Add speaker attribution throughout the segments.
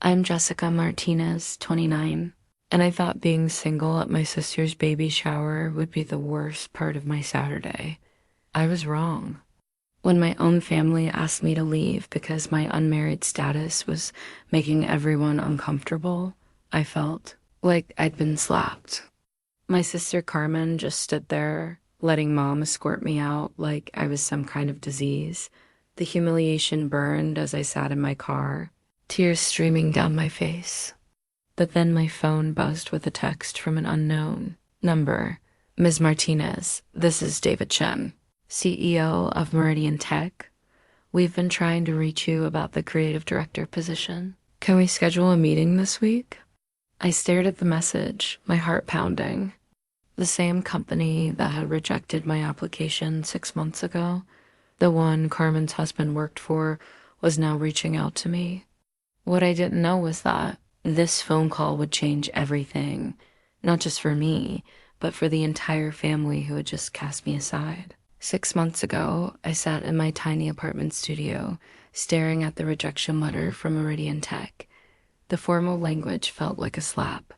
Speaker 1: I'm Jessica Martinez, 29, and I thought being single at my sister's baby shower would be the worst part of my Saturday. I was wrong. When my own family asked me to leave because my unmarried status was making everyone uncomfortable, I felt like I'd been slapped. My sister Carmen just stood there, letting mom escort me out like I was some kind of disease. The humiliation burned as I sat in my car, tears streaming down my face. But then my phone buzzed with a text from an unknown number. Ms. Martinez, this is David Chen, CEO of Meridian Tech. We've been trying to reach you about the creative director position. Can we schedule a meeting this week? I stared at the message, my heart pounding. The same company that had rejected my application 6 months ago, the one Carmen's husband worked for, was now reaching out to me. What I didn't know was that this phone call would change everything, not just for me, but for the entire family who had just cast me aside. 6 months ago, I sat in my tiny apartment studio, staring at the rejection letter from Meridian Tech. The formal language felt like a slap.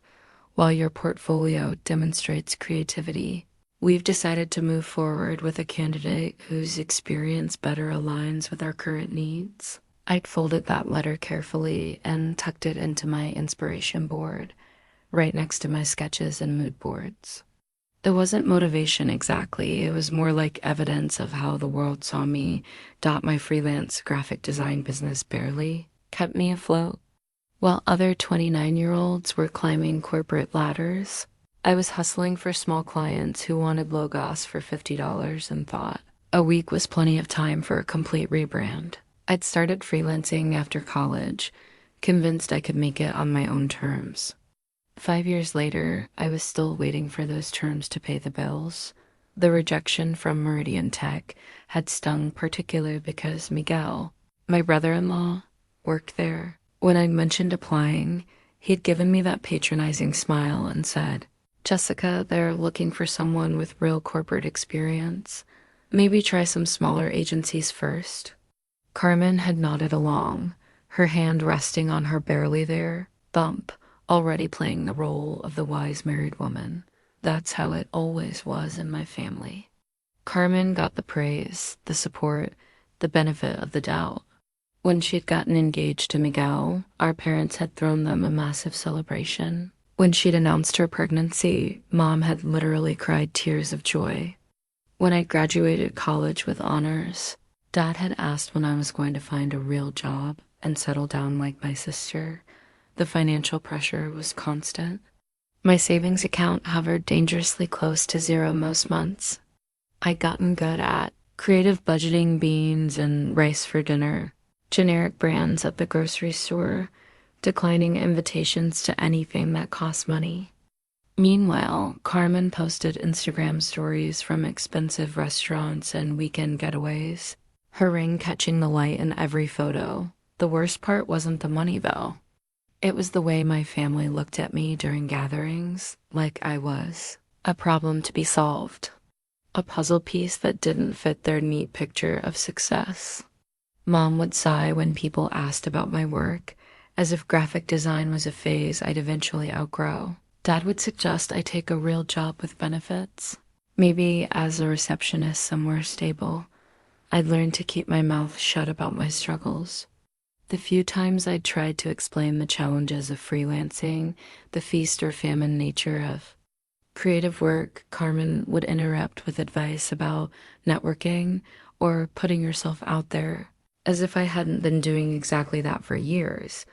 Speaker 1: While your portfolio demonstrates creativity, we've decided to move forward with a candidate whose experience better aligns with our current needs. I'd folded that letter carefully and tucked it into my inspiration board, right next to my sketches and mood boards. There wasn't motivation exactly, it was more like evidence of how the world saw me dot my freelance graphic design business barely kept me afloat. While other 29-year-olds were climbing corporate ladders, I was hustling for small clients who wanted logos for $50 and thought a week was plenty of time for a complete rebrand. I'd started freelancing after college, convinced I could make it on my own terms. 5 years later, I was still waiting for those terms to pay the bills. The rejection from Meridian Tech had stung particularly because Miguel, my brother-in-law, worked there. When I mentioned applying, he'd given me that patronizing smile and said, "Jessica, they're looking for someone with real corporate experience. Maybe try some smaller agencies first." Carmen had nodded along, her hand resting on her barely there thumb, already playing the role of the wise married woman. That's how it always was in my family. Carmen got the praise, the support, the benefit of the doubt. When she'd gotten engaged to Miguel, our parents had thrown them a massive celebration. When she'd announced her pregnancy, Mom had literally cried tears of joy. When I graduated college with honors, Dad had asked when I was going to find a real job and settle down like my sister. The financial pressure was constant. My savings account hovered dangerously close to zero most months. I'd gotten good at creative budgeting beans and rice for dinner, generic brands at the grocery store, declining invitations to anything that cost money. Meanwhile, Carmen posted Instagram stories from expensive restaurants and weekend getaways, her ring catching the light in every photo. The worst part wasn't the money, though. It was the way my family looked at me during gatherings, like I was a problem to be solved, a puzzle piece that didn't fit their neat picture of success. Mom would sigh when people asked about my work, as if graphic design was a phase I'd eventually outgrow. Dad would suggest I take a real job with benefits, maybe as a receptionist somewhere stable. I'd learned to keep my mouth shut about my struggles. The few times I'd tried to explain the challenges of freelancing, the feast or famine nature of creative work, Carmen would interrupt with advice about networking or putting yourself out there, as if I hadn't been doing exactly that for years.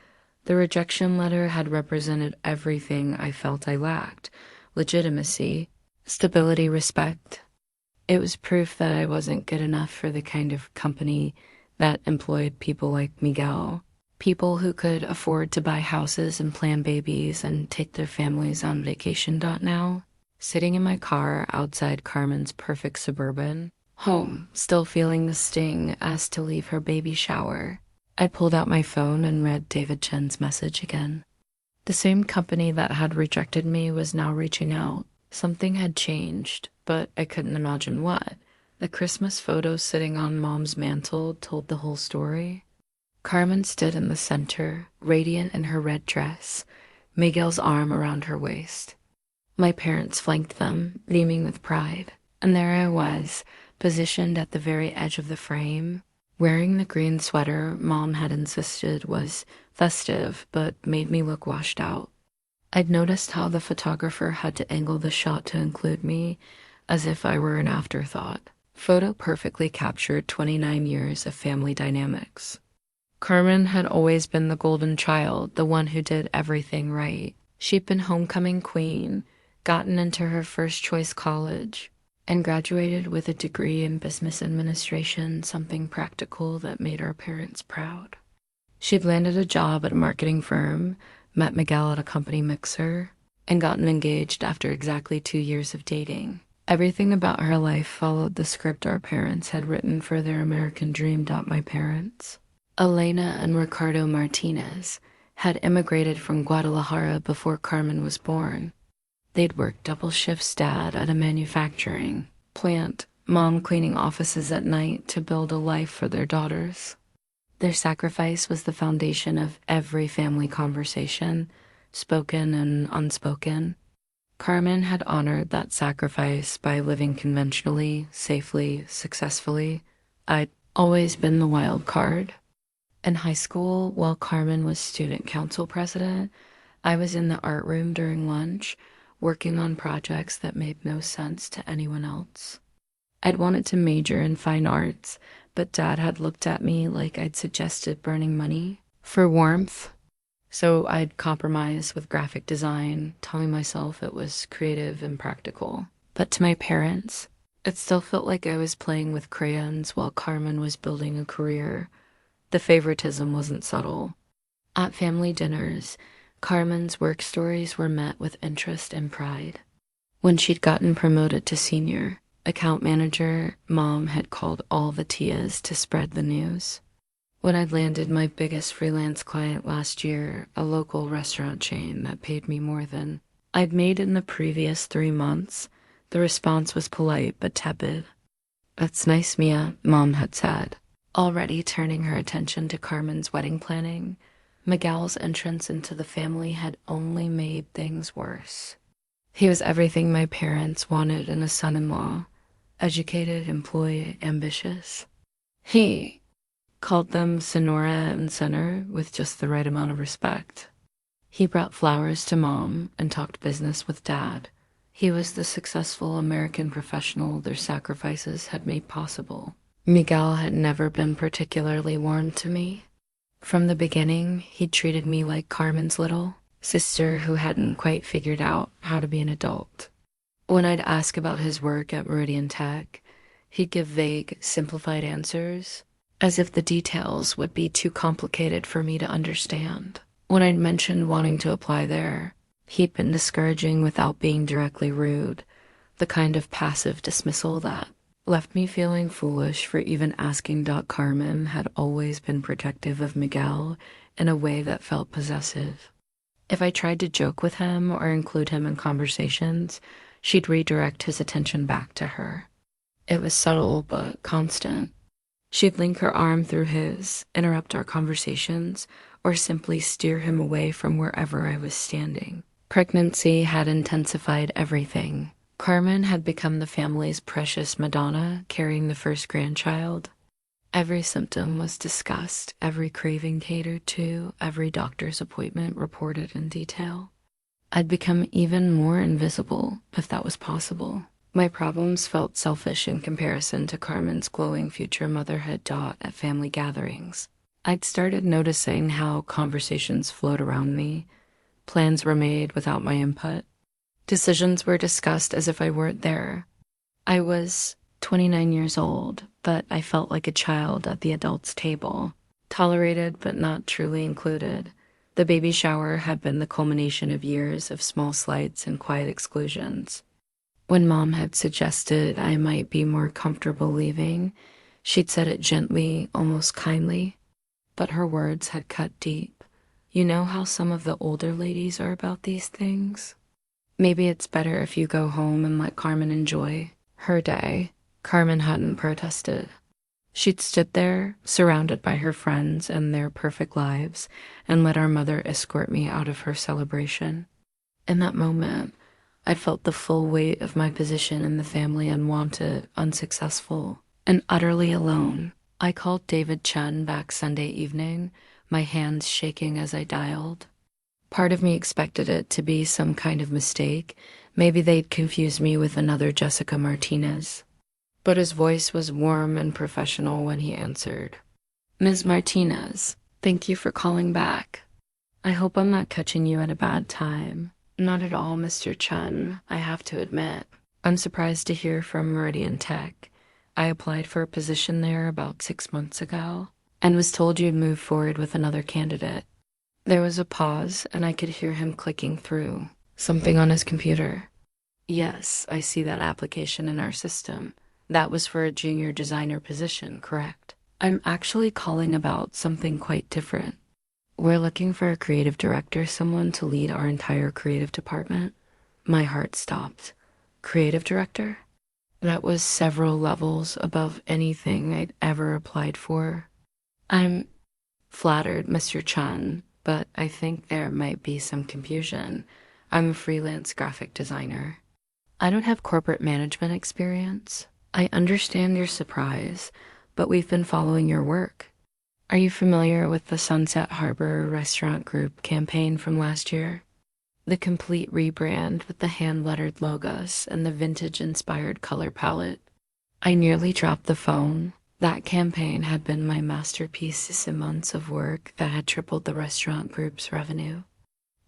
Speaker 1: The rejection letter had represented everything I felt I lacked: legitimacy, stability, respect. It was proof that I wasn't good enough for the kind of company that employed people like Miguel, people who could afford to buy houses and plan babies and take their families on vacation. Now, sitting in my car outside Carmen's perfect suburban home, still feeling the sting asked to leave her baby shower, I pulled out my phone and read David Chen's message again. The same company that had rejected me was now reaching out. Something had changed, but I couldn't imagine what. The Christmas photo sitting on Mom's mantle told the whole story. Carmen stood in the center, radiant in her red dress, Miguel's arm around her waist. My parents flanked them, beaming with pride, and there I was, positioned at the very edge of the frame, wearing the green sweater Mom had insisted was festive but made me look washed out. I'd noticed how the photographer had to angle the shot to include me, as if I were an afterthought. Photo perfectly captured 29 years of family dynamics. Carmen had always been the golden child, the one who did everything right. She'd been homecoming queen, gotten into her first choice college, and graduated with a degree in business administration, something practical that made our parents proud. She'd landed a job at a marketing firm, met Miguel at a company mixer, and gotten engaged after exactly 2 years of dating. Everything about her life followed the script our parents had written for their American dream. My parents, Elena and Ricardo Martinez, had immigrated from Guadalajara before Carmen was born. They'd worked double shifts dad at a manufacturing plant, mom cleaning offices at night to build a life for their daughters. Their sacrifice was the foundation of every family conversation, spoken and unspoken. Carmen had honored that sacrifice by living conventionally, safely, successfully. I'd always been the wild card. In high school, while Carmen was student council president, I was in the art room during lunch, working on projects that made no sense to anyone else. I'd wanted to major in fine arts, but Dad had looked at me like I'd suggested burning money for warmth. So I'd compromise with graphic design, telling myself it was creative and practical. But to my parents, it still felt like I was playing with crayons while Carmen was building a career. The favoritism wasn't subtle. At family dinners, Carmen's work stories were met with interest and pride. When she'd gotten promoted to senior account manager, Mom had called all the tias to spread the news. When I'd landed my biggest freelance client last year, a local restaurant chain that paid me more than I'd made in the previous 3 months, the response was polite but tepid. "That's nice, Mia," Mom had said, already turning her attention to Carmen's wedding planning. Miguel's entrance into the family had only made things worse. He was everything my parents wanted in a son-in-law: educated, employed, ambitious. He called them Sonora and Center with just the right amount of respect. He brought flowers to Mom and talked business with Dad. He was the successful American professional their sacrifices had made possible. Miguel had never been particularly warm to me. From the beginning, he'd treated me like Carmen's little sister who hadn't quite figured out how to be an adult. When I'd ask about his work at Meridian Tech, he'd give vague, simplified answers, as if the details would be too complicated for me to understand. When I'd mentioned wanting to apply there, he'd been discouraging without being directly rude, the kind of passive dismissal that left me feeling foolish for even asking. Carmen had always been protective of Miguel in a way that felt possessive. If I tried to joke with him or include him in conversations, she'd redirect his attention back to her. It was subtle but constant. She'd link her arm through his, interrupt our conversations, or simply steer him away from wherever I was standing. Pregnancy had intensified everything. Carmen had become the family's precious Madonna, carrying the first grandchild. Every symptom was discussed, every craving catered to, every doctor's appointment reported in detail. I'd become even more invisible, if that was possible. My problems felt selfish in comparison to Carmen's glowing future motherhood. At family gatherings, I'd started noticing how conversations flowed around me. Plans were made without my input. Decisions were discussed as if I weren't there. I was 29 years old, but I felt like a child at the adults' table, tolerated but not truly included. The baby shower had been the culmination of years of small slights and quiet exclusions. When Mom had suggested I might be more comfortable leaving, she'd said it gently, almost kindly, but her words had cut deep. "You know how some of the older ladies are about these things? Maybe it's better if you go home and let Carmen enjoy her day." Carmen hadn't protested. She'd stood there, surrounded by her friends and their perfect lives, and let our mother escort me out of her celebration. In that moment, I felt the full weight of my position in the family, unwanted, unsuccessful, and utterly alone. I called David Chen back Sunday evening, my hands shaking as I dialed. Part of me expected it to be some kind of mistake. Maybe they'd confused me with another Jessica Martinez. But his voice was warm and professional when he answered. "Ms. Martinez, thank you for calling back. I hope I'm not catching you at a bad time." "Not at all, Mr. Chen, I have to admit. I'm surprised to hear from Meridian Tech. I applied for a position there about 6 months ago and was told you'd move forward with another candidate." There was a pause, and I could hear him clicking through something on his computer. "Yes, I see that application in our system. That was for a junior designer position, correct?" "I'm actually calling about something quite different. We're looking for a creative director, someone to lead our entire creative department." My heart stopped. Creative director? That was several levels above anything I'd ever applied for. "I'm flattered, Mr. Chan, but I think there might be some confusion. I'm a freelance graphic designer. I don't have corporate management experience. I understand your surprise, but we've been following your work. Are you familiar with the Sunset Harbor Restaurant Group campaign from last year? The complete rebrand with the hand-lettered logos and the vintage-inspired color palette. I nearly dropped the phone. That campaign had been my masterpiece in months of work that had tripled the restaurant group's revenue.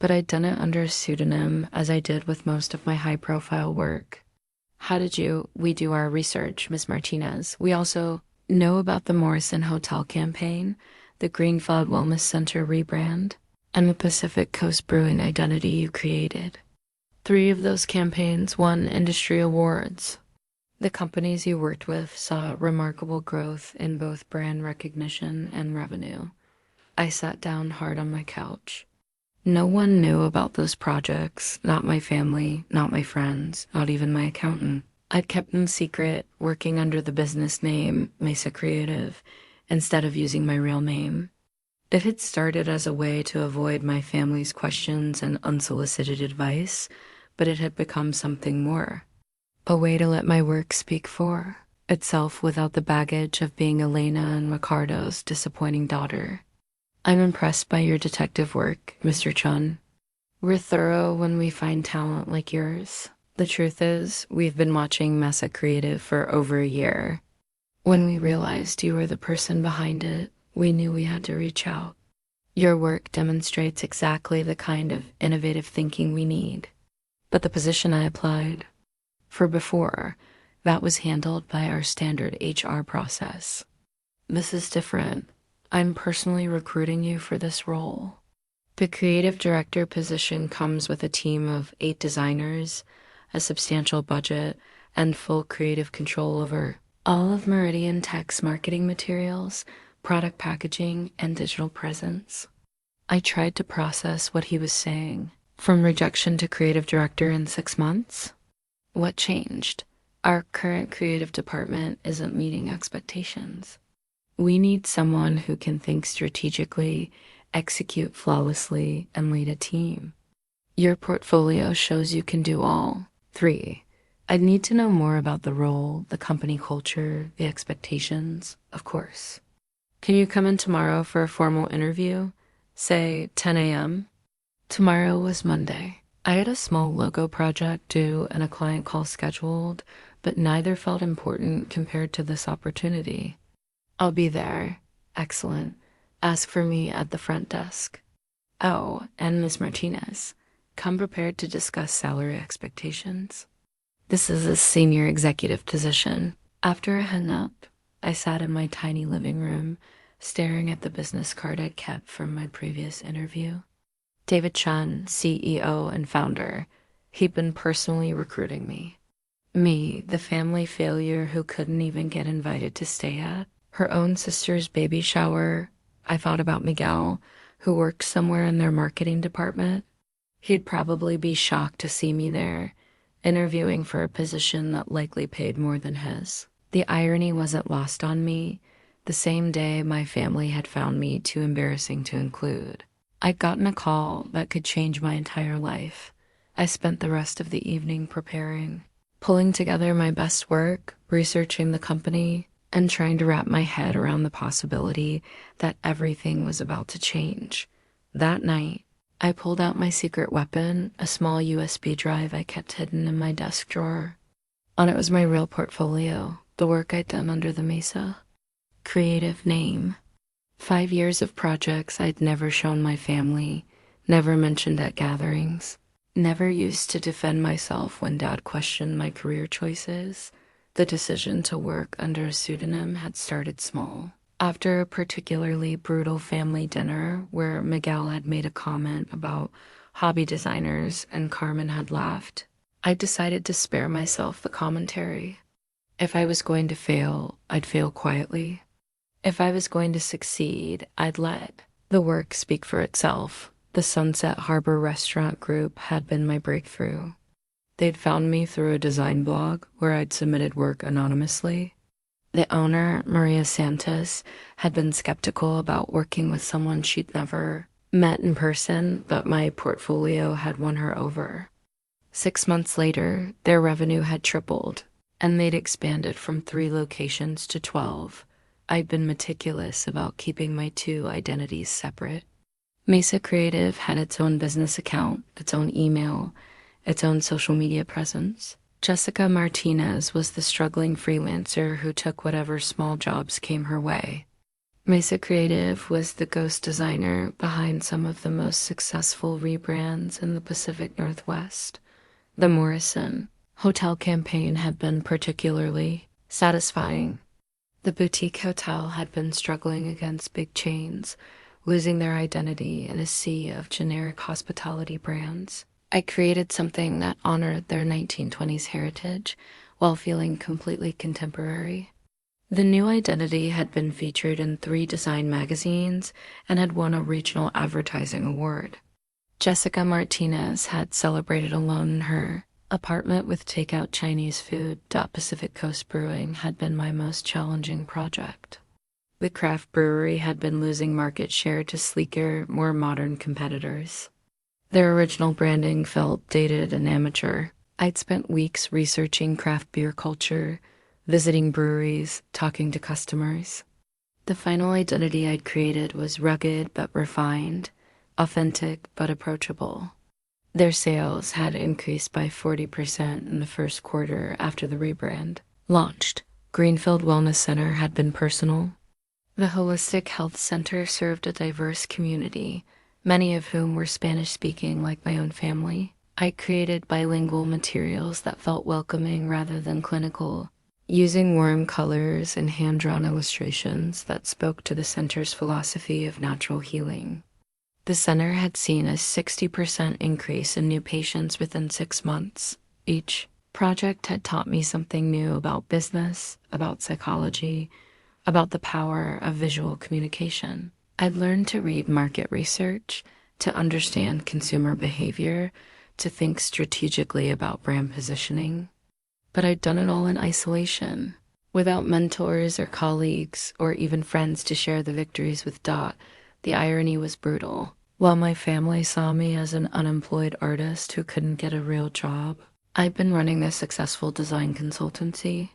Speaker 1: But I'd done it under a pseudonym, as I did with most of my high-profile work. We do our research, Ms. Martinez. We also know about the Morrison Hotel campaign, the Green Fog Wellness Center rebrand, and the Pacific Coast Brewing identity you created. 3 of those campaigns won industry awards. The companies you worked with saw remarkable growth in both brand recognition and revenue." I sat down hard on my couch. No one knew about those projects, not my family, not my friends, not even my accountant. I'd kept them secret, working under the business name Mesa Creative, instead of using my real name. It had started as a way to avoid my family's questions and unsolicited advice, but it had become something more. A way to let my work speak for itself without the baggage of being Elena and Ricardo's disappointing daughter. "I'm impressed by your detective work, Mr. Chun. We're thorough when we find talent like yours. The truth is, we've been watching Mesa Creative for over a year. When we realized you were the person behind it, we knew we had to reach out. Your work demonstrates exactly the kind of innovative thinking we need." But the position I applied for before, that was handled by our standard HR process. This is different. I'm personally recruiting you for this role. The creative director position comes with a team of 8 designers, a substantial budget, and full creative control over all of Meridian Tech's marketing materials, product packaging, and digital presence. I tried to process what he was saying. From rejection to creative director in 6 months? What changed? Our current creative department isn't meeting expectations. We need someone who can think strategically, execute flawlessly, and lead a team. Your portfolio shows you can do all. 3, I'd need to know more about the role, the company culture, the expectations, of course. Can you come in tomorrow for a formal interview? Say 10 a.m.? Tomorrow was Monday. I had a small logo project due and a client call scheduled, but neither felt important compared to this opportunity. "I'll be there." "Excellent. Ask for me at the front desk." "Oh, and Ms. Martinez, come prepared to discuss salary expectations. This is a senior executive position." After I hung up, I sat in my tiny living room, staring at the business card I'd kept from my previous interview. David Chen, CEO and founder. He'd been personally recruiting me. Me, the family failure who couldn't even get invited to stay at her own sister's baby shower. I thought about Miguel, who works somewhere in their marketing department. He'd probably be shocked to see me there, interviewing for a position that likely paid more than his. The irony wasn't lost on me. the same day my family had found me too embarrassing to include. I'd gotten a call that could change my entire life. I spent the rest of the evening preparing, pulling together my best work, researching the company, and trying to wrap my head around the possibility that everything was about to change. That night, I pulled out my secret weapon, a small USB drive I kept hidden in my desk drawer. On it was my real portfolio, the work I'd done under the Mesa. Creative name. 5 years of projects I'd never shown my family, never mentioned at gatherings, never used to defend myself when Dad questioned my career choices. The decision to work under a pseudonym had started small. After a particularly brutal family dinner where Miguel had made a comment about hobby designers and Carmen had laughed, I decided to spare myself the commentary. If I was going to fail, I'd fail quietly. If I was going to succeed, I'd let the work speak for itself. The Sunset Harbor Restaurant Group had been my breakthrough. They'd found me through a design blog where I'd submitted work anonymously. The owner, Maria Santos, had been skeptical about working with someone she'd never met in person, but my portfolio had won her over. 6 months later, their revenue had tripled, and they'd expanded from 3 locations to 12. I'd been meticulous about keeping my 2 identities separate. Mesa Creative had its own business account, its own email, its own social media presence. Jessica Martinez was the struggling freelancer who took whatever small jobs came her way. Mesa Creative was the ghost designer behind some of the most successful rebrands in the Pacific Northwest. The Morrison hotel campaign had been particularly satisfying. The boutique hotel had been struggling against big chains, losing their identity in a sea of generic hospitality brands. I created something that honored their 1920s heritage while feeling completely contemporary. The new identity had been featured in 3 design magazines and had won a regional advertising award. Jessica Martinez had celebrated alone in her apartment with takeout Chinese food. Pacific Coast Brewing had been my most challenging project. The craft brewery had been losing market share to sleeker, more modern competitors. Their original branding felt dated and amateur. I'd spent weeks researching craft beer culture, visiting breweries, talking to customers. The final identity I'd created was rugged but refined, authentic but approachable. Their sales had increased by 40% in the first quarter after the rebrand launched. Greenfield Wellness Center had been personal. The Holistic Health Center served a diverse community, many of whom were Spanish-speaking like my own family. I created bilingual materials that felt welcoming rather than clinical, using warm colors and hand-drawn illustrations that spoke to the center's philosophy of natural healing. The center had seen a 60% increase in new patients within 6 months. Each project had taught me something new about business, about psychology, about the power of visual communication. I'd learned to read market research, to understand consumer behavior, to think strategically about brand positioning. But I'd done it all in isolation, without mentors or colleagues or even friends to share the victories with. The irony was brutal. While my family saw me as an unemployed artist who couldn't get a real job, I'd been running a successful design consultancy.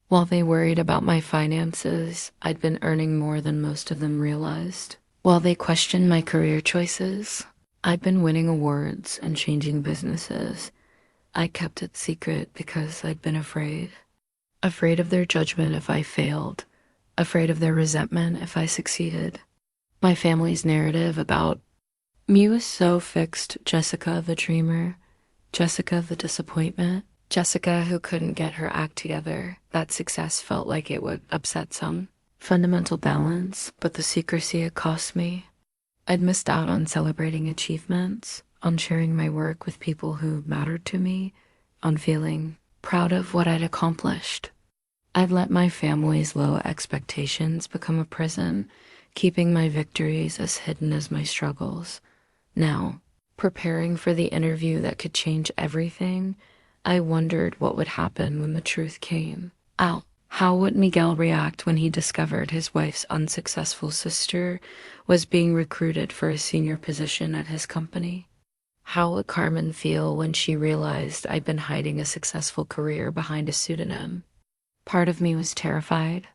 Speaker 1: While they worried about my finances, I'd been earning more than most of them realized. While they questioned my career choices, I'd been winning awards and changing businesses. I kept it secret because I'd been afraid. Afraid of their judgment if I failed, afraid of their resentment if I succeeded. My family's narrative about me was so fixed. Jessica the dreamer, Jessica the disappointment, Jessica who couldn't get her act together. That success felt like it would upset some fundamental balance, but the secrecy it cost me. I'd missed out on celebrating achievements, on sharing my work with people who mattered to me, on feeling proud of what I'd accomplished. I'd let my family's low expectations become a prison, keeping my victories as hidden as my struggles. Now, preparing for the interview that could change everything, I wondered what would happen when the truth came out. How would Miguel react when he discovered his wife's unsuccessful sister was being recruited for a senior position at his company? How would Carmen feel when she realized I'd been hiding a successful career behind a pseudonym? Part of me was terrified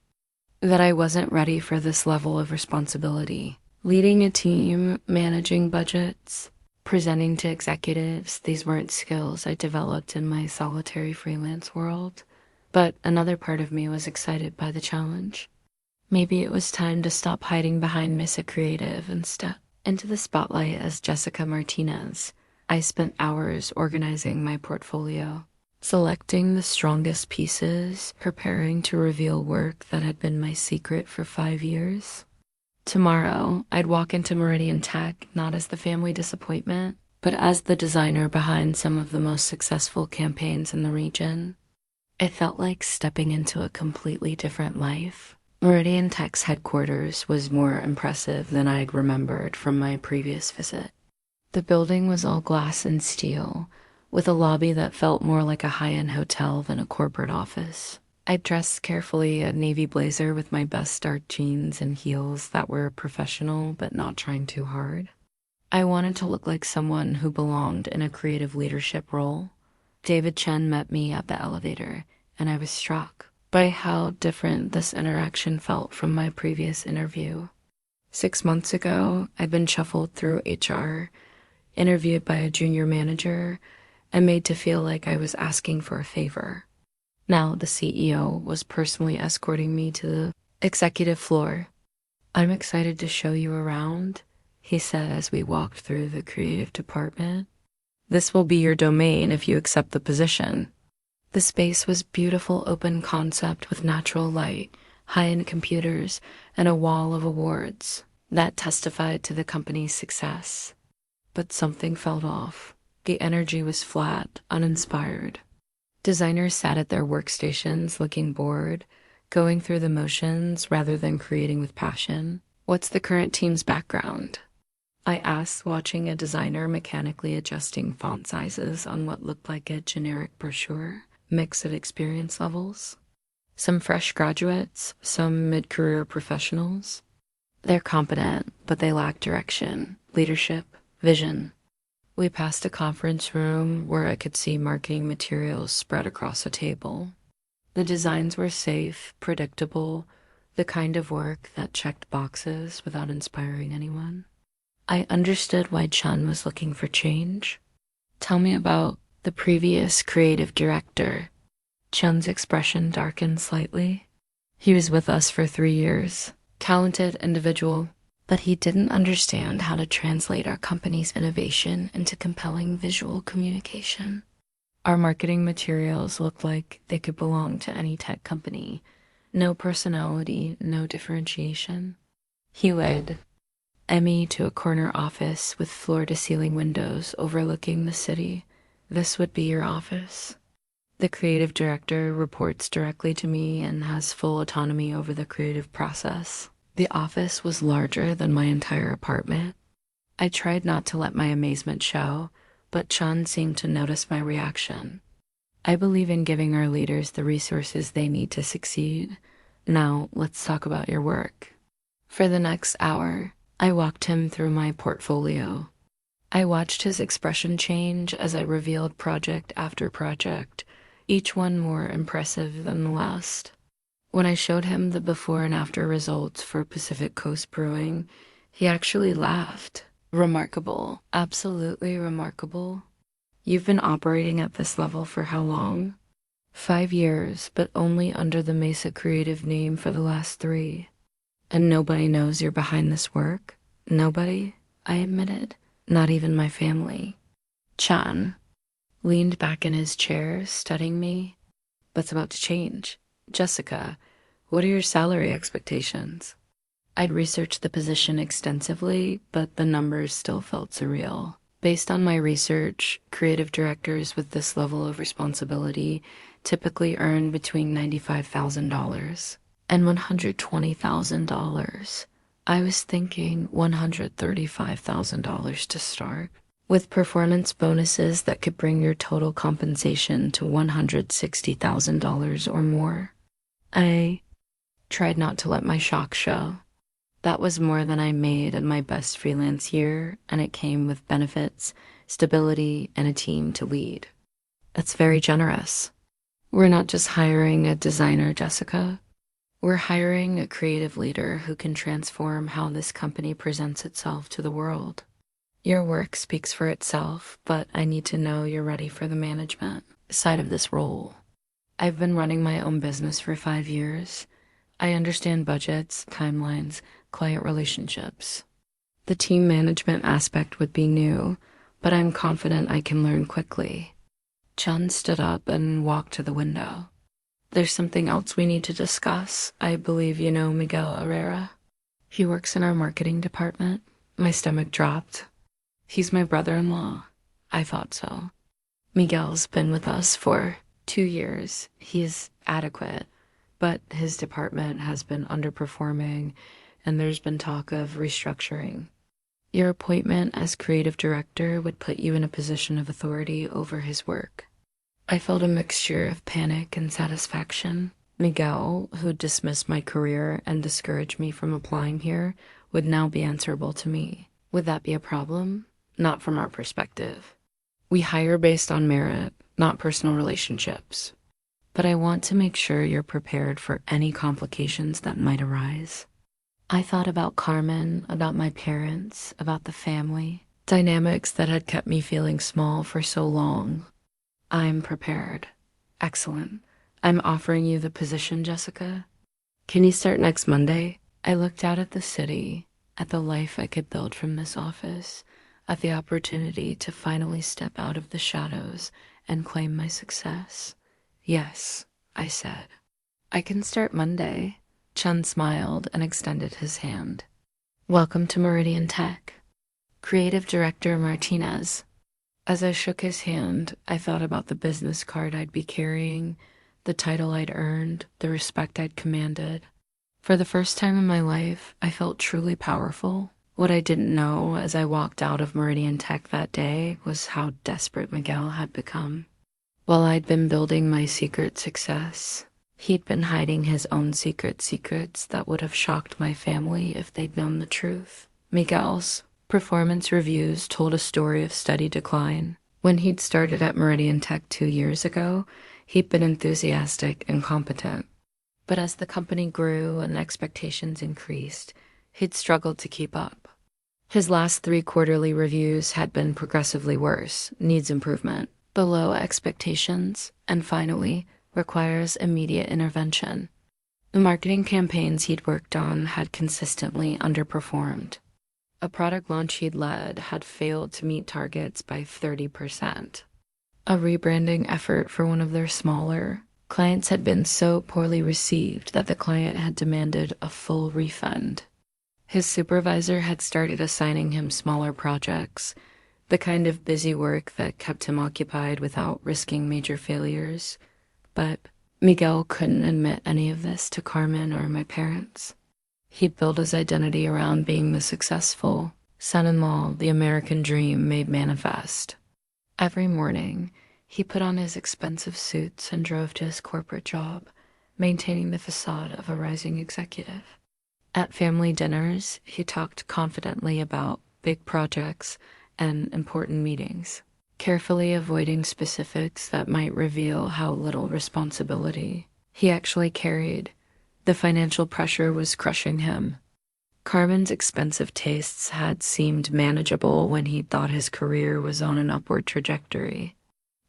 Speaker 1: that I wasn't ready for this level of responsibility. Leading a team, managing budgets, presenting to executives, these weren't skills I developed in my solitary freelance world. But another part of me was excited by the challenge. Maybe it was time to stop hiding behind Mesa Creative and step into the spotlight as Jessica Martinez. I spent hours organizing my portfolio, selecting the strongest pieces, preparing to reveal work that had been my secret for 5 years. Tomorrow, I'd walk into Meridian Tech not as the family disappointment, but as the designer behind some of the most successful campaigns in the region. It felt like stepping into a completely different life. Meridian Tech's headquarters was more impressive than I'd remembered from my previous visit. The building was all glass and steel, with a lobby that felt more like a high-end hotel than a corporate office. I dressed carefully, a navy blazer with my best dark jeans and heels that were professional but not trying too hard. I wanted to look like someone who belonged in a creative leadership role. David Chen met me at the elevator, and I was struck by how different this interaction felt from my previous interview. 6 months ago, I'd been shuffled through HR, interviewed by a junior manager, and made to feel like I was asking for a favor. Now the CEO was personally escorting me to the executive floor. "I'm excited to show you around," he said as we walked through the creative department. "This will be your domain if you accept the position." The space was beautiful open concept with natural light, high-end computers, and a wall of awards that testified to the company's success. But something felt off. The energy was flat, uninspired. Designers sat at their workstations looking bored, going through the motions rather than creating with passion. "What's the current team's background?" I asked, watching a designer mechanically adjusting font sizes on what looked like a generic brochure, mix of experience levels. Some fresh graduates, some mid-career professionals. They're competent, but they lack direction, leadership, vision. We passed a conference room where I could see marketing materials spread across a table. The designs were safe, predictable, the kind of work that checked boxes without inspiring anyone. I understood why Chen was looking for change. "Tell me about the previous creative director." Chen's expression darkened slightly. "He was with us for 3 years. Talented individual, but he didn't understand how to translate our company's innovation into compelling visual communication. Our marketing materials looked like they could belong to any tech company. No personality, no differentiation." He led Emmy to a corner office with floor-to-ceiling windows overlooking the city. "This would be your office. The creative director reports directly to me and has full autonomy over the creative process." The office was larger than my entire apartment. I tried not to let my amazement show, but Chan seemed to notice my reaction. "I believe in giving our leaders the resources they need to succeed. Now, let's talk about your work." For the next hour, I walked him through my portfolio. I watched his expression change as I revealed project after project, each one more impressive than the last. When I showed him the before and after results for Pacific Coast Brewing, he actually laughed. "Remarkable, absolutely remarkable. You've been operating at this level for how long?" 5 years, but only under the Mesa Creative name for the last 3. "And nobody knows you're behind this work?" "Nobody," I admitted. "Not even my family." Chan leaned back in his chair, studying me. "That's about to change. Jessica, what are your salary expectations?" I'd researched the position extensively, but the numbers still felt surreal. Based on my research, creative directors with this level of responsibility typically earn between $95,000 and $120,000. I was thinking $135,000 to start, with performance bonuses that could bring your total compensation to $160,000 or more. I tried not to let my shock show. That was more than I made in my best freelance year, and it came with benefits, stability, and a team to lead. It's very generous. We're not just hiring a designer, Jessica. We're hiring a creative leader who can transform how this company presents itself to the world. Your work speaks for itself, but I need to know you're ready for the management side of this role. I've been running my own business for 5 years. I understand budgets, timelines, client relationships. The team management aspect would be new, but I'm confident I can learn quickly. Chen stood up and walked to the window. There's something else we need to discuss. I believe you know Miguel Herrera. He works in our marketing department. My stomach dropped. He's my brother-in-law. I thought so. Miguel's been with us for 2 years. He is adequate, but his department has been underperforming, and there's been talk of restructuring. Your appointment as creative director would put you in a position of authority over his work. I felt a mixture of panic and satisfaction. Miguel, who dismissed my career and discouraged me from applying here, would now be answerable to me. Would that be a problem? Not from our perspective. We hire based on merit, not personal relationships. But I want to make sure you're prepared for any complications that might arise. I thought about Carmen, about my parents, about the family, dynamics that had kept me feeling small for so long. I'm prepared. Excellent. I'm offering you the position, Jessica. Can you start next Monday? I looked out at the city, at the life I could build from this office, at the opportunity to finally step out of the shadows and claim my success. Yes, I said. I can start Monday. Chen smiled and extended his hand. Welcome to Meridian Tech. Creative Director Martinez. As I shook his hand, I thought about the business card I'd be carrying, the title I'd earned, the respect I'd commanded. For the first time in my life, I felt truly powerful. What I didn't know as I walked out of Meridian Tech that day was how desperate Miguel had become. While I'd been building my secret success, he'd been hiding his own secrets that would have shocked my family if they'd known the truth. Miguel's performance reviews told a story of steady decline. When he'd started at Meridian Tech 2 years ago, he'd been enthusiastic and competent. But as the company grew and expectations increased, he'd struggled to keep up. His last 3 quarterly reviews had been progressively worse, needs improvement, below expectations, and finally, requires immediate intervention. The marketing campaigns he'd worked on had consistently underperformed. A product launch he'd led had failed to meet targets by 30%. A rebranding effort for one of their smaller clients had been so poorly received that the client had demanded a full refund. His supervisor had started assigning him smaller projects, the kind of busy work that kept him occupied without risking major failures. But Miguel couldn't admit any of this to Carmen or my parents. He'd built his identity around being the successful son-in-law the American dream made manifest. Every morning, he put on his expensive suits and drove to his corporate job, maintaining the facade of a rising executive. At family dinners, he talked confidently about big projects and important meetings, carefully avoiding specifics that might reveal how little responsibility he actually carried. The financial pressure was crushing him. Carmen's expensive tastes had seemed manageable when he thought his career was on an upward trajectory.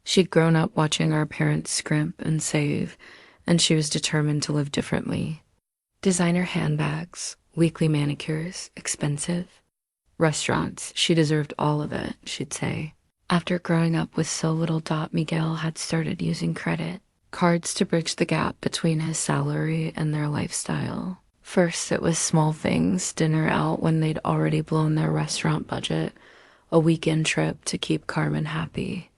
Speaker 1: She'd grown up watching our parents scrimp and save, and she was determined to live differently. Designer handbags, weekly manicures, expensive. Restaurants, she deserved all of it, she'd say. After growing up with so little, Miguel had started using credit cards to bridge the gap between his salary and their lifestyle. First, it was small things, dinner out when they'd already blown their restaurant budget, a weekend trip to keep Carmen happy.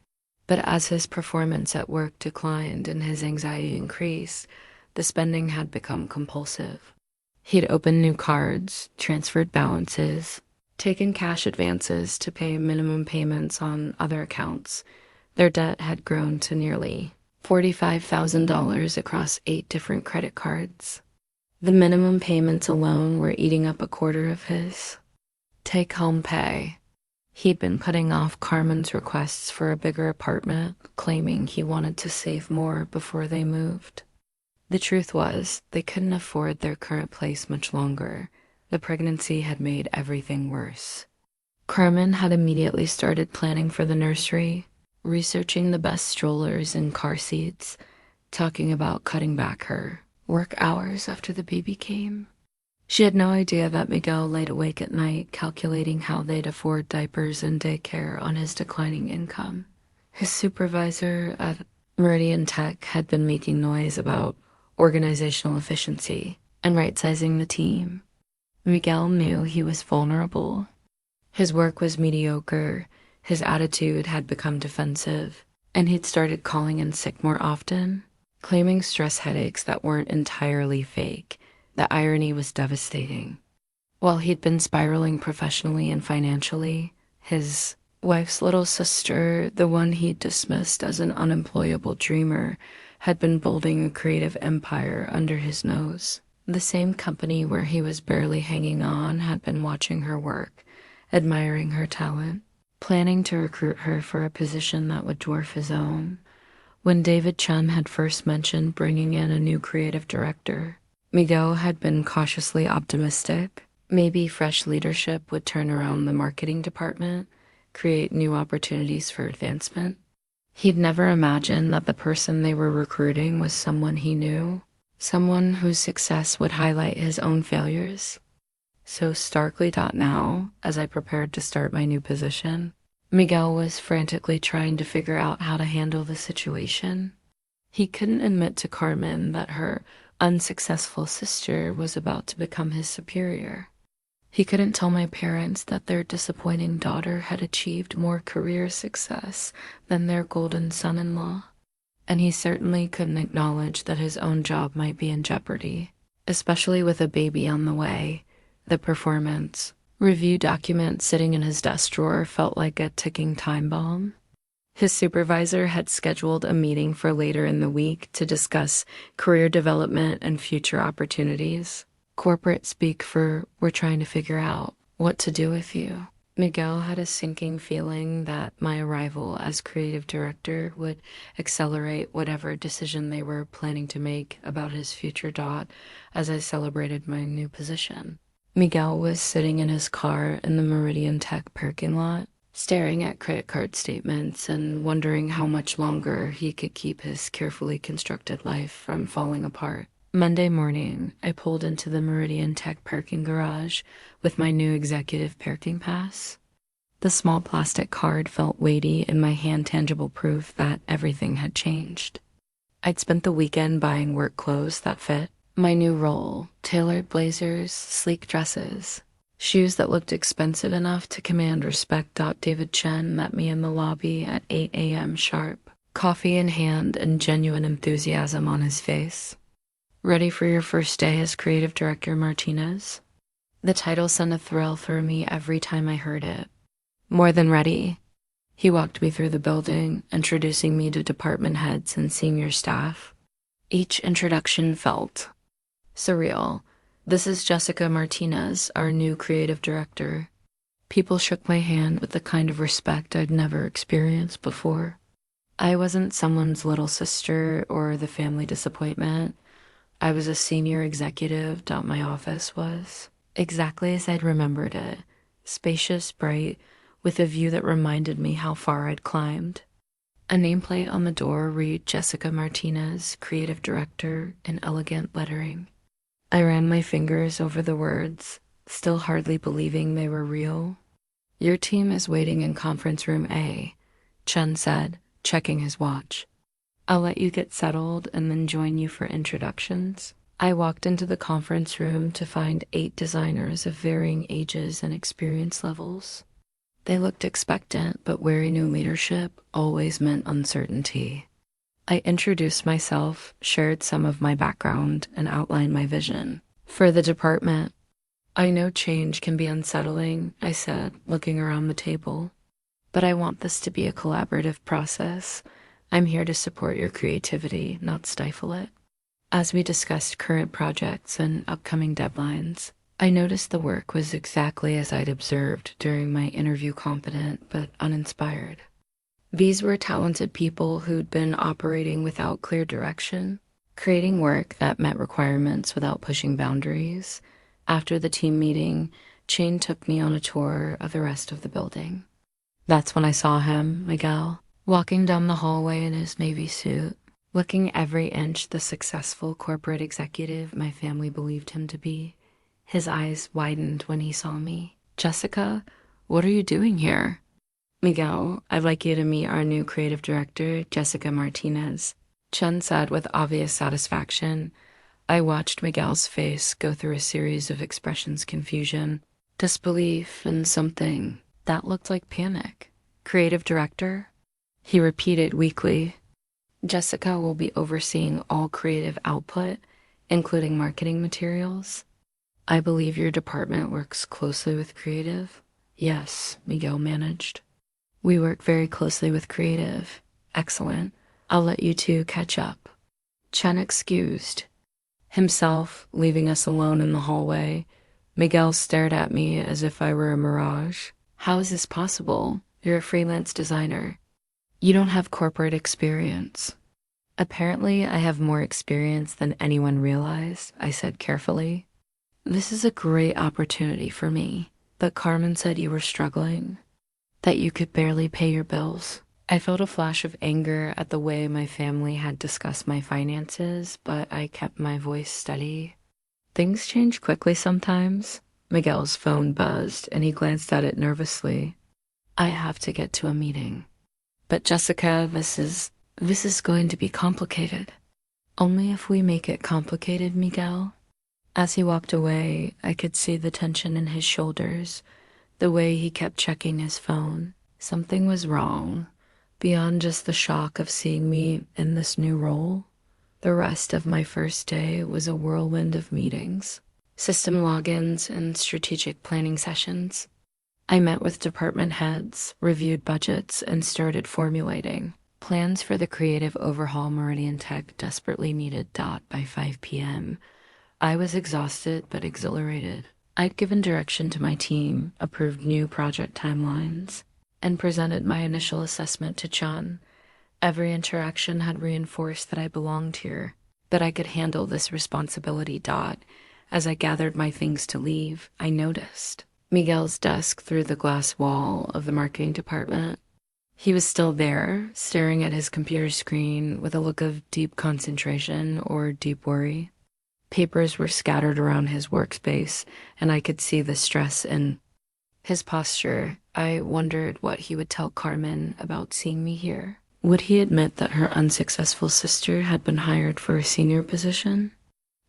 Speaker 1: But as his performance at work declined and his anxiety increased, the spending had become compulsive. He'd opened new cards, transferred balances, taken cash advances to pay minimum payments on other accounts. Their debt had grown to nearly $45,000 across 8 different credit cards. The minimum payments alone were eating up a quarter of his take-home pay. He'd been putting off Carmen's requests for a bigger apartment, claiming he wanted to save more before they moved. The truth was, they couldn't afford their current place much longer. The pregnancy had made everything worse. Carmen had immediately started planning for the nursery, researching the best strollers and car seats, talking about cutting back her work hours after the baby came. She had no idea that Miguel laid awake at night calculating how they'd afford diapers and daycare on his declining income. His supervisor at Meridian Tech had been making noise about organizational efficiency and right-sizing the team. Miguel knew he was vulnerable. His work was mediocre, his attitude had become defensive, and he'd started calling in sick more often, claiming stress headaches that weren't entirely fake. The irony was devastating. While he'd been spiraling professionally and financially, his wife's little sister, the one he'd dismissed as an unemployable dreamer, had been building a creative empire under his nose. The same company where he was barely hanging on had been watching her work, admiring her talent, planning to recruit her for a position that would dwarf his own. When David Chen had first mentioned bringing in a new creative director, Miguel had been cautiously optimistic. Maybe fresh leadership would turn around the marketing department, create new opportunities for advancement. He'd never imagined that the person they were recruiting was someone he knew, someone whose success would highlight his own failures. So starkly taught now, as I prepared to start my new position, Miguel was frantically trying to figure out how to handle the situation. He couldn't admit to Carmen that her unsuccessful sister was about to become his superior. He couldn't tell my parents that their disappointing daughter had achieved more career success than their golden son-in-law. And he certainly couldn't acknowledge that his own job might be in jeopardy, especially with a baby on the way. The performance review document sitting in his desk drawer felt like a ticking time bomb. His supervisor had scheduled a meeting for later in the week to discuss career development and future opportunities. Corporate speak for, we're trying to figure out what to do with you. Miguel had a sinking feeling that my arrival as creative director would accelerate whatever decision they were planning to make about his future dot as I celebrated my new position. Miguel was sitting in his car in the Meridian Tech parking lot, staring at credit card statements and wondering how much longer he could keep his carefully constructed life from falling apart. Monday morning, I pulled into the Meridian Tech parking garage with my new executive parking pass. The small plastic card felt weighty in my hand, tangible proof that everything had changed. I'd spent the weekend buying work clothes that fit my new role, tailored blazers, sleek dresses, shoes that looked expensive enough to command respect. David Chen met me in the lobby at 8 a.m. sharp, coffee in hand and genuine enthusiasm on his face. Ready for your first day as creative director, Martinez? The title sent a thrill through me every time I heard it. More than ready. He walked me through the building, introducing me to department heads and senior staff. Each introduction felt surreal. This is Jessica Martinez, our new creative director. People shook my hand with the kind of respect I'd never experienced before. I wasn't someone's little sister or the family disappointment. I was a senior executive. My office was exactly as I'd remembered it, spacious, bright, with a view that reminded me how far I'd climbed. A nameplate on the door read Jessica Martinez, creative director, in elegant lettering. I ran my fingers over the words, still hardly believing they were real. Your team is waiting in conference room A, Chen said, checking his watch. I'll let you get settled and then join you for introductions. I walked into the conference room to find 8 designers of varying ages and experience levels. They looked expectant, but wary new leadership always meant uncertainty. I introduced myself, shared some of my background, and outlined my vision. For the department, I know change can be unsettling, I said, looking around the table. But I want this to be a collaborative process. I'm here to support your creativity, not stifle it. As we discussed current projects and upcoming deadlines, I noticed the work was exactly as I'd observed during my interview, competent but uninspired. These were talented people who'd been operating without clear direction, creating work that met requirements without pushing boundaries. After the team meeting, Shane took me on a tour of the rest of the building. That's when I saw him, Miguel, walking down the hallway in his navy suit, looking every inch the successful corporate executive my family believed him to be. His eyes widened when he saw me. "Jessica, what are you doing here?" "Miguel, I'd like you to meet our new creative director, Jessica Martinez," Chen said with obvious satisfaction. I watched Miguel's face go through a series of expressions: confusion, disbelief, and something that looked like panic. "Creative director?" He repeated weakly. "Jessica will be overseeing all creative output, including marketing materials." "I believe your department works closely with creative?" "Yes," Miguel managed. "We work very closely with creative." "Excellent. I'll let you two catch up." Chen excused himself, leaving us alone in the hallway. Miguel stared at me as if I were a mirage. "How is this possible? You're a freelance designer. You don't have corporate experience." "Apparently, I have more experience than anyone realized," I said carefully. "This is a great opportunity for me. But Carmen said you were struggling, that you could barely pay your bills." I felt a flash of anger at the way my family had discussed my finances, but I kept my voice steady. "Things change quickly sometimes." Miguel's phone buzzed, and he glanced at it nervously. "I have to get to a meeting." "But Jessica, this is going to be complicated." "Only if we make it complicated, Miguel." As he walked away, I could see the tension in his shoulders, the way he kept checking his phone. Something was wrong. Beyond just the shock of seeing me in this new role, the rest of my first day was a whirlwind of meetings, system logins, and strategic planning sessions. I met with department heads, reviewed budgets, and started formulating plans for the creative overhaul Meridian Tech desperately needed. By 5 p.m., I was exhausted but exhilarated. I'd given direction to my team, approved new project timelines, and presented my initial assessment to Chan. Every interaction had reinforced that I belonged here, that I could handle this responsibility. As I gathered my things to leave, I noticed Miguel's desk through the glass wall of the marketing department. He was still there, staring at his computer screen with a look of deep concentration or deep worry. Papers were scattered around his workspace, and I could see the stress in his posture. I wondered what he would tell Carmen about seeing me here. Would he admit that her unsuccessful sister had been hired for a senior position?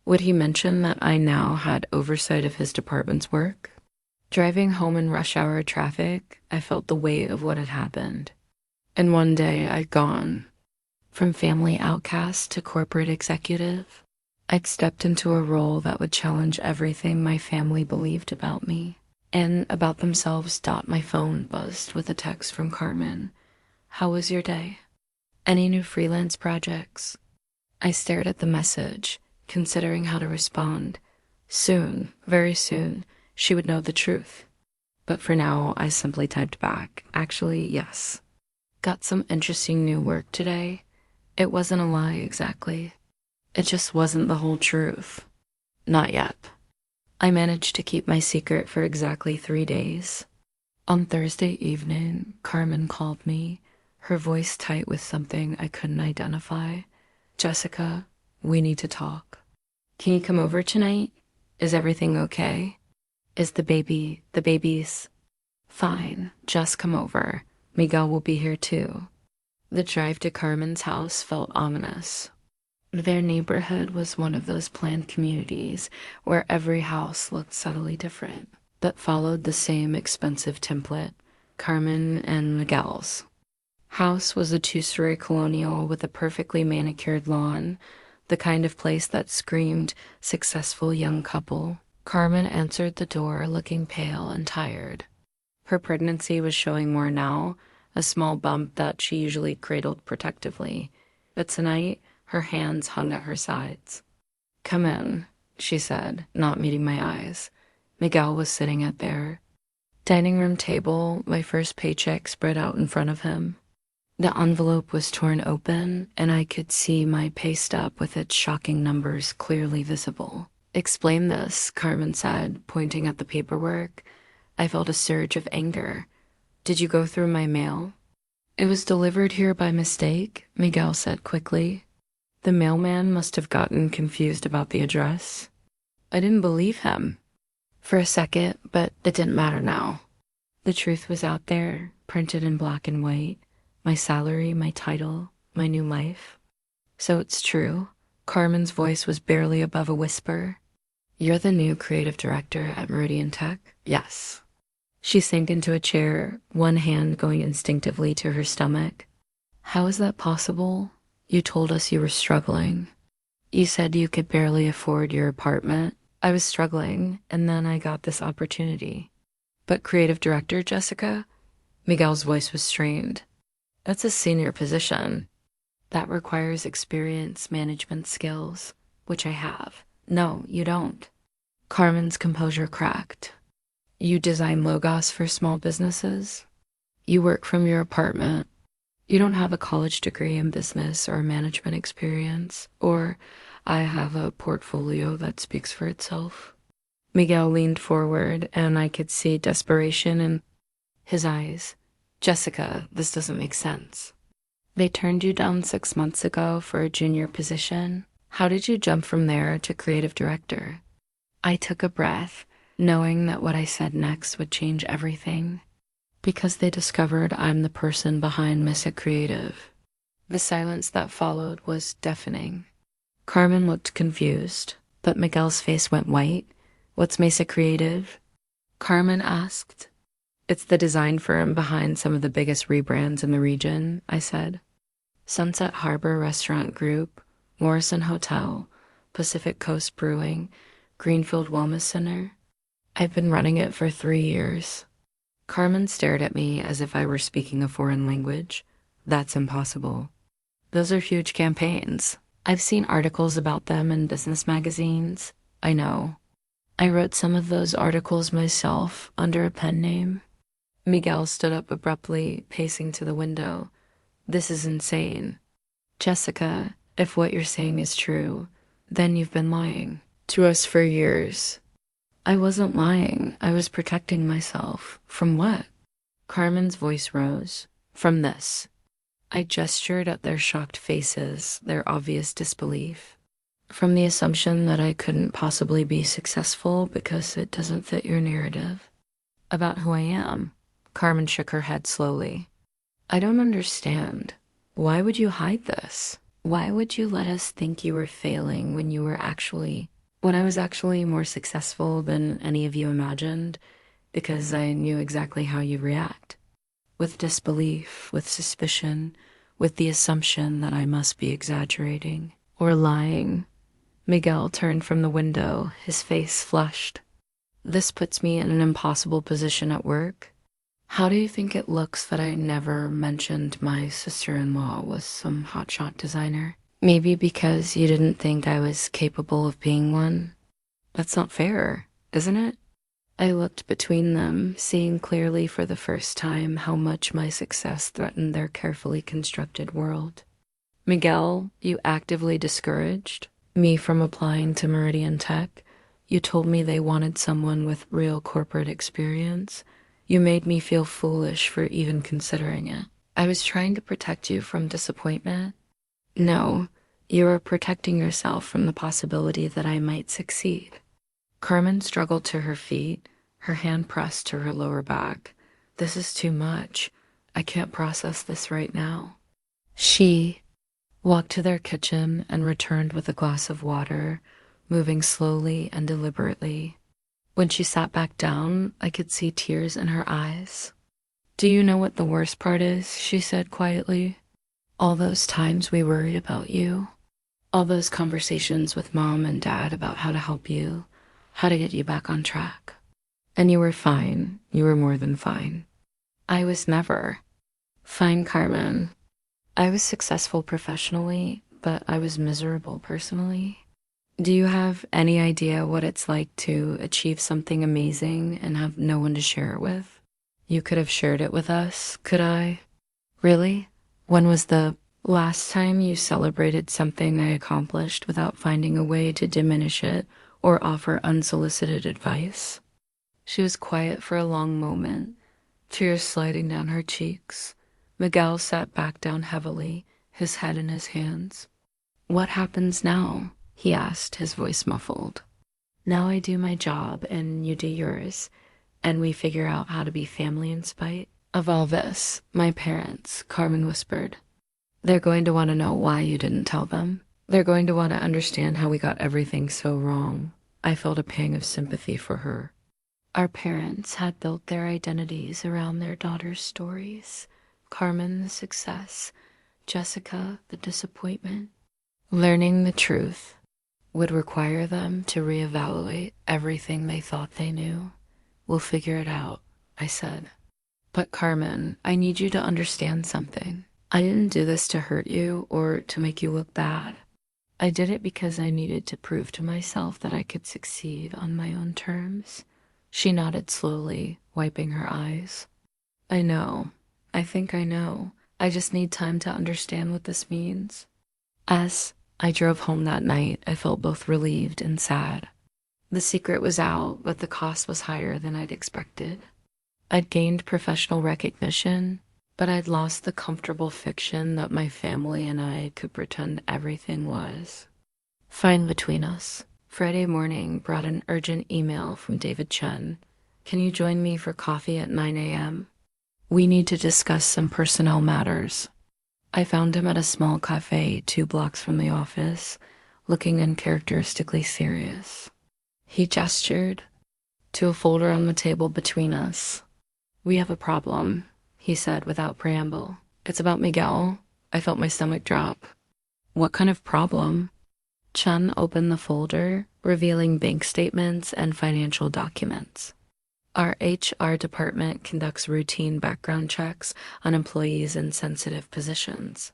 Speaker 1: Would he mention that I now had oversight of his department's work? Driving home in rush hour traffic, I felt the weight of what had happened. In one day, I'd gone from family outcast to corporate executive. I'd stepped into a role that would challenge everything my family believed about me and about themselves. My phone buzzed with a text from Carmen. "How was your day? Any new freelance projects?" I stared at the message, considering how to respond. Soon, very soon, she would know the truth. But for now, I simply typed back, "Actually, yes. Got some interesting new work today." It wasn't a lie exactly. It just wasn't the whole truth. Not yet. I managed to keep my secret for exactly 3 days. On Thursday evening, Carmen called me, her voice tight with something I couldn't identify. "Jessica, we need to talk. Can you come over tonight? Is everything okay? Is the baby's fine? Just come over. Miguel will be here too." The drive to Carmen's house felt ominous. Their neighborhood was one of those planned communities where every house looked subtly different, but followed the same expensive template. Carmen and Miguel's house was a 2-story colonial with a perfectly manicured lawn, the kind of place that screamed successful young couple. Carmen answered the door looking pale and tired. Her pregnancy was showing more now, a small bump that she usually cradled protectively. But tonight, her hands hung at her sides. "Come in," she said, not meeting my eyes. Miguel was sitting at their dining room table, my first paycheck spread out in front of him. The envelope was torn open, and I could see my pay stub with its shocking numbers clearly visible. "Explain this," Carmen said, pointing at the paperwork. I felt a surge of anger. "Did you go through my mail?" "It was delivered here by mistake," Miguel said quickly. The mailman must have gotten confused about the address. I didn't believe him for a second, but it didn't matter now. The truth was out there, printed in black and white. My salary, my title, my new life. "So it's true." Carmen's voice was barely above a whisper. "You're the new creative director at Meridian Tech?" "Yes." She sank into a chair, one hand going instinctively to her stomach. "How is that possible? You told us you were struggling. You said you could barely afford your apartment." "I was struggling, and then I got this opportunity." "But creative director, Jessica?" Miguel's voice was strained. "That's a senior position. That requires experience, management skills, which I have." "No, you don't." Carmen's composure cracked. "You design logos for small businesses. You work from your apartment. You don't have a college degree in business or management experience, or I have a portfolio that speaks for itself." Miguel leaned forward, and I could see desperation in his eyes. "Jessica, this doesn't make sense. They turned you down 6 months ago for a junior position. How did you jump from there to creative director?" I took a breath, knowing that what I said next would change everything. "Because they discovered I'm the person behind Mesa Creative." The silence that followed was deafening. Carmen looked confused, but Miguel's face went white. "What's Mesa Creative?" Carmen asked. "It's the design firm behind some of the biggest rebrands in the region," I said. "Sunset Harbor Restaurant Group, Morrison Hotel, Pacific Coast Brewing, Greenfield Wellness Center. I've been running it for 3 years." Carmen stared at me as if I were speaking a foreign language. "That's impossible. Those are huge campaigns. I've seen articles about them in business magazines." "I know. I wrote some of those articles myself under a pen name." Miguel stood up abruptly, pacing to the window. "This is insane. Jessica, if what you're saying is true, then you've been lying to us for years." "I wasn't lying. I was protecting myself." "From what?" Carmen's voice rose. "From this." I gestured at their shocked faces, their obvious disbelief. "From the assumption that I couldn't possibly be successful because it doesn't fit your narrative." "About who I am?" Carmen shook her head slowly. "I don't understand. Why would you hide this? Why would you let us think you were failing when I was actually more successful than any of you imagined, because I knew exactly how you react. With disbelief, with suspicion, with the assumption that I must be exaggerating or lying." Miguel turned from the window, his face flushed. "This puts me in an impossible position at work. How do you think it looks that I never mentioned my sister-in-law was some hotshot designer? Maybe because you didn't think I was capable of being one? That's not fair, isn't it?" I looked between them, seeing clearly for the first time how much my success threatened their carefully constructed world. "Miguel, you actively discouraged me from applying to Meridian Tech. You told me they wanted someone with real corporate experience. You made me feel foolish for even considering it. I was trying to protect you from disappointment." "No, you are protecting yourself from the possibility that I might succeed." Carmen struggled to her feet, her hand pressed to her lower back. "This is too much. I can't process this right now." She walked to their kitchen and returned with a glass of water, moving slowly and deliberately. When she sat back down, I could see tears in her eyes. "Do you know what the worst part is?" she said quietly. "All those times we worried about you. All those conversations with Mom and Dad about how to help you, how to get you back on track. And you were fine. You were more than fine. I was never. Fine, Carmen. I was successful professionally, but I was miserable personally. Do you have any idea what it's like to achieve something amazing and have no one to share it with? You could have shared it with us, could I? Really? When was the last time you celebrated something I accomplished without finding a way to diminish it or offer unsolicited advice? She was quiet for a long moment, tears sliding down her cheeks. Miguel sat back down heavily, his head in his hands. What happens now? He asked, his voice muffled. Now I do my job and you do yours, and we figure out how to be family in spite of all this. My parents, Carmen whispered. They're going to want to know why you didn't tell them. They're going to want to understand how we got everything so wrong. I felt a pang of sympathy for her. Our parents had built their identities around their daughter's stories. Carmen, the success. Jessica, the disappointment. Learning the truth would require them to reevaluate everything they thought they knew. We'll figure it out, I said. But Carmen, I need you to understand something. I didn't do this to hurt you or to make you look bad. I did it because I needed to prove to myself that I could succeed on my own terms. She nodded slowly, wiping her eyes. I know. I think I know. I just need time to understand what this means. As I drove home that night, I felt both relieved and sad. The secret was out, but the cost was higher than I'd expected. I'd gained professional recognition, but I'd lost the comfortable fiction that my family and I could pretend everything was fine between us. Friday morning brought an urgent email from David Chen. Can you join me for coffee at 9 a.m.? We need to discuss some personnel matters. I found him at a small cafe 2 blocks from the office, looking uncharacteristically serious. He gestured to a folder on the table between us. We have a problem, he said without preamble. It's about Miguel. I felt my stomach drop. What kind of problem? Chen opened the folder, revealing bank statements and financial documents. Our HR department conducts routine background checks on employees in sensitive positions.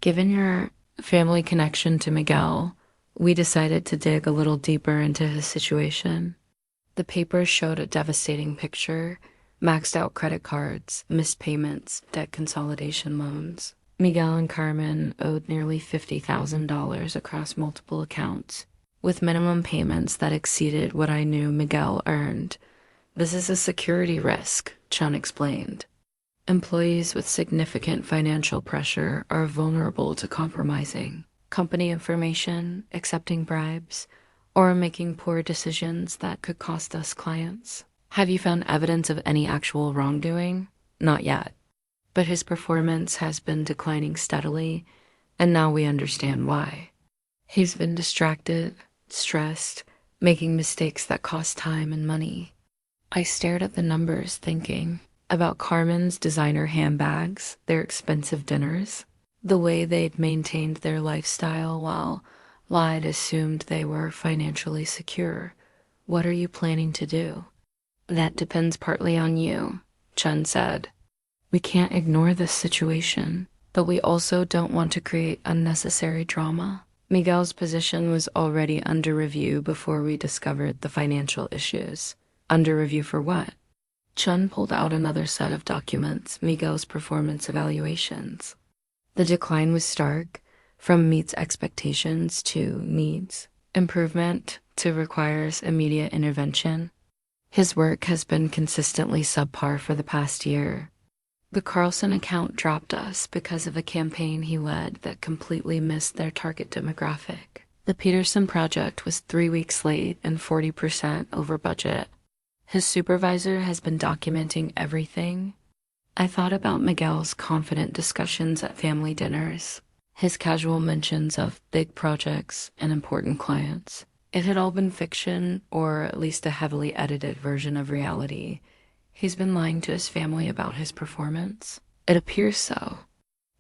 Speaker 1: Given your family connection to Miguel, we decided to dig a little deeper into his situation. The papers showed a devastating picture: maxed out credit cards, missed payments, debt consolidation loans. Miguel and Carmen owed nearly $50,000 across multiple accounts, with minimum payments that exceeded what I knew Miguel earned. This is a security risk, Chen explained. Employees with significant financial pressure are vulnerable to compromising company information, accepting bribes, or making poor decisions that could cost us clients. Have you found evidence of any actual wrongdoing? Not yet. But his performance has been declining steadily, and now we understand why. He's been distracted, stressed, making mistakes that cost time and money. I stared at the numbers, thinking about Carmen's designer handbags, their expensive dinners, the way they'd maintained their lifestyle while I'd assumed they were financially secure. What are you planning to do? That depends partly on you, Chen said. We can't ignore this situation, but we also don't want to create unnecessary drama. Miguel's position was already under review before we discovered the financial issues. Under review for what? Chen pulled out another set of documents, Miguel's performance evaluations. The decline was stark, from meets expectations to needs improvement to requires immediate intervention. His work has been consistently subpar for the past year. The Carlson account dropped us because of a campaign he led that completely missed their target demographic. The Peterson project was 3 weeks late and 40% over budget. His supervisor has been documenting everything. I thought about Miguel's confident discussions at family dinners, his casual mentions of big projects and important clients. It had all been fiction, or at least a heavily edited version of reality. He's been lying to his family about his performance. It appears so.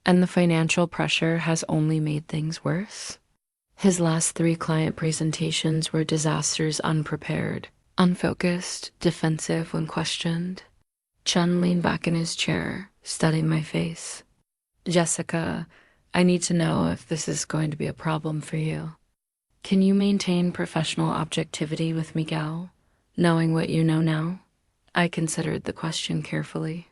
Speaker 1: And the financial pressure has only made things worse. His last 3 client presentations were disasters unprepared, unfocused, defensive when questioned. Chen leaned back in his chair, studying my face. Jessica, I need to know if this is going to be a problem for you. Can you maintain professional objectivity with Miguel, knowing what you know now? I considered the question carefully.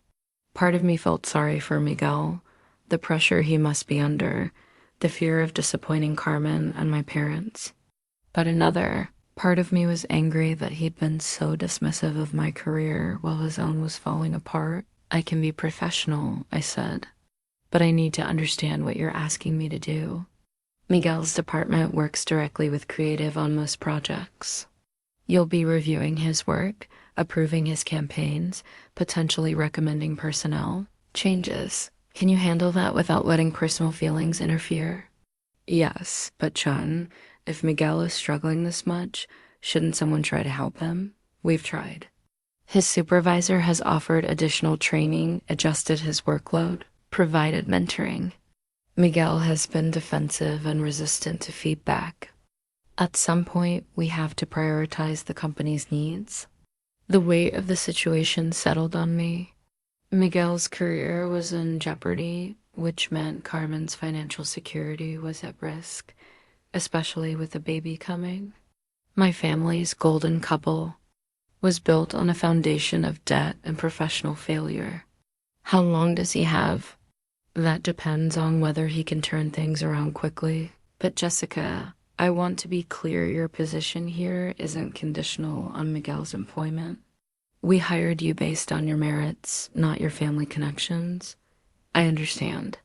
Speaker 1: Part of me felt sorry for Miguel, the pressure he must be under, the fear of disappointing Carmen and my parents. But another part of me was angry that he'd been so dismissive of my career while his own was falling apart. I can be professional, I said, but I need to understand what you're asking me to do. Miguel's department works directly with creative on most projects. You'll be reviewing his work, approving his campaigns, potentially recommending personnel changes. Can you handle that without letting personal feelings interfere? Yes, but Chen, if Miguel is struggling this much, shouldn't someone try to help him? We've tried. His supervisor has offered additional training, adjusted his workload, provided mentoring. Miguel has been defensive and resistant to feedback. At some point, we have to prioritize the company's needs. The weight of the situation settled on me. Miguel's career was in jeopardy, which meant Carmen's financial security was at risk, especially with a baby coming. My family's golden couple was built on a foundation of debt and professional failure. How long does he have? That depends on whether he can turn things around quickly. But Jessica, I want to be clear, your position here isn't conditional on Miguel's employment. We hired you based on your merits, not your family connections. I understand.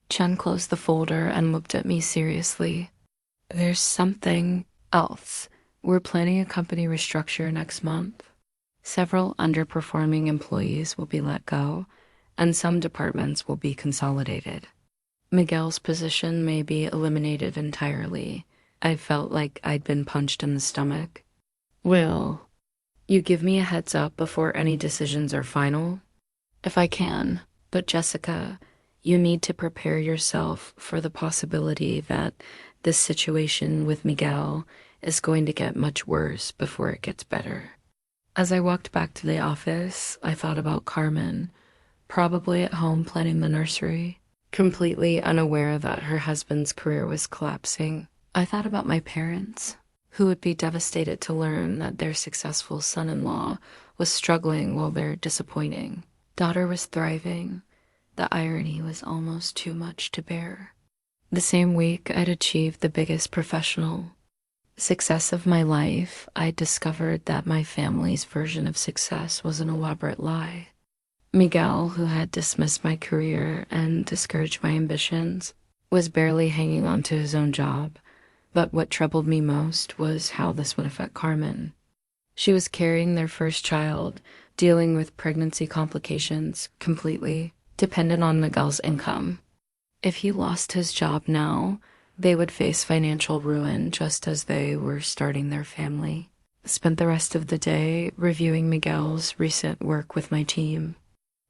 Speaker 1: Chen closed the folder and looked at me seriously. There's something else. We're planning a company restructure next month. Several underperforming employees will be let go, and some departments will be consolidated. Miguel's position may be eliminated entirely. I felt like I'd been punched in the stomach. Will you give me a heads up before any decisions are final? If I can, but Jessica, you need to prepare yourself for the possibility that this situation with Miguel is going to get much worse before it gets better. As I walked back to the office, I thought about Carmen, probably at home planning the nursery, completely unaware that her husband's career was collapsing. I thought about my parents, who would be devastated to learn that their successful son-in-law was struggling while their disappointing daughter was thriving. The irony was almost too much to bear. The same week I'd achieved the biggest professional success of my life, I discovered that my family's version of success was an elaborate lie. Miguel, who had dismissed my career and discouraged my ambitions, was barely hanging on to his own job. But what troubled me most was how this would affect Carmen. She was carrying their first child, dealing with pregnancy complications, completely dependent on Miguel's income. If he lost his job now, they would face financial ruin just as they were starting their family. Spent the rest of the day reviewing Miguel's recent work with my team.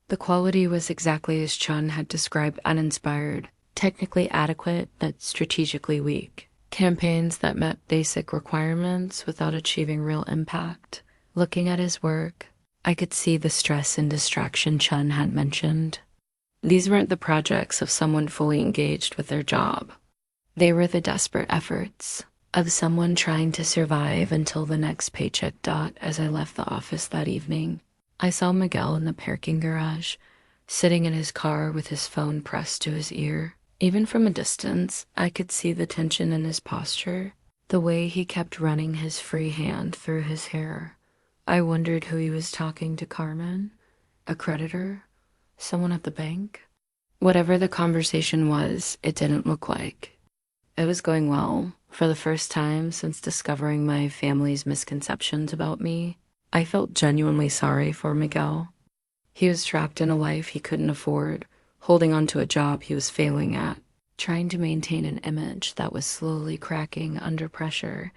Speaker 1: The quality was exactly as Chen had described: uninspired, technically adequate, but strategically weak. Campaigns that met basic requirements without achieving real impact. Looking at his work, I could see the stress and distraction Chen had mentioned. These weren't the projects of someone fully engaged with their job. They were the desperate efforts of someone trying to survive until the next paycheck. As I left the office that evening, I saw Miguel in the parking garage, sitting in his car with his phone pressed to his ear. Even from a distance, I could see the tension in his posture, the way he kept running his free hand through his hair. I wondered who he was talking to. Carmen? A creditor? Someone at the bank? Whatever the conversation was, it didn't look like it was going well. For the first time since discovering my family's misconceptions about me, I felt genuinely sorry for Miguel. He was trapped in a life he couldn't afford, holding on to a job he was failing at, trying to maintain an image that was slowly cracking under pressure,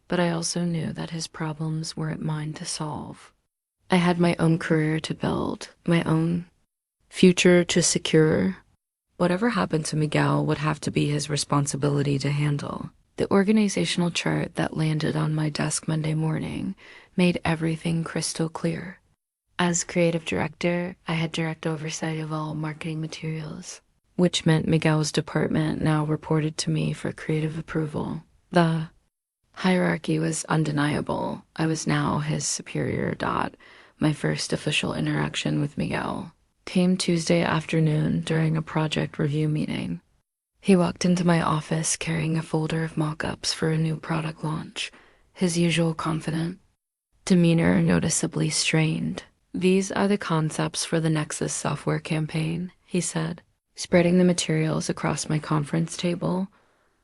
Speaker 1: but I also knew that his problems weren't mine to solve. I had my own career to build, my own future to secure. Whatever happened to Miguel would have to be his responsibility to handle. The organizational chart that landed on my desk Monday morning made everything crystal clear. As creative director, I had direct oversight of all marketing materials, which meant Miguel's department now reported to me for creative approval. The hierarchy was undeniable. I was now his superior. My first official interaction with Miguel came Tuesday afternoon during a project review meeting. He walked into my office carrying a folder of mock-ups for a new product launch, his usual confident, demeanor noticeably strained. "These are the concepts for the Nexus software campaign," he said, spreading the materials across my conference table.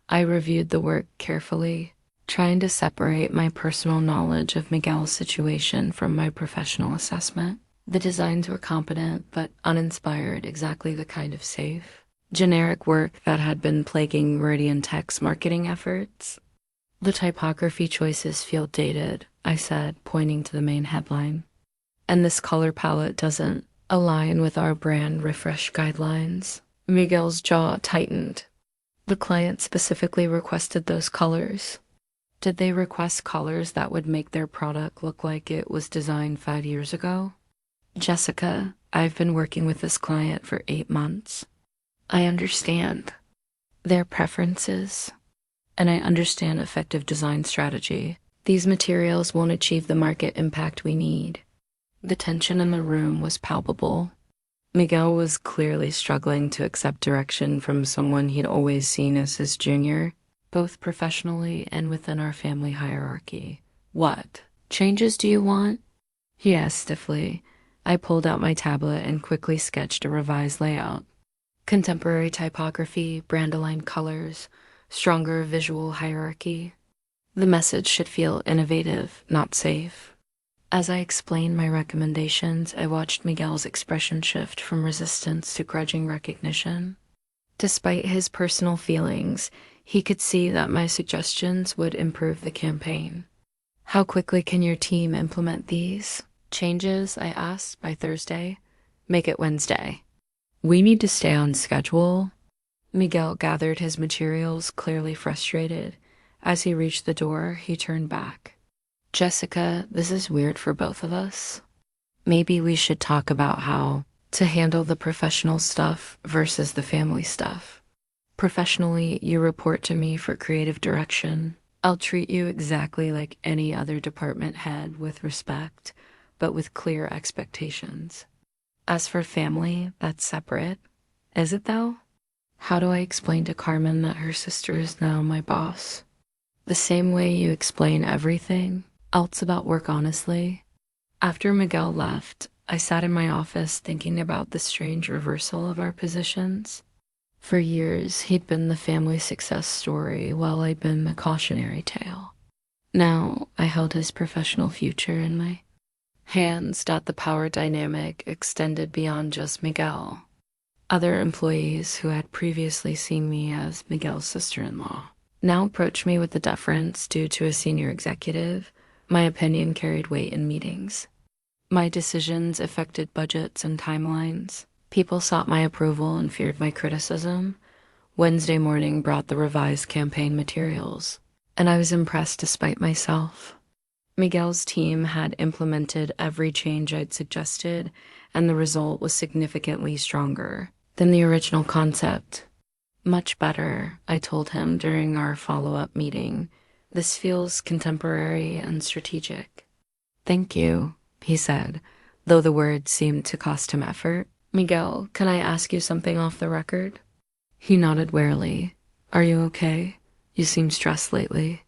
Speaker 1: I reviewed the work carefully, trying to separate my personal knowledge of Miguel's situation from my professional assessment. The designs were competent but uninspired, exactly the kind of safe, generic work that had been plaguing Meridian Tech's marketing efforts. "The typography choices feel dated," I said, pointing to the main headline. "And this color palette doesn't align with our brand refresh guidelines." Miguel's jaw tightened. "The client specifically requested those colors." "Did they request colors that would make their product look like it was designed 5 years ago?" "Jessica, I've been working with this client for 8 months. I understand their preferences, and I understand effective design strategy. These materials won't achieve the market impact we need." The tension in the room was palpable. Miguel was clearly struggling to accept direction from someone he'd always seen as his junior, both professionally and within our family hierarchy. "What changes do you want?" he asked stiffly. I pulled out my tablet and quickly sketched a revised layout. Contemporary typography, brand-aligned colors, stronger visual hierarchy. The message should feel innovative, not safe. As I explained my recommendations, I watched Miguel's expression shift from resistance to grudging recognition. Despite his personal feelings, he could see that my suggestions would improve the campaign. "How quickly can your team implement these changes?" I asked. "By Thursday?" "Make it Wednesday. We need to stay on schedule." Miguel gathered his materials, clearly frustrated. As he reached the door, he turned back. "Jessica, this is weird for both of us. Maybe we should talk about how to handle the professional stuff versus the family stuff. Professionally, you report to me for creative direction. I'll treat you exactly like any other department head, with respect, but with clear expectations. As for family, that's separate." "Is it though? How do I explain to Carmen that her sister is now my boss?" "The same way you explain everything else about work honestly." After Miguel left, I sat in my office thinking about the strange reversal of our positions. For years, he'd been the family success story while I'd been the cautionary tale. Now, I held his professional future in my hands. The power dynamic extended beyond just Miguel. Other employees who had previously seen me as Miguel's sister-in-law now approached me with the deference due to a senior executive. My opinion carried weight in meetings. My decisions affected budgets and timelines. People sought my approval and feared my criticism. Wednesday morning brought the revised campaign materials, and I was impressed despite myself. Miguel's team had implemented every change I'd suggested, and the result was significantly stronger than the original concept. "Much better," I told him during our follow-up meeting. "This feels contemporary and strategic." "Thank you," he said, though the words seemed to cost him effort. "Miguel, can I ask you something off the record?" He nodded warily. "Are you okay? You seem stressed lately."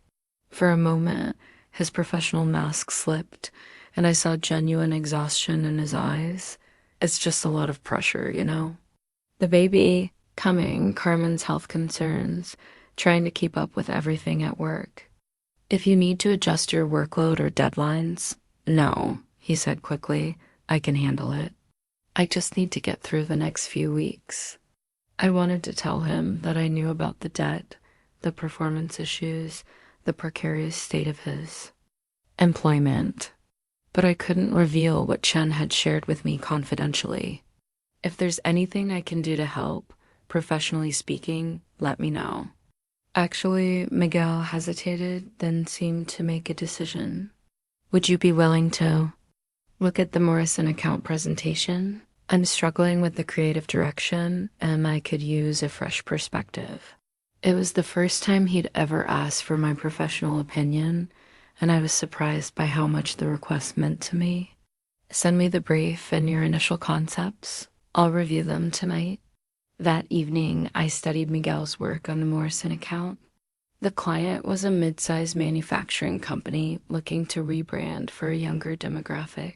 Speaker 1: For a moment, his professional mask slipped, and I saw genuine exhaustion in his eyes. "It's just a lot of pressure, you know. The baby coming, Carmen's health concerns, trying to keep up with everything at work. If you need to adjust your workload or deadlines." "No," he said quickly. "I can handle it. I just need to get through the next few weeks." I wanted to tell him that I knew about the debt, the performance issues, the precarious state of his employment, but I couldn't reveal what Chen had shared with me confidentially. "If there's anything I can do to help, professionally speaking, let me know." Actually, Miguel hesitated, then seemed to make a decision. "Would you be willing to Look at the Morrison account presentation. I'm struggling with the creative direction, and I could use a fresh perspective. It was the first time he'd ever asked for my professional opinion, and I was surprised by how much the request meant to me. Send me the brief and your initial concepts. I'll review them tonight. That evening, I studied Miguel's work on the Morrison account. The client was a mid-sized manufacturing company looking to rebrand for a younger demographic.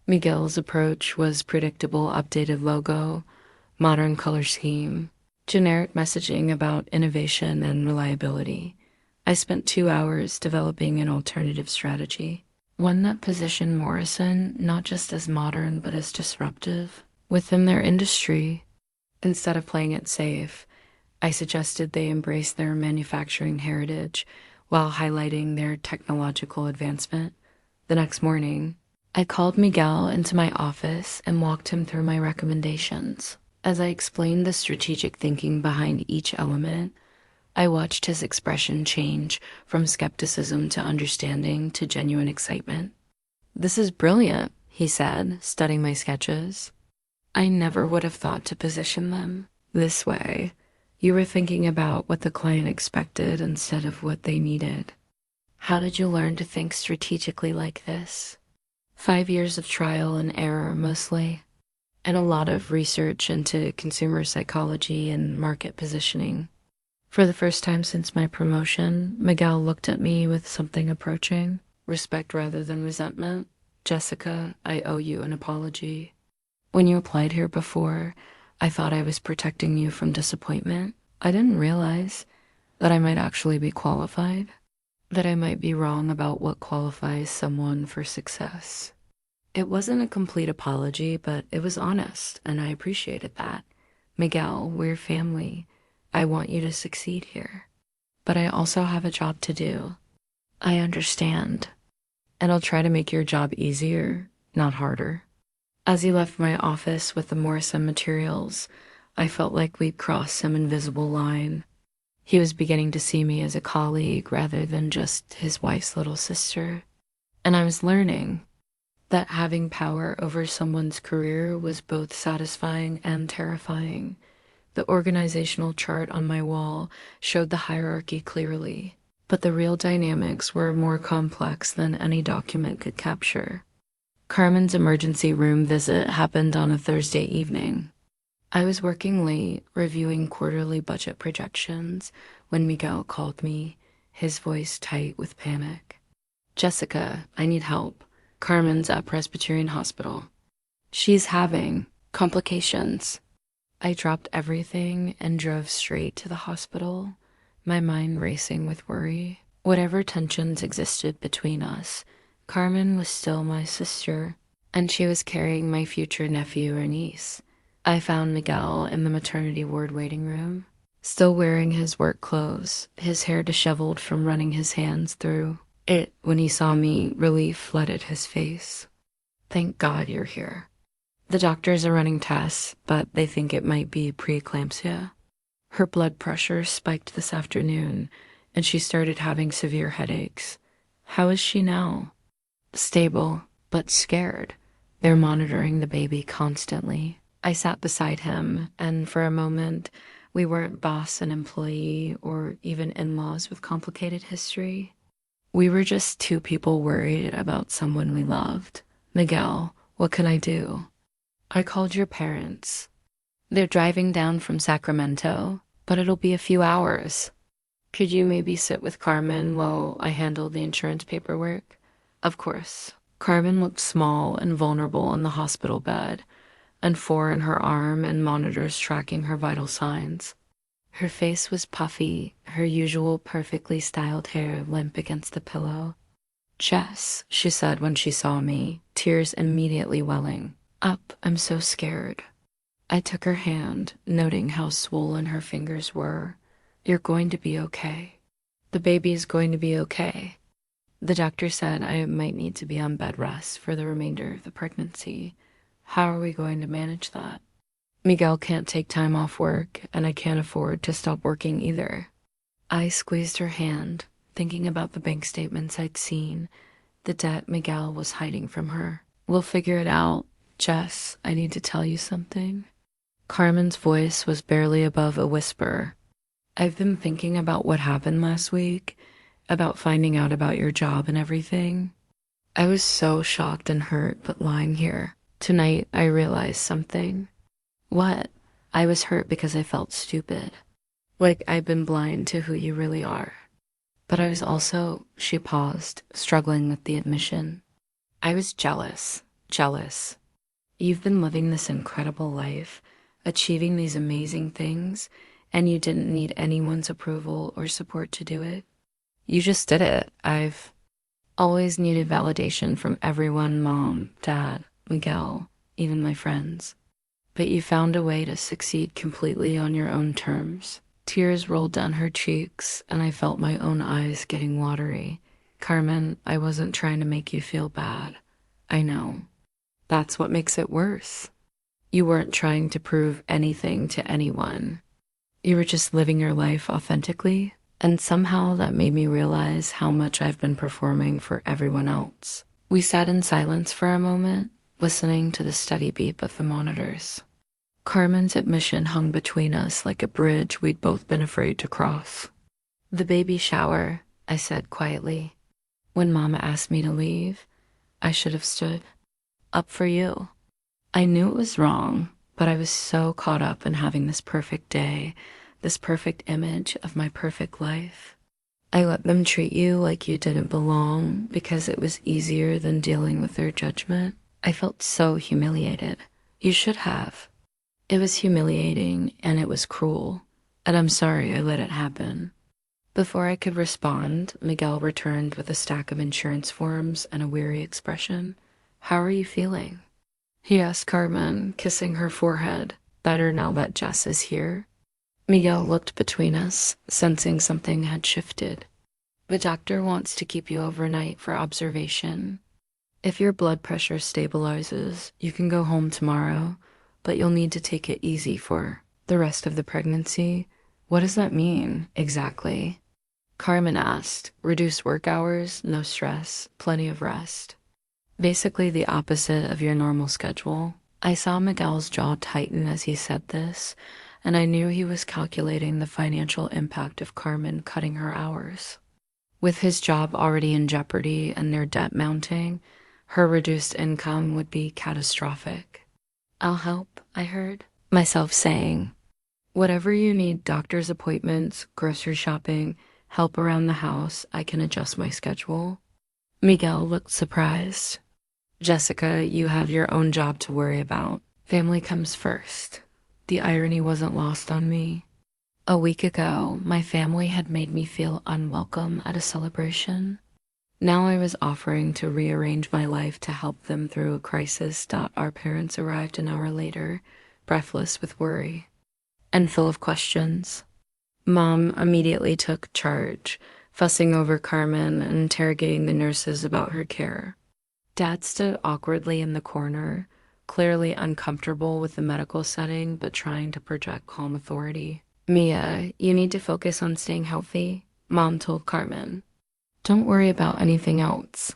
Speaker 1: Miguel's approach was predictable updated logo, modern color scheme, generic messaging about innovation and reliability. I spent 2 hours developing an alternative strategy, one that positioned Morrison not just as modern but as disruptive within their industry. Instead of playing it safe, I suggested they embrace their manufacturing heritage while highlighting their technological advancement. The next morning, I called Miguel into my office and walked him through my recommendations. As I explained the strategic thinking behind each element, I watched his expression change from skepticism to understanding to genuine excitement. "This is brilliant," he said, studying my sketches. "I never would have thought to position them this way. You were thinking about what the client expected instead of what they needed. How did you learn to think strategically like this?" 5 years of trial and error mostly, and a lot of research into consumer psychology and market positioning. For the first time since my promotion, Miguel looked at me with something approaching, respect rather than resentment. "Jessica, I owe you an apology. When you applied here before, I thought I was protecting you from disappointment. I didn't realize that I might actually be qualified, that I might be wrong about what qualifies someone for success." It wasn't a complete apology, but it was honest, and I appreciated that. "Miguel, we're family. I want you to succeed here. But I also have a job to do." "I understand. And I'll try to make your job easier, not harder." As he left my office with the Morrison materials, I felt like we'd crossed some invisible line. He was beginning to see me as a colleague rather than just his wife's little sister. And I was learning that having power over someone's career was both satisfying and terrifying. The organizational chart on my wall showed the hierarchy clearly, but the real dynamics were more complex than any document could capture. Carmen's emergency room visit happened on a Thursday evening. I was working late, reviewing quarterly budget projections, when Miguel called me, his voice tight with panic. "Jessica, I need help. Carmen's at Presbyterian Hospital. She's having complications." I dropped everything and drove straight to the hospital, my mind racing with worry. Whatever tensions existed between us, Carmen was still my sister, and she was carrying my future nephew or niece. I found Miguel in the maternity ward waiting room, still wearing his work clothes, his hair disheveled from running his hands through it. When he saw me, relief flooded his face. "Thank God you're here. The doctors are running tests, but they think it might be preeclampsia. Her blood pressure spiked this afternoon, and she started having severe headaches. How is she now?" "Stable, but scared. They're monitoring the baby constantly." I sat beside him, and for a moment, we weren't boss and employee or even in-laws with complicated history. We were just two people worried about someone we loved. "Miguel, what can I do?" "I called your parents. They're driving down from Sacramento, but it'll be a few hours. Could you maybe sit with Carmen while I handle the insurance paperwork?" "Of course." Carmen looked small and vulnerable on the hospital bed, and 4 in her arm and monitors tracking her vital signs. Her face was puffy, her usual perfectly styled hair limp against the pillow. "Jess," she said when she saw me, tears immediately welling up. "I'm so scared." I took her hand, noting how swollen her fingers were. "You're going to be okay. The baby is going to be okay." The doctor said I might need to be on bed rest for the remainder of the pregnancy. How are we going to manage that? Miguel can't take time off work, and I can't afford to stop working either. I squeezed her hand, thinking about the bank statements I'd seen, the debt Miguel was hiding from her. We'll figure it out. Jess, I need to tell you something. Carmen's voice was barely above a whisper. I've been thinking about what happened last week, about finding out about your job and everything. I was so shocked and hurt, but lying here tonight, I realized something. What? I was hurt because I felt stupid. Like I've been blind to who you really are. But I was also, she paused, struggling with the admission. I was jealous. Jealous. You've been living this incredible life, achieving these amazing things, and you didn't need anyone's approval or support to do it. You just did it. I've always needed validation from everyone, Mom, Dad, Miguel, even my friends. But you found a way to succeed completely on your own terms. Tears rolled down her cheeks, and I felt my own eyes getting watery. Carmen, I wasn't trying to make you feel bad. I know. That's what makes it worse. You weren't trying to prove anything to anyone. You were just living your life authentically, and somehow that made me realize how much I've been performing for everyone else. We sat in silence for a moment, listening to the steady beep of the monitors. Carmen's admission hung between us like a bridge we'd both been afraid to cross. The baby shower, I said quietly. When Mama asked me to leave, I should have stood up for you. I knew it was wrong, but I was so caught up in having this perfect day, this perfect image of my perfect life. I let them treat you like you didn't belong because it was easier than dealing with their judgment. I felt so humiliated. You should have. It was humiliating and it was cruel, and I'm sorry I let it happen. Before I could respond, Miguel returned with a stack of insurance forms and a weary expression. How are you feeling? He asked Carmen, kissing her forehead. Better now that Jess is here. Miguel looked between us, sensing something had shifted. The doctor wants to keep you overnight for observation. If your blood pressure stabilizes, you can go home tomorrow, but you'll need to take it easy for the rest of the pregnancy. What does that mean, exactly? Carmen asked. Reduced work hours, no stress, plenty of rest. Basically the opposite of your normal schedule. I saw Miguel's jaw tighten as he said this, and I knew he was calculating the financial impact of Carmen cutting her hours. With his job already in jeopardy and their debt mounting, her reduced income would be catastrophic. I'll help, I heard myself saying. Whatever you need, doctor's appointments, grocery shopping, help around the house, I can adjust my schedule. Miguel looked surprised. Jessica, you have your own job to worry about. Family comes first. The irony wasn't lost on me. A week ago, my family had made me feel unwelcome at a celebration. Now I was offering to rearrange my life to help them through a crisis. Our parents arrived an hour later, breathless with worry and full of questions. Mom immediately took charge, fussing over Carmen and interrogating the nurses about her care. Dad stood awkwardly in the corner, clearly uncomfortable with the medical setting but trying to project calm authority. Mia, you need to focus on staying healthy, Mom told Carmen. Don't worry about anything else.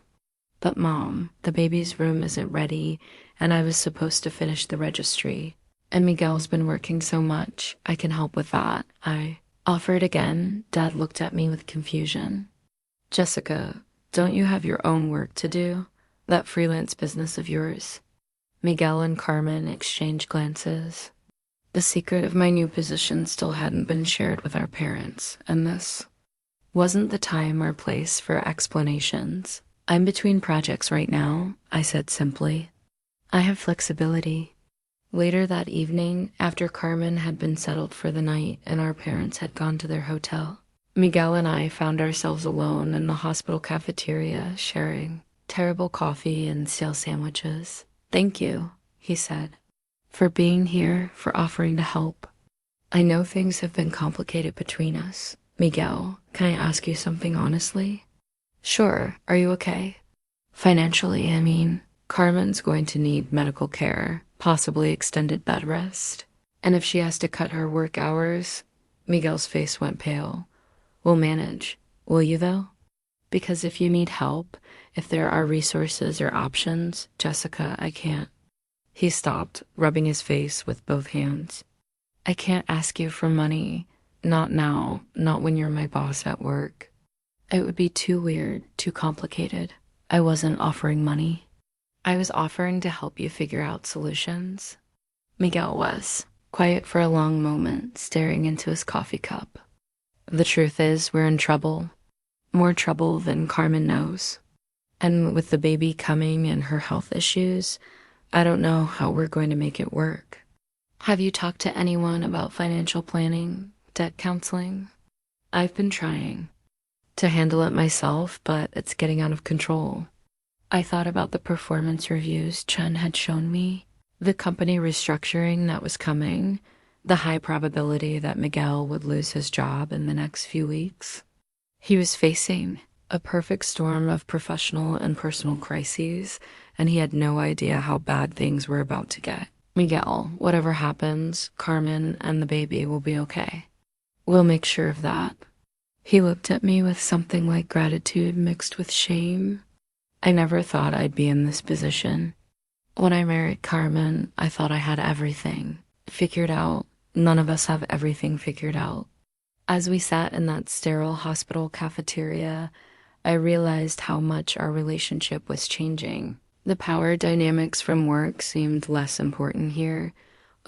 Speaker 1: But Mom, the baby's room isn't ready, and I was supposed to finish the registry. And Miguel's been working so much, I can help with that. I offered again. Dad looked at me with confusion. Jessica, don't you have your own work to do? That freelance business of yours? Miguel and Carmen exchanged glances. The secret of my new position still hadn't been shared with our parents, and this wasn't the time or place for explanations. I'm between projects right now, I said simply. I have flexibility. Later that evening, after Carmen had been settled for the night and our parents had gone to their hotel, Miguel and I found ourselves alone in the hospital cafeteria, sharing terrible coffee and stale sandwiches. Thank you, he said, for being here, for offering to help. I know things have been complicated between us. Miguel, can I ask you something honestly? Sure, are you okay? Financially, I mean. Carmen's going to need medical care, possibly extended bed rest. And if she has to cut her work hours, Miguel's face went pale. We'll manage. Will you, though? Because if you need help, if there are resources or options, Jessica, I can't. He stopped, rubbing his face with both hands. I can't ask you for money. Not now, not when you're my boss at work. It would be too weird, too complicated. I wasn't offering money. I was offering to help you figure out solutions. Miguel was, quiet for a long moment, staring into his coffee cup. The truth is, we're in trouble. More trouble than Carmen knows. And with the baby coming and her health issues, I don't know how we're going to make it work. Have you talked to anyone about financial planning, debt counseling? I've been trying to handle it myself, but it's getting out of control. I thought about the performance reviews Chen had shown me, the company restructuring that was coming, the high probability that Miguel would lose his job in the next few weeks. He was facing a perfect storm of professional and personal crises, and he had no idea how bad things were about to get. Miguel, whatever happens, Carmen and the baby will be okay. We'll make sure of that. He looked at me with something like gratitude mixed with shame. I never thought I'd be in this position. When I married Carmen, I thought I had everything figured out. None of us have everything figured out. As we sat in that sterile hospital cafeteria, I realized how much our relationship was changing. The power dynamics from work seemed less important here,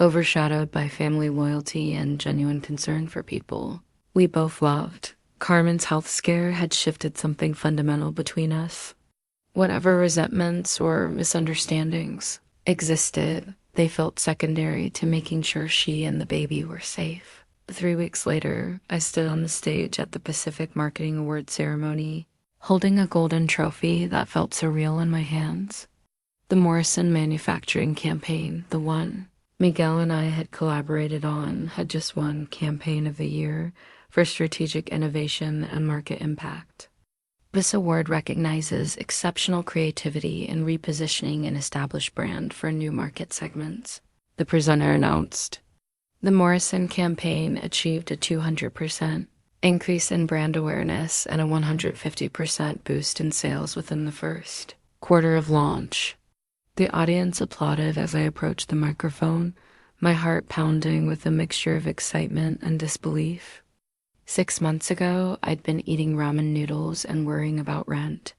Speaker 1: overshadowed by family loyalty and genuine concern for people we both loved. Carmen's health scare had shifted something fundamental between us. Whatever resentments or misunderstandings existed, they felt secondary to making sure she and the baby were safe. 3 weeks later, I stood on the stage at the Pacific Marketing Awards ceremony, holding a golden trophy that felt surreal in my hands. The Morrison manufacturing campaign, the one Miguel and I had collaborated on, had just won Campaign of the Year for strategic innovation and market impact. This award recognizes exceptional creativity in repositioning an established brand for new market segments. The presenter announced, the Morrison campaign achieved a 200% increase in brand awareness and a 150% boost in sales within the first quarter of launch. The audience applauded as I approached the microphone, my heart pounding with a mixture of excitement and disbelief. 6 months ago, I'd been eating ramen noodles and worrying about rent.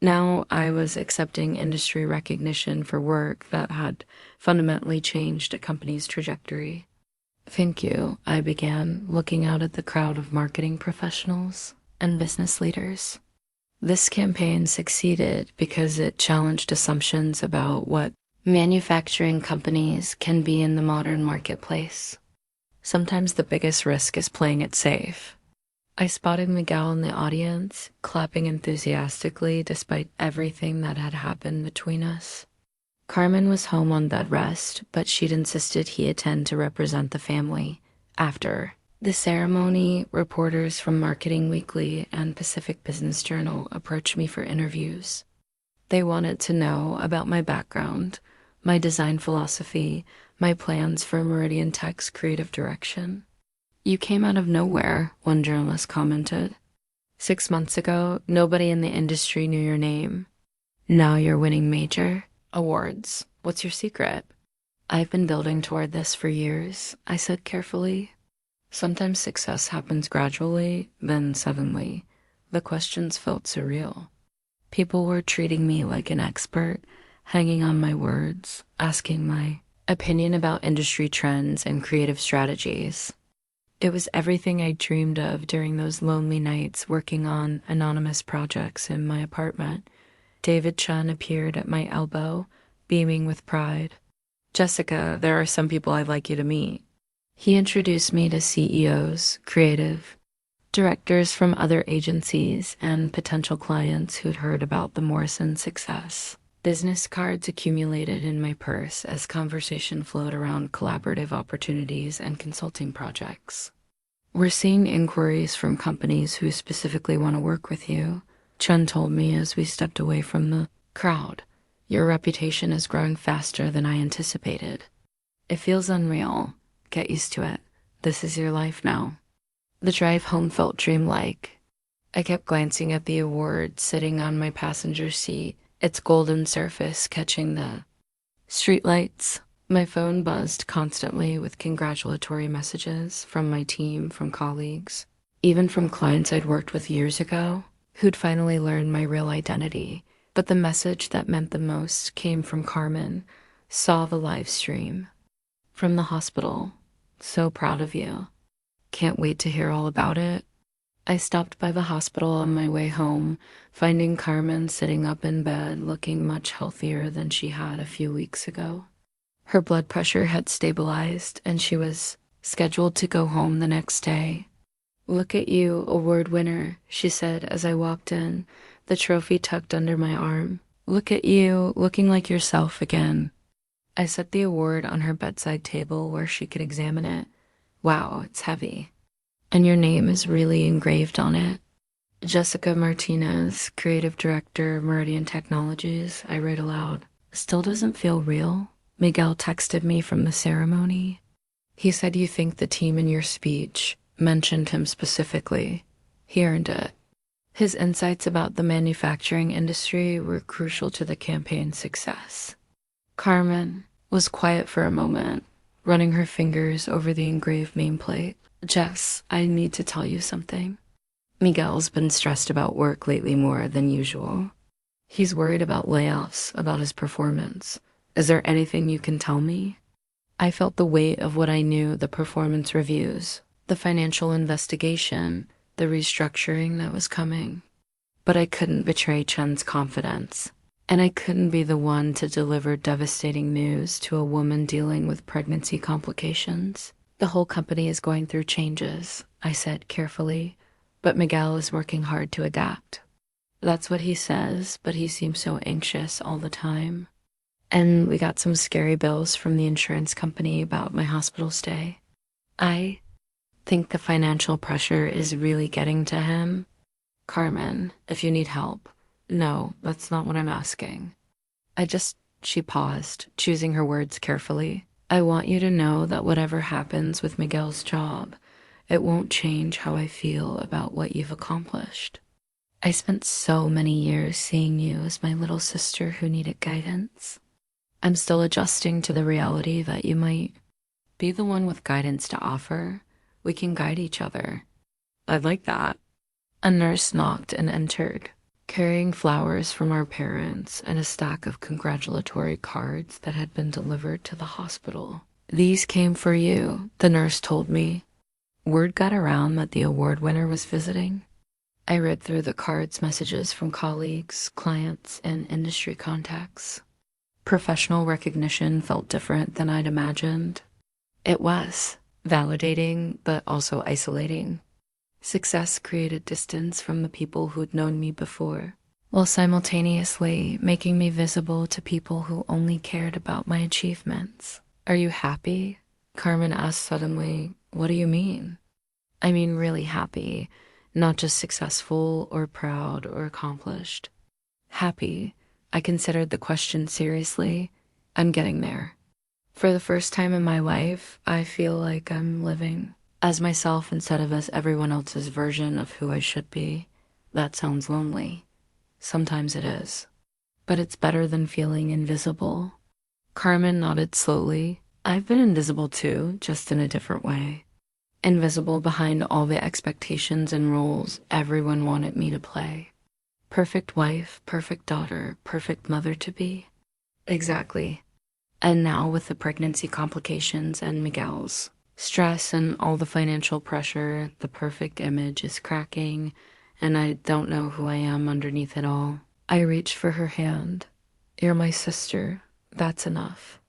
Speaker 1: Now I was accepting industry recognition for work that had fundamentally changed a company's trajectory. Thank you, I began, looking out at the crowd of marketing professionals and business leaders. This campaign succeeded because it challenged assumptions about what manufacturing companies can be in the modern marketplace. Sometimes the biggest risk is playing it safe. I spotted Miguel in the audience, clapping enthusiastically despite everything that had happened between us. Carmen was home on bed rest, but she'd insisted he attend to represent the family. After the ceremony, reporters from Marketing Weekly and Pacific Business Journal approached me for interviews. They wanted to know about my background, my design philosophy, my plans for Meridian Tech's creative direction. You came out of nowhere, one journalist commented. 6 months ago, nobody in the industry knew your name. Now you're winning major awards. What's your secret? I've been building toward this for years, I said carefully. Sometimes success happens gradually, then suddenly. The questions felt surreal. People were treating me like an expert, hanging on my words, asking my opinion about industry trends and creative strategies. It was everything I dreamed of during those lonely nights working on anonymous projects in my apartment. David Chen appeared at my elbow, beaming with pride. Jessica, there are some people I'd like you to meet. He introduced me to CEOs, creative directors from other agencies, and potential clients who'd heard about the Morrison success. Business cards accumulated in my purse as conversation flowed around collaborative opportunities and consulting projects. We're seeing inquiries from companies who specifically want to work with you, Chen told me as we stepped away from the crowd. Your reputation is growing faster than I anticipated. It feels unreal. Get used to it. This is your life now. The drive home felt dreamlike. I kept glancing at the award sitting on my passenger seat, its golden surface catching the streetlights. My phone buzzed constantly with congratulatory messages from my team, from colleagues, even from clients I'd worked with years ago, who'd finally learned my real identity. But the message that meant the most came from Carmen. Saw the live stream. From the hospital. So proud of you. Can't wait to hear all about it. I stopped by the hospital on my way home, finding Carmen sitting up in bed looking much healthier than she had a few weeks ago. Her blood pressure had stabilized and she was scheduled to go home the next day. "Look at you, award winner," she said as I walked in, the trophy tucked under my arm. "Look at you, looking like yourself again." I set the award on her bedside table where she could examine it. "Wow, it's heavy. And your name is really engraved on it." "Jessica Martinez, Creative Director, Meridian Technologies," I read aloud. "Still doesn't feel real." Miguel texted me from the ceremony. He said you think the team in your speech mentioned him specifically. He earned it. His insights about the manufacturing industry were crucial to the campaign's success. Carmen was quiet for a moment, running her fingers over the engraved nameplate. "Jess, I need to tell you something. Miguel's been stressed about work lately more than usual. He's worried about layoffs, about his performance. Is there anything you can tell me?" I felt the weight of what I knew, the performance reviews, the financial investigation, the restructuring that was coming. But I couldn't betray Chen's confidence. And I couldn't be the one to deliver devastating news to a woman dealing with pregnancy complications. "The whole company is going through changes," I said carefully, "but Miguel is working hard to adapt." That's what he says, but he seems so anxious all the time. And we got some scary bills from the insurance company about my hospital stay. I think the financial pressure is really getting to him. "Carmen, if you need help." "No, that's not what I'm asking. She paused, choosing her words carefully. "I want you to know that whatever happens with Miguel's job, it won't change how I feel about what you've accomplished. I spent so many years seeing you as my little sister who needed guidance. I'm still adjusting to the reality that you might be the one with guidance to offer. We can guide each other." "I'd like that." A nurse knocked and entered, carrying flowers from our parents and a stack of congratulatory cards that had been delivered to the hospital. "These came for you," the nurse told me. Word got around that the award winner was visiting. I read through the cards, messages from colleagues, clients, and industry contacts. Professional recognition felt different than I'd imagined. It was validating, but also isolating. Success created distance from the people who'd known me before, while simultaneously making me visible to people who only cared about my achievements. "Are you happy?" Carmen asked suddenly. "What do you mean?" "I mean really happy, not just successful or proud or accomplished." "Happy." I considered the question seriously. "I'm getting there. For the first time in my life, I feel like I'm living as myself instead of as everyone else's version of who I should be." That sounds lonely. Sometimes it is. But it's better than feeling invisible. Carmen nodded slowly. "I've been invisible too, just in a different way. Invisible behind all the expectations and roles everyone wanted me to play. Perfect wife, perfect daughter, perfect mother-to-be." Exactly. And now with the pregnancy complications and Miguel's stress and all the financial pressure, the perfect image is cracking, and I don't know who I am underneath it all. I reached for her hand. "You're my sister. That's enough."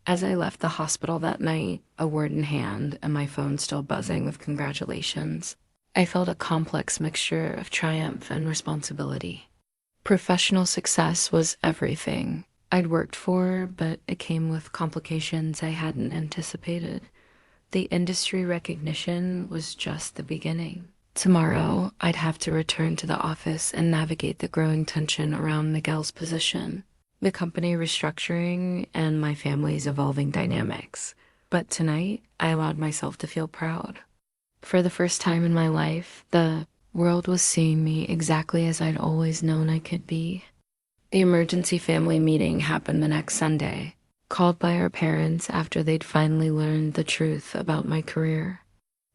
Speaker 1: As I left the hospital that night, a word in hand and my phone still buzzing with congratulations, I felt a complex mixture of triumph and responsibility. Professional success was everything I'd worked for, but it came with complications I hadn't anticipated. The industry recognition was just the beginning. Tomorrow, I'd have to return to the office and navigate the growing tension around Miguel's position, the company restructuring, and my family's evolving dynamics. But tonight, I allowed myself to feel proud. For the first time in my life, the World was seeing me exactly as I'd always known I could be. The emergency family meeting happened the next Sunday, called by our parents after they'd finally learned the truth about my career.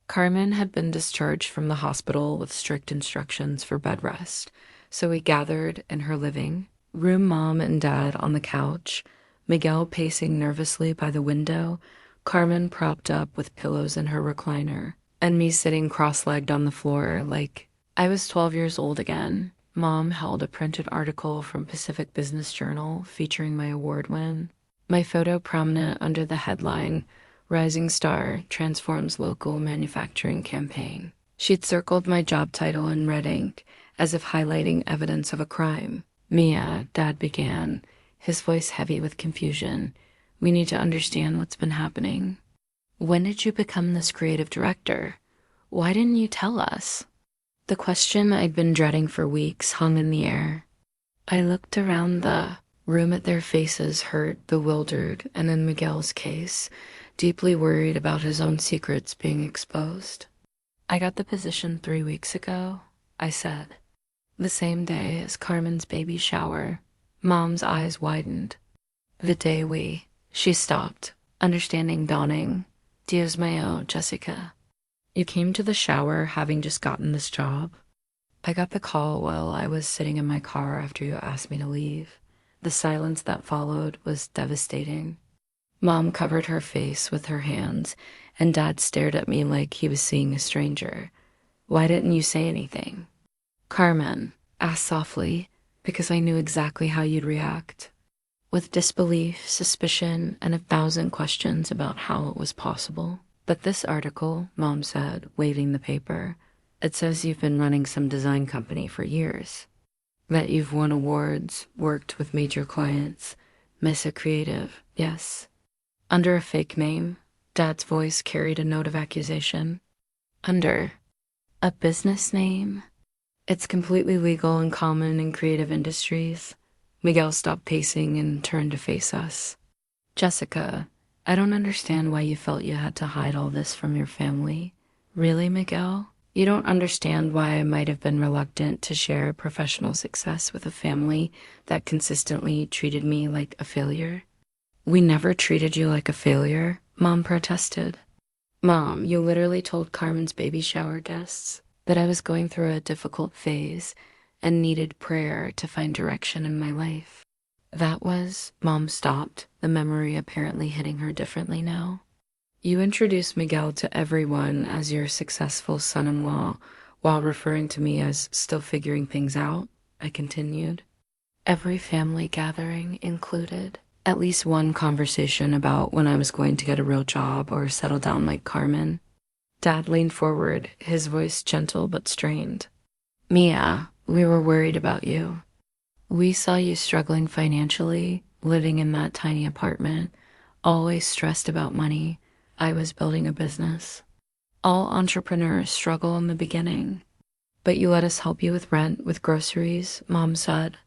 Speaker 1: Carmen had been discharged from the hospital with strict instructions for bed rest, so we gathered in her living room, mom and dad on the couch, Miguel pacing nervously by the window, Carmen propped up with pillows in her recliner, and me sitting cross-legged on the floor like I was 12 years old again. Mom held a printed article from Pacific Business Journal featuring my award win, my photo prominent under the headline, Rising Star Transforms Local Manufacturing Campaign. She'd circled my job title in red ink, as if highlighting evidence of a crime. Mia, Dad began, his voice heavy with confusion. We need to understand what's been happening. When did you become this creative director? Why didn't you tell us? The question I'd been dreading for weeks hung in the air. I looked around the room at their faces, hurt, bewildered, and in Miguel's case, deeply worried about his own secrets being exposed. I got the position 3 weeks ago, I said. The same day as Carmen's baby shower. Mom's eyes widened. The day she stopped, understanding dawning. Dios mío, Jessica. You came to the shower having just gotten this job? I got the call while I was sitting in my car after you asked me to leave. The silence that followed was devastating. Mom covered her face with her hands, and Dad stared at me like he was seeing a stranger. Why didn't you say anything? Carmen asked softly, because I knew exactly how you'd react. With disbelief, suspicion, and 1,000 questions about how it was possible. But this article, Mom said, waving the paper, it says you've been running some design company for years. That you've won awards, worked with major clients, Mesa Creative, yes. Under a fake name, Dad's voice carried a note of accusation. Under a business name? It's completely legal and common in creative industries. Miguel stopped pacing and turned to face us. Jessica, I don't understand why you felt you had to hide all this from your family. Really, Miguel? You don't understand why I might have been reluctant to share professional success with a family that consistently treated me like a failure? We never treated you like a failure, Mom protested. Mom, you literally told Carmen's baby shower guests that I was going through a difficult phase and needed prayer to find direction in my life. That was, Mom stopped, the memory apparently hitting her differently now. You introduced Miguel to everyone as your successful son-in-law while referring to me as still figuring things out, I continued. Every family gathering included at least one conversation about when I was going to get a real job or settle down like Carmen. Dad leaned forward, his voice gentle but strained. Mia, we were worried about you. We saw you struggling financially, living in that tiny apartment, always stressed about money. I was building a business. All entrepreneurs struggle in the beginning. But you let us help you with rent, with groceries, Mom said.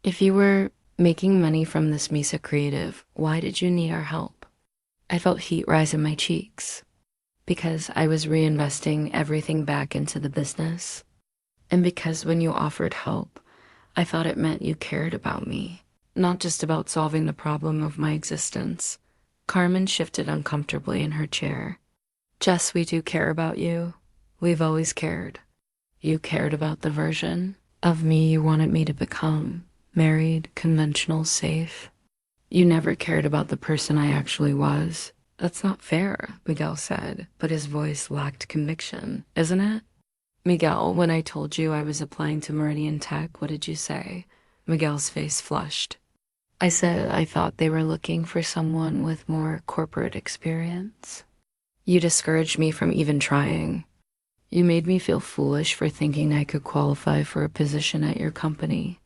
Speaker 1: If you were making money from this Mesa Creative, why did you need our help? I felt heat rise in my cheeks. Because I was reinvesting everything back into the business. And because when you offered help, I thought it meant you cared about me, not just about solving the problem of my existence. Carmen shifted uncomfortably in her chair. Jess, we do care about you. We've always cared. You cared about the version of me you wanted me to become, married, conventional, safe. You never cared about the person I actually was. That's not fair, Miguel said, but his voice lacked conviction, isn't it? Miguel, when I told you I was applying to Meridian Tech, what did you say? Miguel's face flushed. I said I thought they were looking for someone with more corporate experience. You discouraged me from even trying. You made me feel foolish for thinking I could qualify for a position at your company.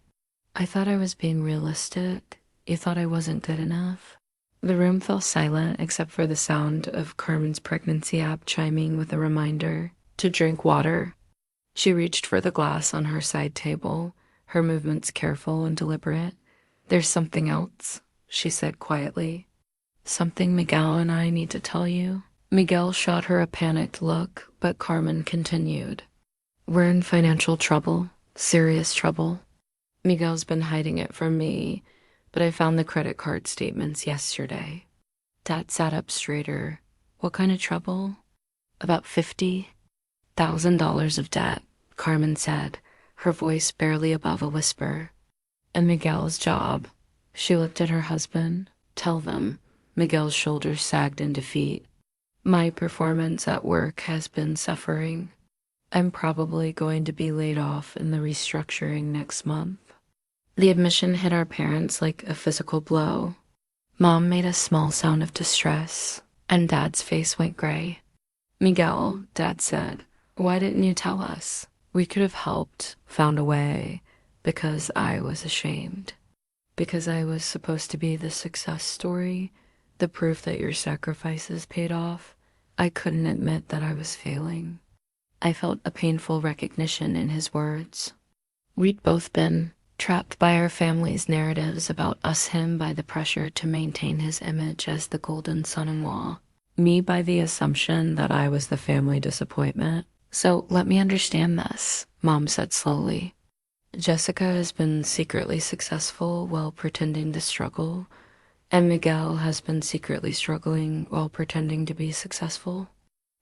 Speaker 1: I thought I was being realistic. You thought I wasn't good enough. The room fell silent except for the sound of Carmen's pregnancy app chiming with a reminder to drink water. She reached for the glass on her side table, her movements careful and deliberate. There's something else, she said quietly. Something Miguel and I need to tell you. Miguel shot her a panicked look, but Carmen continued. We're in financial trouble, serious trouble. Miguel's been hiding it from me, but I found the credit card statements yesterday. Dad sat up straighter. What kind of trouble? About $50,000 of debt, Carmen said, her voice barely above a whisper. And Miguel's job. She looked at her husband. Tell them. Miguel's shoulders sagged in defeat. My performance at work has been suffering. I'm probably going to be laid off in the restructuring next month. The admission hit our parents like a physical blow. Mom made a small sound of distress, and Dad's face went gray. Miguel, Dad said, why didn't you tell us? We could have helped, found a way, because I was ashamed. Because I was supposed to be the success story, the proof that your sacrifices paid off. I couldn't admit that I was failing. I felt a painful recognition in his words. We'd both been trapped by our family's narratives about him by the pressure to maintain his image as the golden son-in-law, me by the assumption that I was the family disappointment. So let me understand this, Mom said slowly. Jessica has been secretly successful while pretending to struggle, and Miguel has been secretly struggling while pretending to be successful.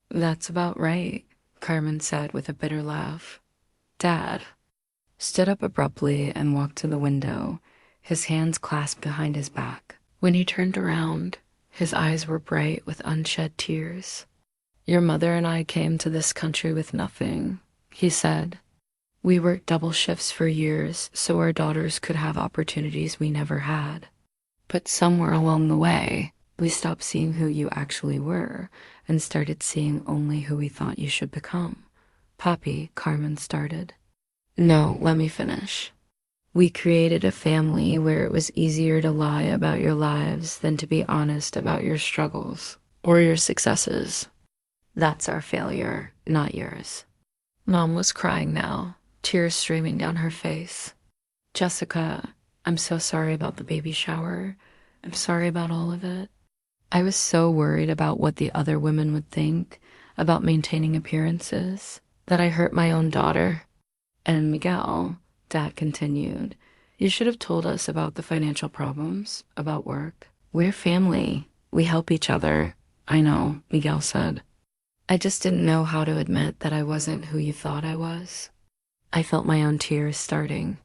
Speaker 1: That's about right, Carmen said with a bitter laugh. Dad stood up abruptly and walked to the window, his hands clasped behind his back. When he turned around, his eyes were bright with unshed tears. Your mother and I came to this country with nothing, he said. We worked double shifts for years so our daughters could have opportunities we never had. But somewhere along the way, we stopped seeing who you actually were and started seeing only who we thought you should become. Papi, Carmen started. No, let me finish. We created a family where it was easier to lie about your lives than to be honest about your struggles or your successes. That's our failure, not yours. Mom was crying now, tears streaming down her face. Jessica, I'm so sorry about the baby shower. I'm sorry about all of it. I was so worried about what the other women would think, about maintaining appearances, that I hurt my own daughter. And Miguel, Dad continued, you should have told us about the financial problems, about work. We're family. We help each other. I know, Miguel said. I just didn't know how to admit that I wasn't who you thought I was. I felt my own tears starting.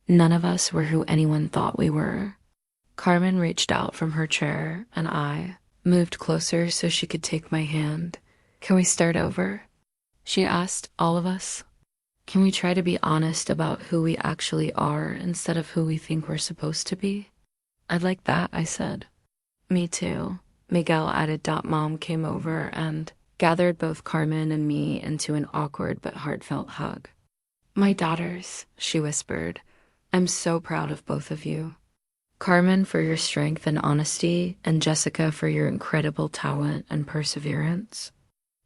Speaker 1: None of us were who anyone thought we were. Carmen reached out from her chair, and I moved closer so she could take my hand. Can we start over? She asked all of us. Can we try to be honest about who we actually are instead of who we think we're supposed to be? I'd like that, I said. Me too. Miguel added. Mom came over and gathered both Carmen and me into an awkward but heartfelt hug. My daughters, she whispered. I'm so proud of both of you. Carmen for your strength and honesty, and Jessica for your incredible talent and perseverance.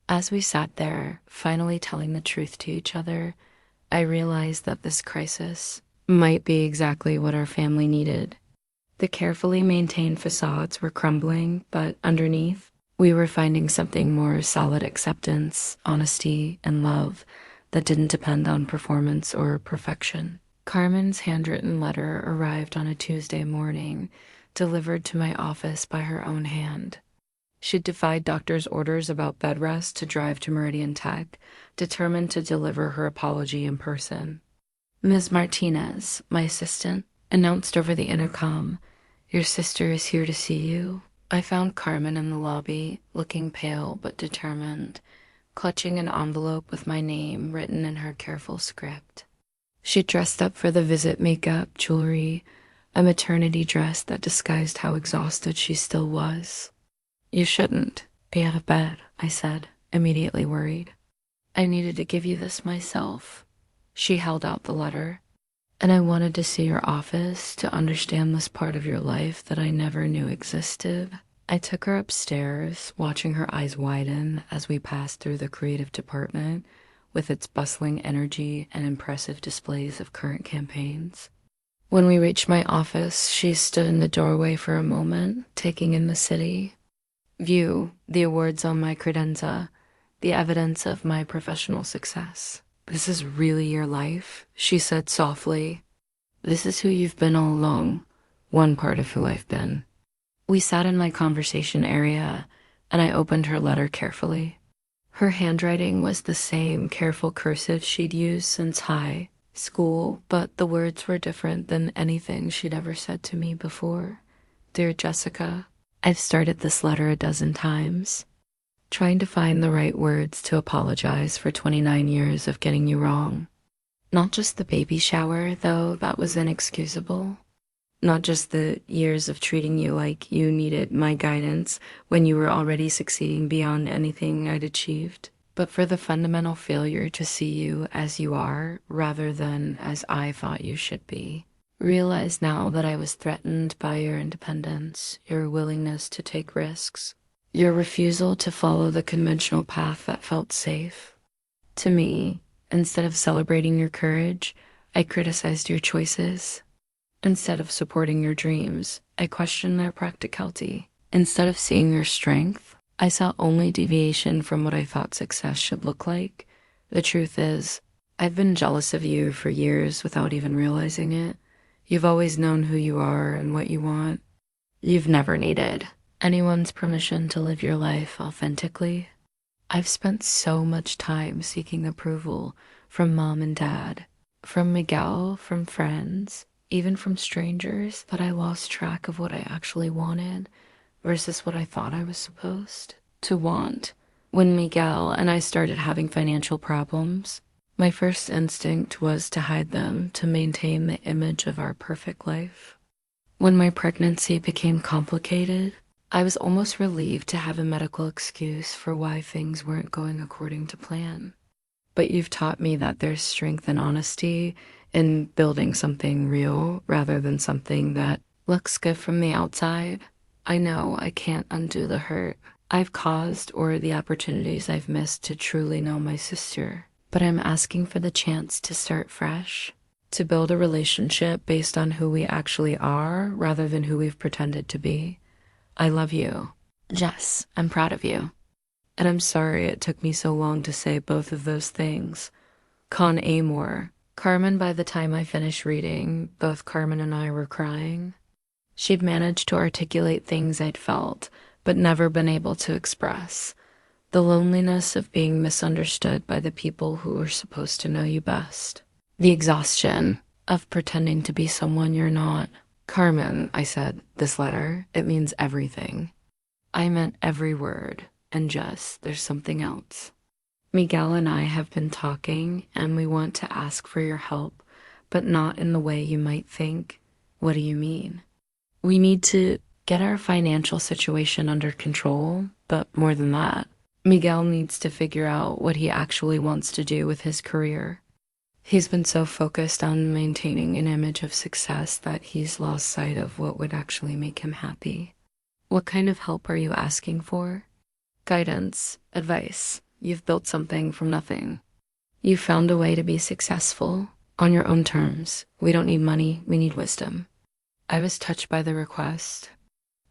Speaker 1: As we sat there, finally telling the truth to each other, I realized that this crisis might be exactly what our family needed. The carefully maintained facades were crumbling, but underneath, we were finding something more solid: acceptance, honesty, and love that didn't depend on performance or perfection. Carmen's handwritten letter arrived on a Tuesday morning, delivered to my office by her own hand. She'd defied doctor's orders about bed rest to drive to Meridian Tech, determined to deliver her apology in person. Ms. Martinez, my assistant, announced over the intercom, your sister is here to see you. I found Carmen in the lobby, looking pale but determined, clutching an envelope with my name written in her careful script. She dressed up for the visit: makeup, jewelry, a maternity dress that disguised how exhausted she still was. You shouldn't be out of bed, I said, immediately worried. I needed to give you this myself. She held out the letter. And I wanted to see your office to understand this part of your life that I never knew existed. I took her upstairs, watching her eyes widen as we passed through the creative department with its bustling energy and impressive displays of current campaigns. When we reached my office, she stood in the doorway for a moment, taking in the city. View, the awards on my credenza, the evidence of my professional success. This is really your life, she said softly. This is who you've been all along, one part of who I've been. We sat in my conversation area, and I opened her letter carefully. Her handwriting was the same careful cursive she'd used since high school, but the words were different than anything she'd ever said to me before. Dear Jessica, I've started this letter a dozen times, trying to find the right words to apologize for 29 years of getting you wrong. Not just the baby shower, though, that was inexcusable. Not just the years of treating you like you needed my guidance when you were already succeeding beyond anything I'd achieved, but for the fundamental failure to see you as you are rather than as I thought you should be. Realize now that I was threatened by your independence, your willingness to take risks, your refusal to follow the conventional path that felt safe. To me, instead of celebrating your courage, I criticized your choices. Instead of supporting your dreams, I questioned their practicality. Instead of seeing your strength, I saw only deviation from what I thought success should look like. The truth is, I've been jealous of you for years without even realizing it. You've always known who you are and what you want. You've never needed anyone's permission to live your life authentically. I've spent so much time seeking approval from mom and dad, from Miguel, from friends, even from strangers, that I lost track of what I actually wanted versus what I thought I was supposed to want. When Miguel and I started having financial problems, my first instinct was to hide them to maintain the image of our perfect life. When my pregnancy became complicated, I was almost relieved to have a medical excuse for why things weren't going according to plan. But you've taught me that there's strength and honesty in building something real rather than something that looks good from the outside. I know I can't undo the hurt I've caused or the opportunities I've missed to truly know my sister, but I'm asking for the chance to start fresh, to build a relationship based on who we actually are rather than who we've pretended to be. I love you. Jess, I'm proud of you. And I'm sorry it took me so long to say both of those things. Con amor. Carmen, by the time I finished reading, both Carmen and I were crying. She'd managed to articulate things I'd felt, but never been able to express. The loneliness of being misunderstood by the people who were supposed to know you best. The exhaustion of pretending to be someone you're not. Carmen, I said, this letter, it means everything. I meant every word, and Jess, there's something else. Miguel and I have been talking, and we want to ask for your help, but not in the way you might think. What do you mean? We need to get our financial situation under control, but more than that, Miguel needs to figure out what he actually wants to do with his career. He's been so focused on maintaining an image of success that he's lost sight of what would actually make him happy. What kind of help are you asking for? Guidance, advice. You've built something from nothing. You found a way to be successful on your own terms. We don't need money, we need wisdom. I was touched by the request.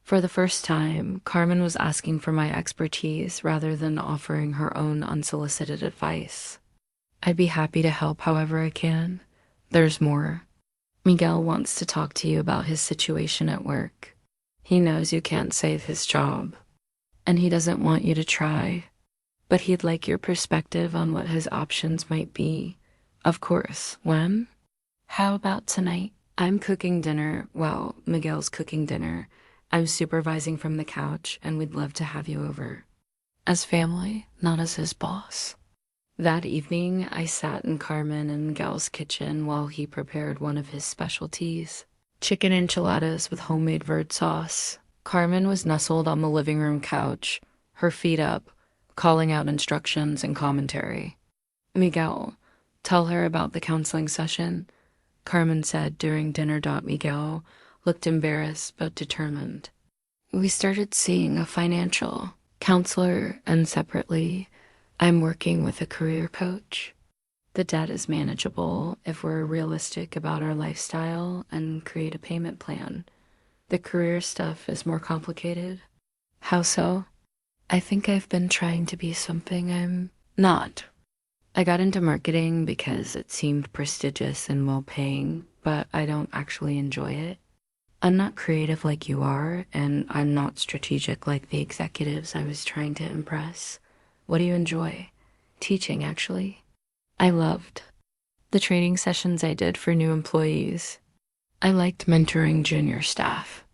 Speaker 1: For the first time, Carmen was asking for my expertise rather than offering her own unsolicited advice. I'd be happy to help however I can. There's more. Miguel wants to talk to you about his situation at work. He knows you can't save his job, and he doesn't want you to try. But he'd like your perspective on what his options might be. Of course, when? How about tonight? I'm cooking dinner. Well, Miguel's cooking dinner. I'm supervising from the couch, and we'd love to have you over. As family, not as his boss. That evening, I sat in Carmen and Miguel's kitchen while he prepared one of his specialties, chicken enchiladas with homemade verde sauce. Carmen was nestled on the living room couch, her feet up, calling out instructions and commentary. Miguel, tell her about the counseling session, Carmen said during dinner. Miguel looked embarrassed but determined. We started seeing a financial counselor, and separately, I'm working with a career coach. The debt is manageable if we're realistic about our lifestyle and create a payment plan. The career stuff is more complicated. How so? I think I've been trying to be something I'm not. I got into marketing because it seemed prestigious and well-paying, but I don't actually enjoy it. I'm not creative like you are, and I'm not strategic like the executives I was trying to impress. What do you enjoy? Teaching, actually. I loved the training sessions I did for new employees. I liked mentoring junior staff.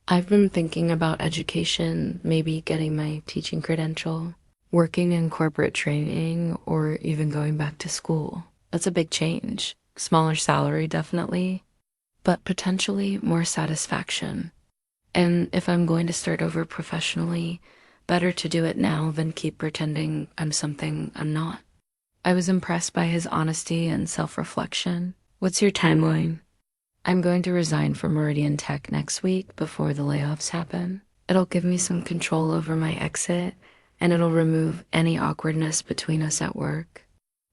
Speaker 1: I've been thinking about education, maybe getting my teaching credential, working in corporate training, or even going back to school. That's a big change. Smaller salary, definitely, but potentially more satisfaction. And if I'm going to start over professionally, better to do it now than keep pretending I'm something I'm not. I was impressed by his honesty and self-reflection. What's your timeline? I'm going to resign from Meridian Tech next week before the layoffs happen. It'll give me some control over my exit, and it'll remove any awkwardness between us at work.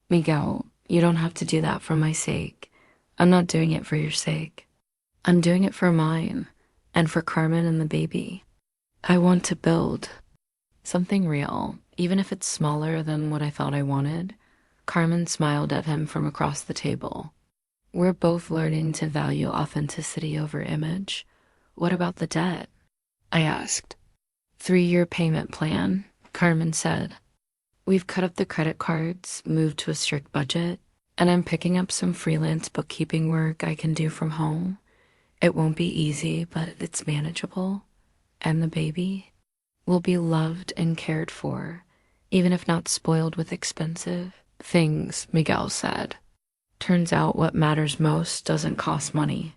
Speaker 1: Miguel, you don't have to do that for my sake. I'm not doing it for your sake. I'm doing it for mine, and for Carmen and the baby. I want to build something real, even if it's smaller than what I thought I wanted. Carmen smiled at him from across the table. We're both learning to value authenticity over image. What about the debt? I asked. 3-year payment plan, Carmen said. We've cut up the credit cards, moved to a strict budget, and I'm picking up some freelance bookkeeping work I can do from home. It won't be easy, but it's manageable. And the baby will be loved and cared for, even if not spoiled with expensive things, Miguel said. Turns out what matters most doesn't cost money.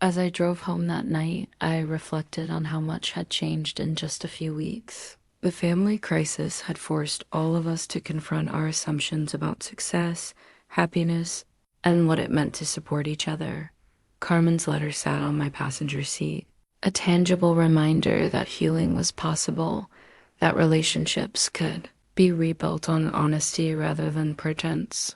Speaker 1: As I drove home that night, I reflected on how much had changed in just a few weeks. The family crisis had forced all of us to confront our assumptions about success, happiness, and what it meant to support each other. Carmen's letter sat on my passenger seat, a tangible reminder that healing was possible, that relationships could be rebuilt on honesty rather than pretense.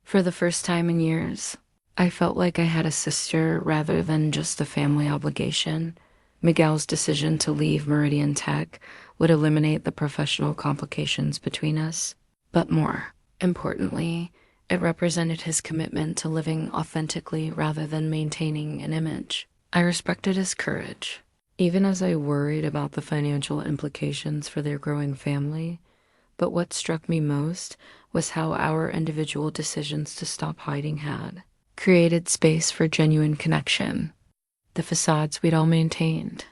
Speaker 1: For the first time in years, I felt like I had a sister rather than just a family obligation. Miguel's decision to leave Meridian Tech would eliminate the professional complications between us, but more importantly, it represented his commitment to living authentically rather than maintaining an image. I respected his courage, even as I worried about the financial implications for their growing family. But what struck me most was how our individual decisions to stop hiding had created space for genuine connection. The facades we'd all maintained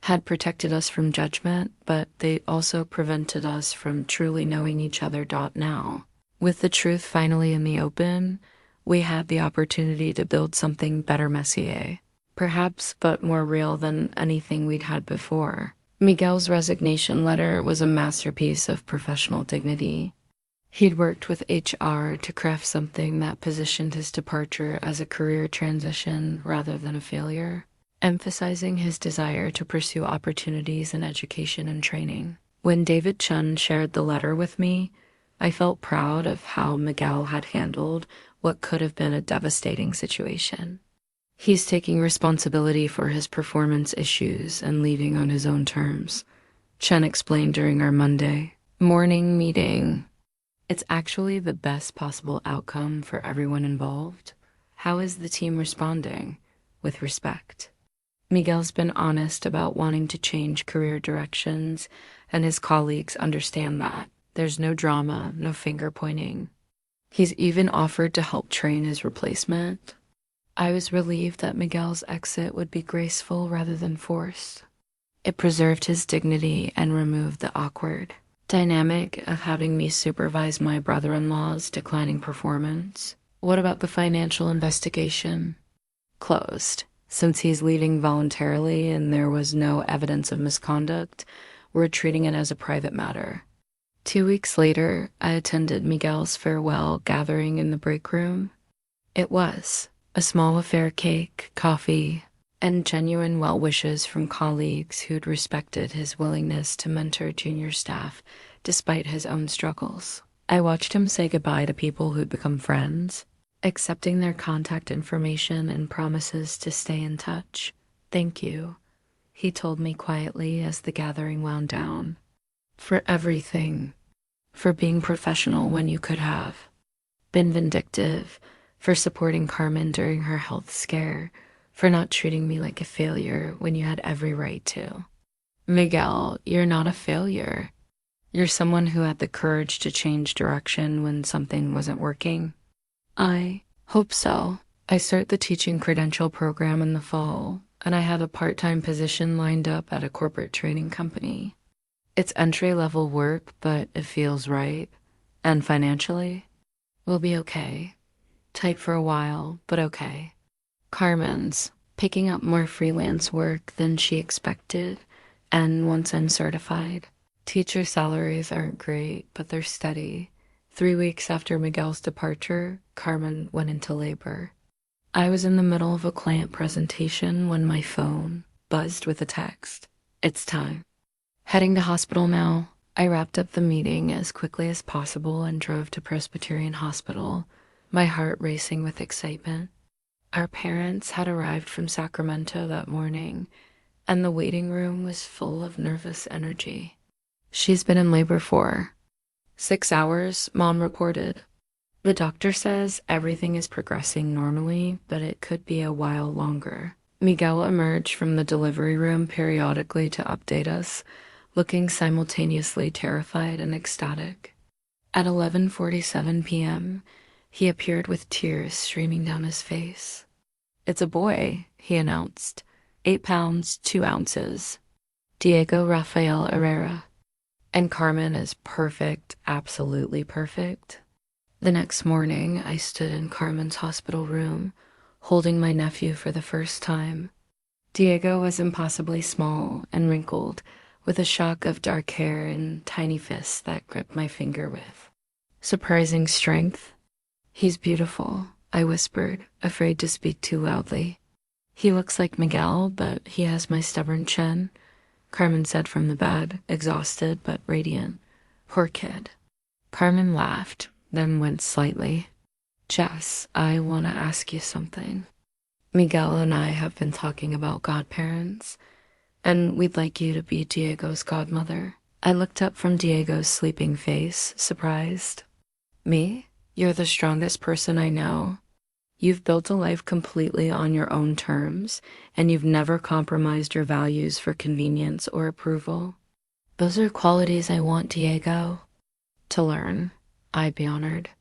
Speaker 1: had protected us from judgment, but they also prevented us from truly knowing each other. Now, with the truth finally in the open, we had the opportunity to build something better, Messier. Perhaps, but more real than anything we'd had before. Miguel's resignation letter was a masterpiece of professional dignity. He'd worked with HR to craft something that positioned his departure as a career transition rather than a failure, emphasizing his desire to pursue opportunities in education and training. When David Chen shared the letter with me, I felt proud of how Miguel had handled what could have been a devastating situation. He's taking responsibility for his performance issues and leaving on his own terms, Chen explained during our Monday morning meeting. It's actually the best possible outcome for everyone involved. How is the team responding? With respect. Miguel's been honest about wanting to change career directions, and his colleagues understand that. There's no drama, no finger pointing. He's even offered to help train his replacement. I was relieved that Miguel's exit would be graceful rather than forced. It preserved his dignity and removed the awkward dynamic of having me supervise my brother-in-law's declining performance. What about the financial investigation? Closed. Since he's leaving voluntarily and there was no evidence of misconduct, we're treating it as a private matter. 2 weeks later, I attended Miguel's farewell gathering in the break room. It was a small affair: cake, coffee, and genuine well wishes from colleagues who'd respected his willingness to mentor junior staff despite his own struggles. I watched him say goodbye to people who'd become friends, accepting their contact information and promises to stay in touch. Thank you, he told me quietly as the gathering wound down. For everything. For being professional when you could have. been vindictive, for supporting Carmen during her health scare, for not treating me like a failure when you had every right to. Miguel, you're not a failure. You're someone who had the courage to change direction when something wasn't working. I hope so. I start the teaching credential program in the fall, and I have a part-time position lined up at a corporate training company. It's entry-level work, but it feels right. And financially, we'll be okay. Tight for a while, but okay. Carmen's picking up more freelance work than she expected, and once I'm certified, teacher salaries aren't great, but they're steady. 3 weeks after Miguel's departure, Carmen went into labor. I was in the middle of a client presentation when my phone buzzed with a text. It's time. Heading to hospital now. I wrapped up the meeting as quickly as possible and drove to Presbyterian Hospital, my heart racing with excitement. Our parents had arrived from Sacramento that morning, and the waiting room was full of nervous energy. She's been in labor for 6 hours, Mom reported. The doctor says everything is progressing normally, but it could be a while longer. Miguel emerged from the delivery room periodically to update us, looking simultaneously terrified and ecstatic. At 11:47 p.m., he appeared with tears streaming down his face. "It's a boy," he announced. 8 pounds, 2 ounces. Diego Rafael Herrera. And Carmen is perfect, absolutely perfect. The next morning, I stood in Carmen's hospital room, holding my nephew for the first time. Diego was impossibly small and wrinkled, with a shock of dark hair and tiny fists that gripped my finger with surprising strength. "He's beautiful," I whispered, afraid to speak too loudly. "He looks like Miguel, but he has my stubborn chin," Carmen said from the bed, exhausted but radiant. "Poor kid." Carmen laughed, then winced slightly. "Jess, I want to ask you something. Miguel and I have been talking about godparents, and we'd like you to be Diego's godmother." I looked up from Diego's sleeping face, surprised. "Me? You're the strongest person I know. You've built a life completely on your own terms, and you've never compromised your values for convenience or approval. Those are qualities I want, Diego." "To learn, I'd be honored."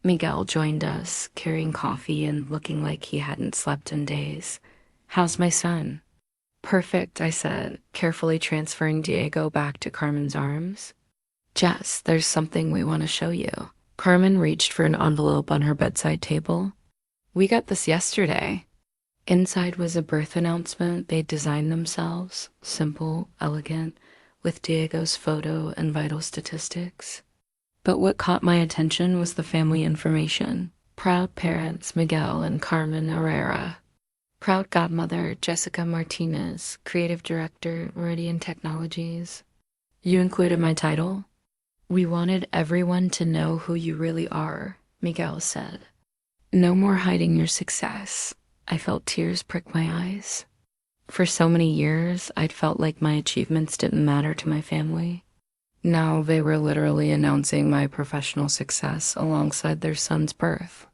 Speaker 1: Miguel joined us, carrying coffee and looking like he hadn't slept in days. "How's my son?" "Perfect," I said, carefully transferring Diego back to Carmen's arms. "Jess, there's something we want to show you." Carmen reached for an envelope on her bedside table. "We got this yesterday." Inside was a birth announcement they'd designed themselves, simple, elegant, with Diego's photo and vital statistics. But what caught my attention was the family information. Proud parents Miguel and Carmen Herrera. Proud godmother Jessica Martinez, creative director Meridian Technologies. "You included my title?" "We wanted everyone to know who you really are," Miguel said. "No more hiding your success." I felt tears prick my eyes. For so many years, I'd felt like my achievements didn't matter to my family. Now they were literally announcing my professional success alongside their son's birth.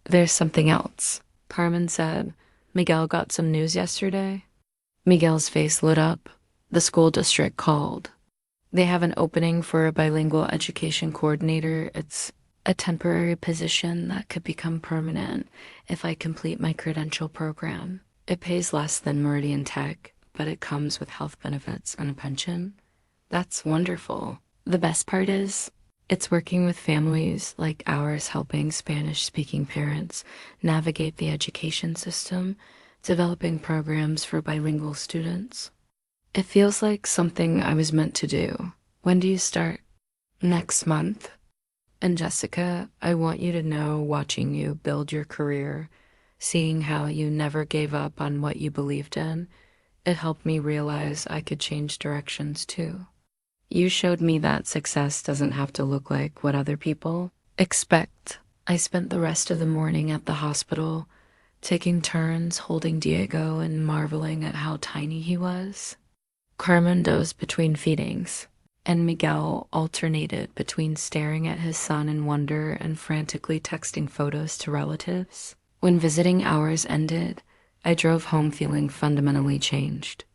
Speaker 1: "There's something else," Carmen said. "Miguel got some news yesterday." Miguel's face lit up. The school district called. They have an opening for a bilingual education coordinator. It's a temporary position that could become permanent if I complete my credential program. It pays less than Meridian Tech, but it comes with health benefits and a pension. That's wonderful. The best part is, it's working with families like ours, helping Spanish-speaking parents navigate the education system, developing programs for bilingual students. It feels like something I was meant to do. When do you start? Next month. And Jessica, I want you to know, watching you build your career, seeing how you never gave up on what you believed in, it helped me realize I could change directions too. You showed me that success doesn't have to look like what other people expect. I spent the rest of the morning at the hospital, taking turns holding Diego and marveling at how tiny he was. Carmen dozed between feedings. and Miguel alternated between staring at his son in wonder and frantically texting photos to relatives. When visiting hours ended, I drove home feeling fundamentally changed.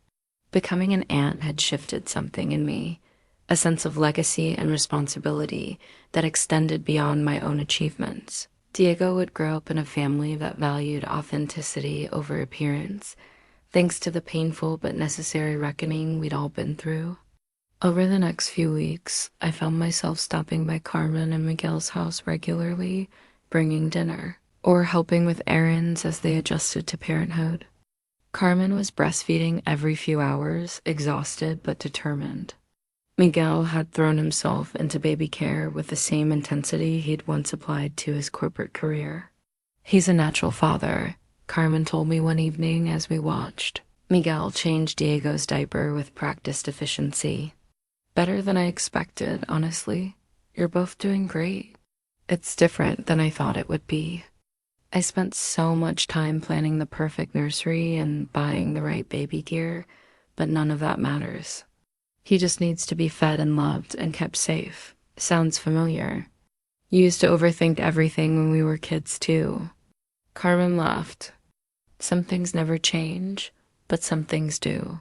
Speaker 1: Becoming an aunt had shifted something in me, a sense of legacy and responsibility that extended beyond my own achievements. Diego would grow up in a family that valued authenticity over appearance, thanks to the painful but necessary reckoning we'd all been through. Over the next few weeks, I found myself stopping by Carmen and Miguel's house regularly, bringing dinner, or helping with errands as they adjusted to parenthood. Carmen was breastfeeding every few hours, exhausted but determined. Miguel had thrown himself into baby care with the same intensity he'd once applied to his corporate career. "He's a natural father," Carmen told me one evening as we watched. Miguel changed Diego's diaper with practiced efficiency. "Better than I expected, honestly. You're both doing great." It's different than I thought it would be. I spent so much time planning the perfect nursery and buying the right baby gear, but none of that matters. He just needs to be fed and loved and kept safe. Sounds familiar. You used to overthink everything when we were kids too. Carmen laughed. Some things never change, but some things do.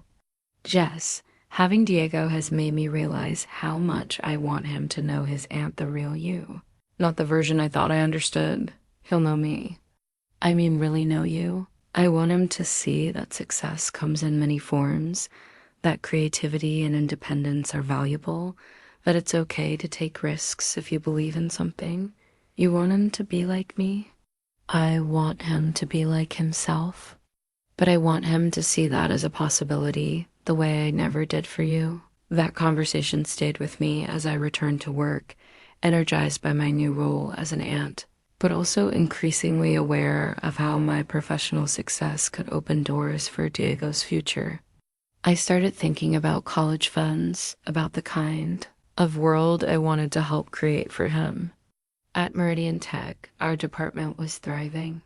Speaker 1: Jess, having Diego has made me realize how much I want him to know his aunt the real you. Not the version I thought I understood. He'll know me. I mean, really know you. I want him to see that success comes in many forms, that creativity and independence are valuable, that it's okay to take risks if you believe in something. You want him to be like me? I want him to be like himself. But I want him to see that as a possibility, the way I never did for you. That conversation stayed with me as I returned to work, energized by my new role as an aunt, but also increasingly aware of how my professional success could open doors for Diego's future. I started thinking about college funds, about the kind of world I wanted to help create for him. At Meridian Tech, our department was thriving.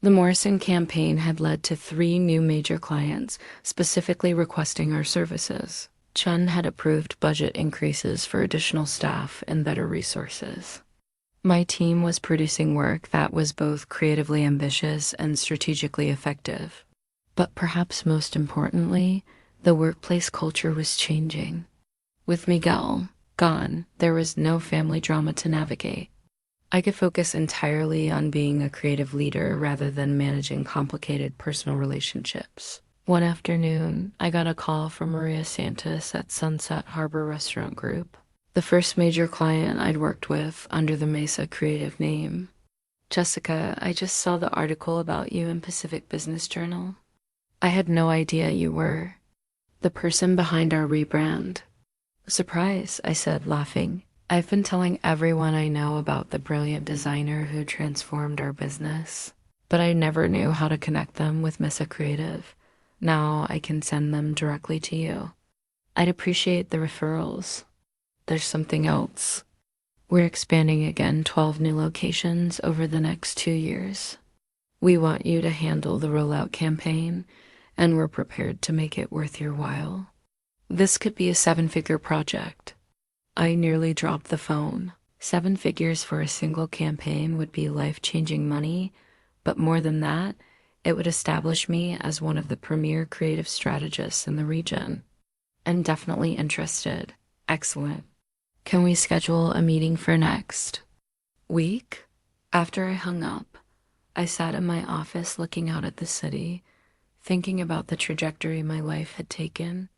Speaker 1: The Morrison campaign had led to 3 new major clients specifically requesting our services. Chen had approved budget increases for additional staff and better resources. My team was producing work that was both creatively ambitious and strategically effective. But perhaps most importantly, the workplace culture was changing. With Miguel gone, there was no family drama to navigate. I could focus entirely on being a creative leader rather than managing complicated personal relationships. One afternoon, I got a call from Maria Santos at Sunset Harbor Restaurant Group, the first major client I'd worked with under the Mesa creative name. "Jessica, I just saw the article about you in Pacific Business Journal. I had no idea you were the person behind our rebrand." "Surprise," I said, laughing. "I've been telling everyone I know about the brilliant designer who transformed our business, but I never knew how to connect them with Mesa Creative. Now I can send them directly to you. I'd appreciate the referrals." "There's something else. We're expanding again 12 new locations over the next 2 years. We want you to handle the rollout campaign, and we're prepared to make it worth your while. This could be a 7-figure project." I nearly dropped the phone. 7 figures for a single campaign would be life-changing money, but more than that, it would establish me as one of the premier creative strategists in the region. "I'm definitely interested." "Excellent. Can we schedule a meeting for next week?" After I hung up, I sat in my office looking out at the city, thinking about the trajectory my life had taken.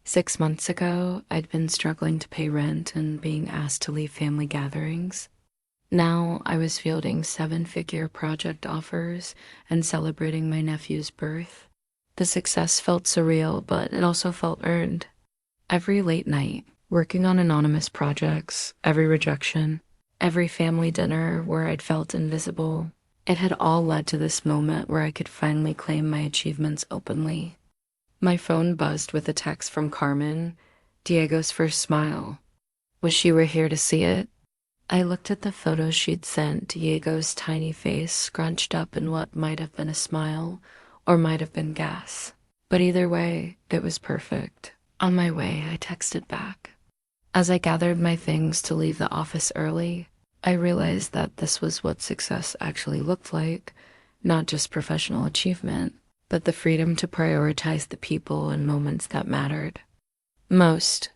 Speaker 1: 6 months ago, I'd been struggling to pay rent and being asked to leave family gatherings. Now I was fielding 7-figure project offers and celebrating my nephew's birth. The success felt surreal, but it also felt earned. Every late night, working on anonymous projects, every rejection, every family dinner where I'd felt invisible, it had all led to this moment where I could finally claim my achievements openly. My phone buzzed with a text from Carmen, Diego's first smile. Wish she were here to see it. I looked at the photos she'd sent, Diego's tiny face scrunched up in what might have been a smile or might have been gas. But either way, it was perfect. On my way, I texted back. As I gathered my things to leave the office early, I realized that this was what success actually looked like, not just professional achievement, but the freedom to prioritize the people and moments that mattered most.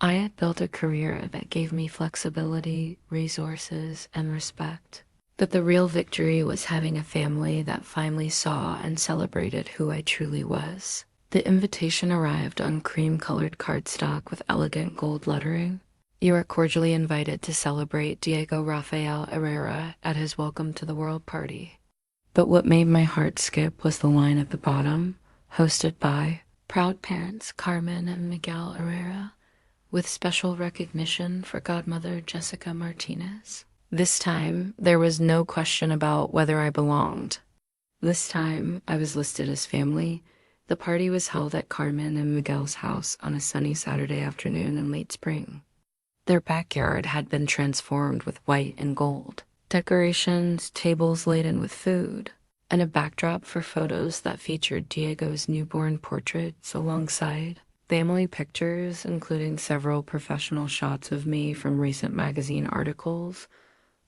Speaker 1: I had built a career that gave me flexibility, resources, and respect. But the real victory was having a family that finally saw and celebrated who I truly was. The invitation arrived on cream-colored cardstock with elegant gold lettering. You are cordially invited to celebrate Diego Rafael Herrera at his Welcome to the World party. But what made my heart skip was the line at the bottom, hosted by proud parents Carmen and Miguel Herrera, with special recognition for godmother Jessica Martinez. This time, there was no question about whether I belonged. This time, I was listed as family. The party was held at Carmen and Miguel's house on a sunny Saturday afternoon in late spring. Their backyard had been transformed with white and gold, decorations, tables laden with food, and a backdrop for photos that featured Diego's newborn portraits alongside family pictures, including several professional shots of me from recent magazine articles.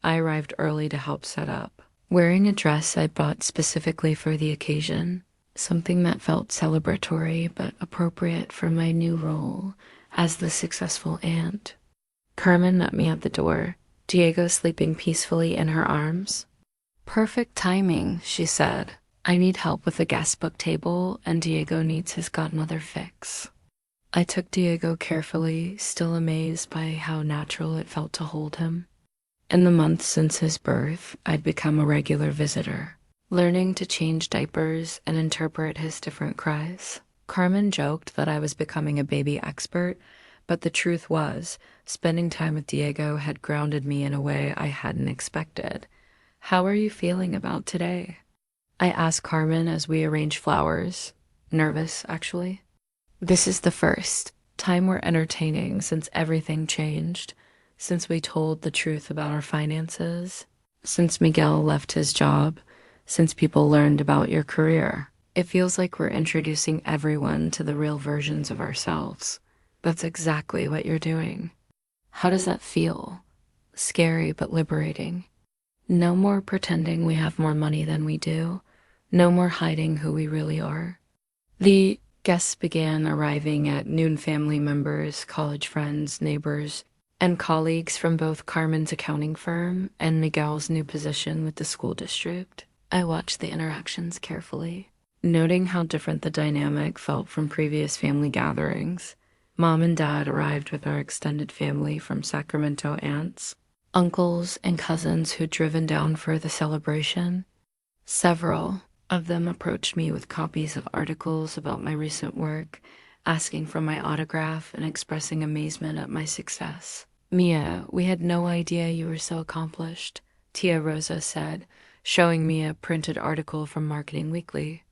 Speaker 1: I arrived early to help set up, wearing a dress I bought specifically for the occasion, something that felt celebratory but appropriate for my new role as the successful aunt. Carmen met me at the door, Diego sleeping peacefully in her arms. "Perfect timing," she said. "I need help with the guest book table, and Diego needs his godmother fix." I took Diego carefully, still amazed by how natural it felt to hold him. In the months since his birth, I'd become a regular visitor, learning to change diapers and interpret his different cries. Carmen joked that I was becoming a baby expert, but the truth was, spending time with Diego had grounded me in a way I hadn't expected. "How are you feeling about today?" I asked Carmen as we arranged flowers. Nervous, actually. This is the first time we're entertaining since everything changed, since we told the truth about our finances, since Miguel left his job, since people learned about your career. It feels like we're introducing everyone to the real versions of ourselves. That's exactly what you're doing. How does that feel? Scary but liberating. No more pretending we have more money than we do. No more hiding who we really are. The guests began arriving at noon. Family members, college friends, neighbors, and colleagues from both Carmen's accounting firm and Miguel's new position with the school district. I watched the interactions carefully, noting how different the dynamic felt from previous family gatherings. Mom and Dad arrived with our extended family from Sacramento aunts, uncles, and cousins who'd driven down for the celebration. Several of them approached me with copies of articles about my recent work, asking for my autograph and expressing amazement at my success. "Mia, we had no idea you were so accomplished," Tia Rosa said, showing me a printed article from Marketing Weekly.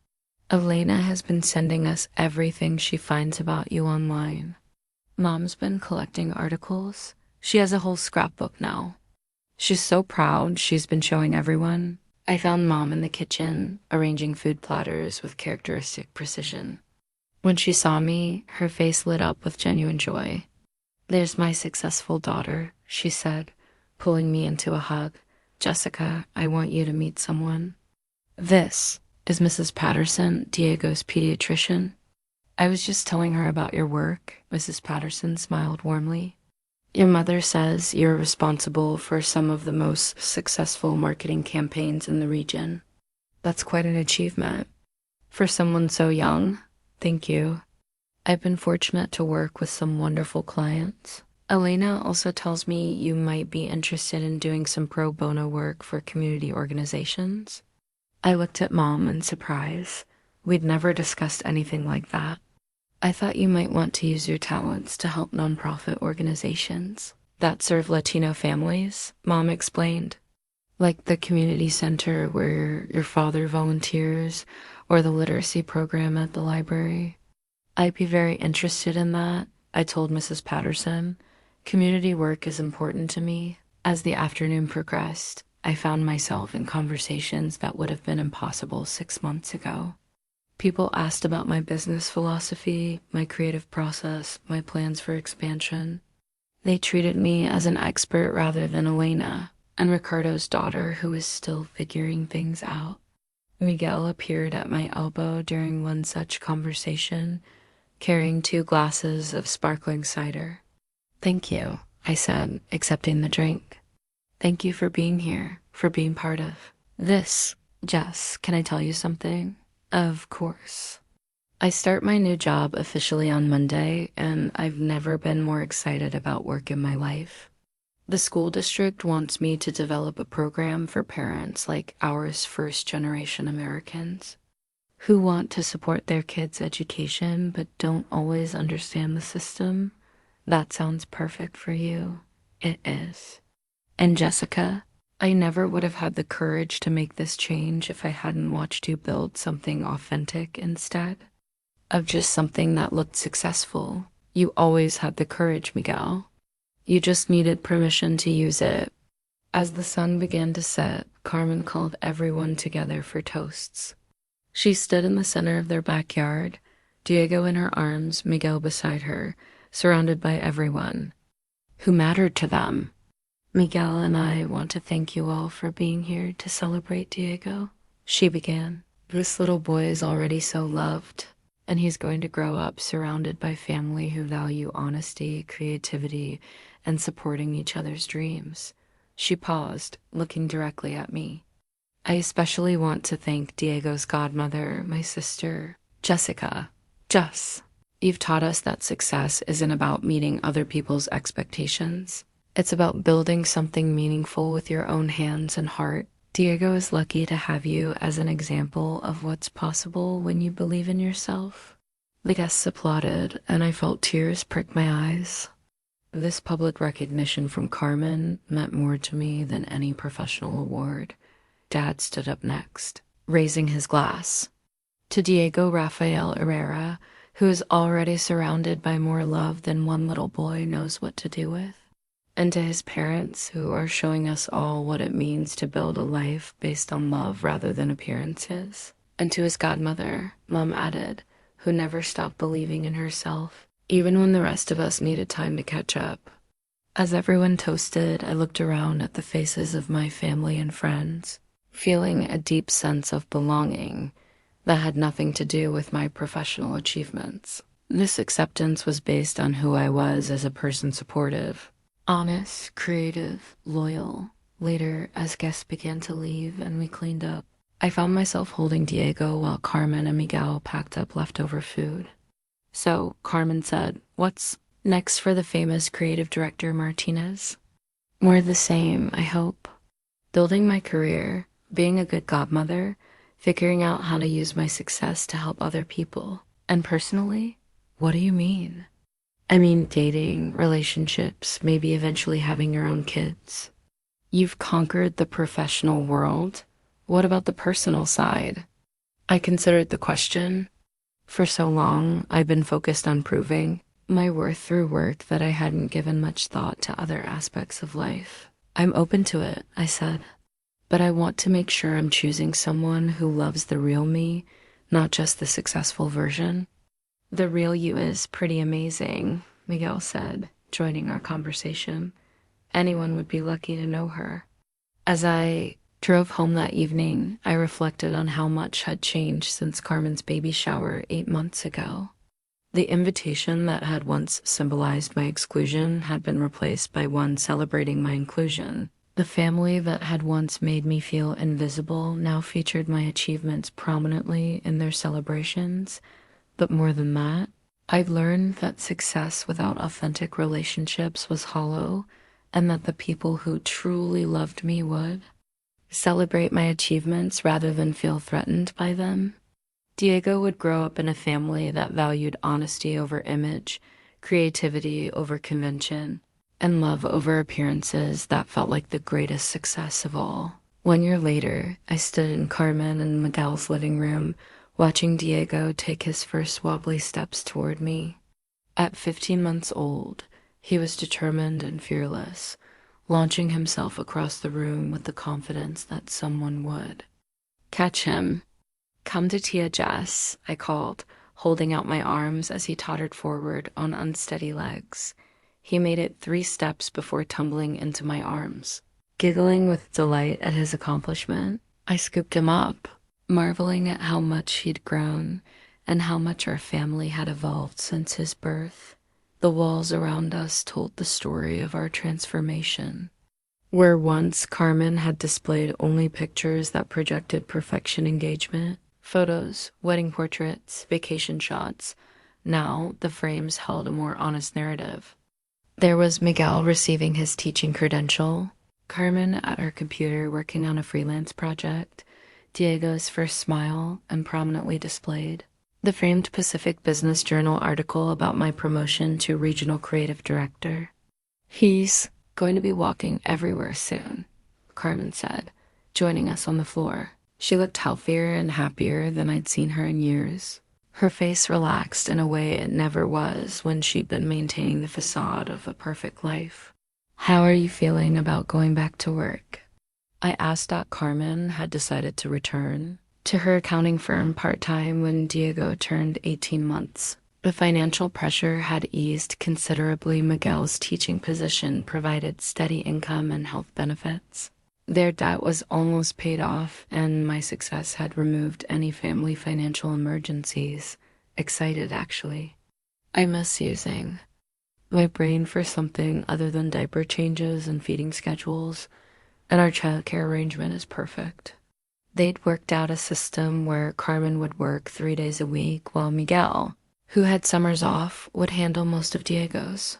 Speaker 1: "Elena has been sending us everything she finds about you online. Mom's been collecting articles. She has a whole scrapbook now. She's so proud she's been showing everyone." I found Mom in the kitchen, arranging food platters with characteristic precision. When she saw me, her face lit up with genuine joy. "There's my successful daughter," she said, pulling me into a hug. "Jessica, I want you to meet someone. This is Mrs. Patterson, Diego's pediatrician." "I was just telling her about your work," Mrs. Patterson smiled warmly. "Your mother says you're responsible for some of the most successful marketing campaigns in the region." "That's quite an achievement. For someone so young, thank you. I've been fortunate to work with some wonderful clients. Elena also tells me you might be interested in doing some pro bono work for community organizations." I looked at Mom in surprise. We'd never discussed anything like that. "I thought you might want to use your talents to help nonprofit organizations that serve Latino families," Mom explained. "Like the community center where your father volunteers, or the literacy program at the library." "I'd be very interested in that," I told Mrs. Patterson. "Community work is important to me." As the afternoon progressed, I found myself in conversations that would have been impossible 6 months ago. People asked about my business philosophy, my creative process, my plans for expansion. They treated me as an expert rather than Elena, and Ricardo's daughter who was still figuring things out. Miguel appeared at my elbow during one such conversation, carrying 2 glasses of sparkling cider. "Thank you," I said, accepting the drink. "Thank you for being here, for being part of this. Jess, can I tell you something?" "Of course." I start my new job officially on Monday, and I've never been more excited about work in my life. The school district wants me to develop a program for parents like ours first-generation Americans who want to support their kids' education but don't always understand the system. That sounds perfect for you. It is. And Jessica, I never would have had the courage to make this change if I hadn't watched you build something authentic instead of just something that looked successful. You always had the courage, Miguel. You just needed permission to use it. As the sun began to set, Carmen called everyone together for toasts. She stood in the center of their backyard, Diego in her arms, Miguel beside her, surrounded by everyone who mattered to them. "Miguel and I want to thank you all for being here to celebrate Diego," she began. "This little boy is already so loved, and he's going to grow up surrounded by family who value honesty, creativity, and supporting each other's dreams." She paused, looking directly at me. "I especially want to thank Diego's godmother, my sister, Jessica. Jess, you've taught us that success isn't about meeting other people's expectations. It's about building something meaningful with your own hands and heart. Diego is lucky to have you as an example of what's possible when you believe in yourself." The guests applauded, and I felt tears prick my eyes. This public recognition from Carmen meant more to me than any professional award. Dad stood up next, raising his glass. "To Diego Rafael Herrera, who is already surrounded by more love than one little boy knows what to do with. And to his parents, who are showing us all what it means to build a life based on love rather than appearances. And to his godmother," Mom added, "who never stopped believing in herself, even when the rest of us needed time to catch up." As everyone toasted, I looked around at the faces of my family and friends, feeling a deep sense of belonging that had nothing to do with my professional achievements. This acceptance was based on who I was as a person: supportive, honest, creative, loyal. Later, as guests began to leave and we cleaned up, I found myself holding Diego while Carmen and Miguel packed up leftover food. "So," Carmen said, "what's next for the famous creative director Martinez?" "More the same, I hope. Building my career, being a good godmother, figuring out how to use my success to help other people. And personally?" "What do you mean?" "I mean dating, relationships, maybe eventually having your own kids." "You've conquered the professional world. What about the personal side?" I considered the question. For so long, I've been focused on proving my worth through work that I hadn't given much thought to other aspects of life. "I'm open to it," I said, "but I want to make sure I'm choosing someone who loves the real me, not just the successful version." "The real you is pretty amazing," Miguel said, joining our conversation. "Anyone would be lucky to know her." As I drove home that evening, I reflected on how much had changed since Carmen's baby shower 8 months ago. The invitation that had once symbolized my exclusion had been replaced by one celebrating my inclusion. The family that had once made me feel invisible now featured my achievements prominently in their celebrations. But more than that, I'd learned that success without authentic relationships was hollow, and that the people who truly loved me would celebrate my achievements rather than feel threatened by them. Diego would grow up in a family that valued honesty over image, creativity over convention, and love over appearances that felt like the greatest success of all. 1 year later, I stood in Carmen and Miguel's living room, watching Diego take his first wobbly steps toward me. At 15 months old, he was determined and fearless, launching himself across the room with the confidence that someone would catch him. "Come to Tia Jess," I called, holding out my arms as he tottered forward on unsteady legs. He made it 3 steps before tumbling into my arms. Giggling with delight at his accomplishment, I scooped him up, marveling at how much he'd grown and how much our family had evolved since his birth. The walls around us told the story of our transformation. Where once Carmen had displayed only pictures that projected perfection engagement, photos, wedding portraits, vacation shots, now the frames held a more honest narrative. There was Miguel receiving his teaching credential, Carmen at her computer working on a freelance project, Diego's first smile and prominently displayed, the framed Pacific Business Journal article about my promotion to regional creative director. He's going to be walking everywhere soon, Carmen said, joining us on the floor. She looked healthier and happier than I'd seen her in years. Her face relaxed in a way it never was when she'd been maintaining the facade of a perfect life. How are you feeling about going back to work? I asked that Carmen had decided to return to her accounting firm part-time when Diego turned 18 months. The financial pressure had eased considerably. Miguel's teaching position provided steady income and health benefits. Their debt was almost paid off, and my success had removed any family financial emergencies. Excited, actually. I miss using my brain for something other than diaper changes and feeding schedules, and our childcare arrangement is perfect. They'd worked out a system where Carmen would work 3 days a week while Miguel, who had summers off, would handle most of Diego's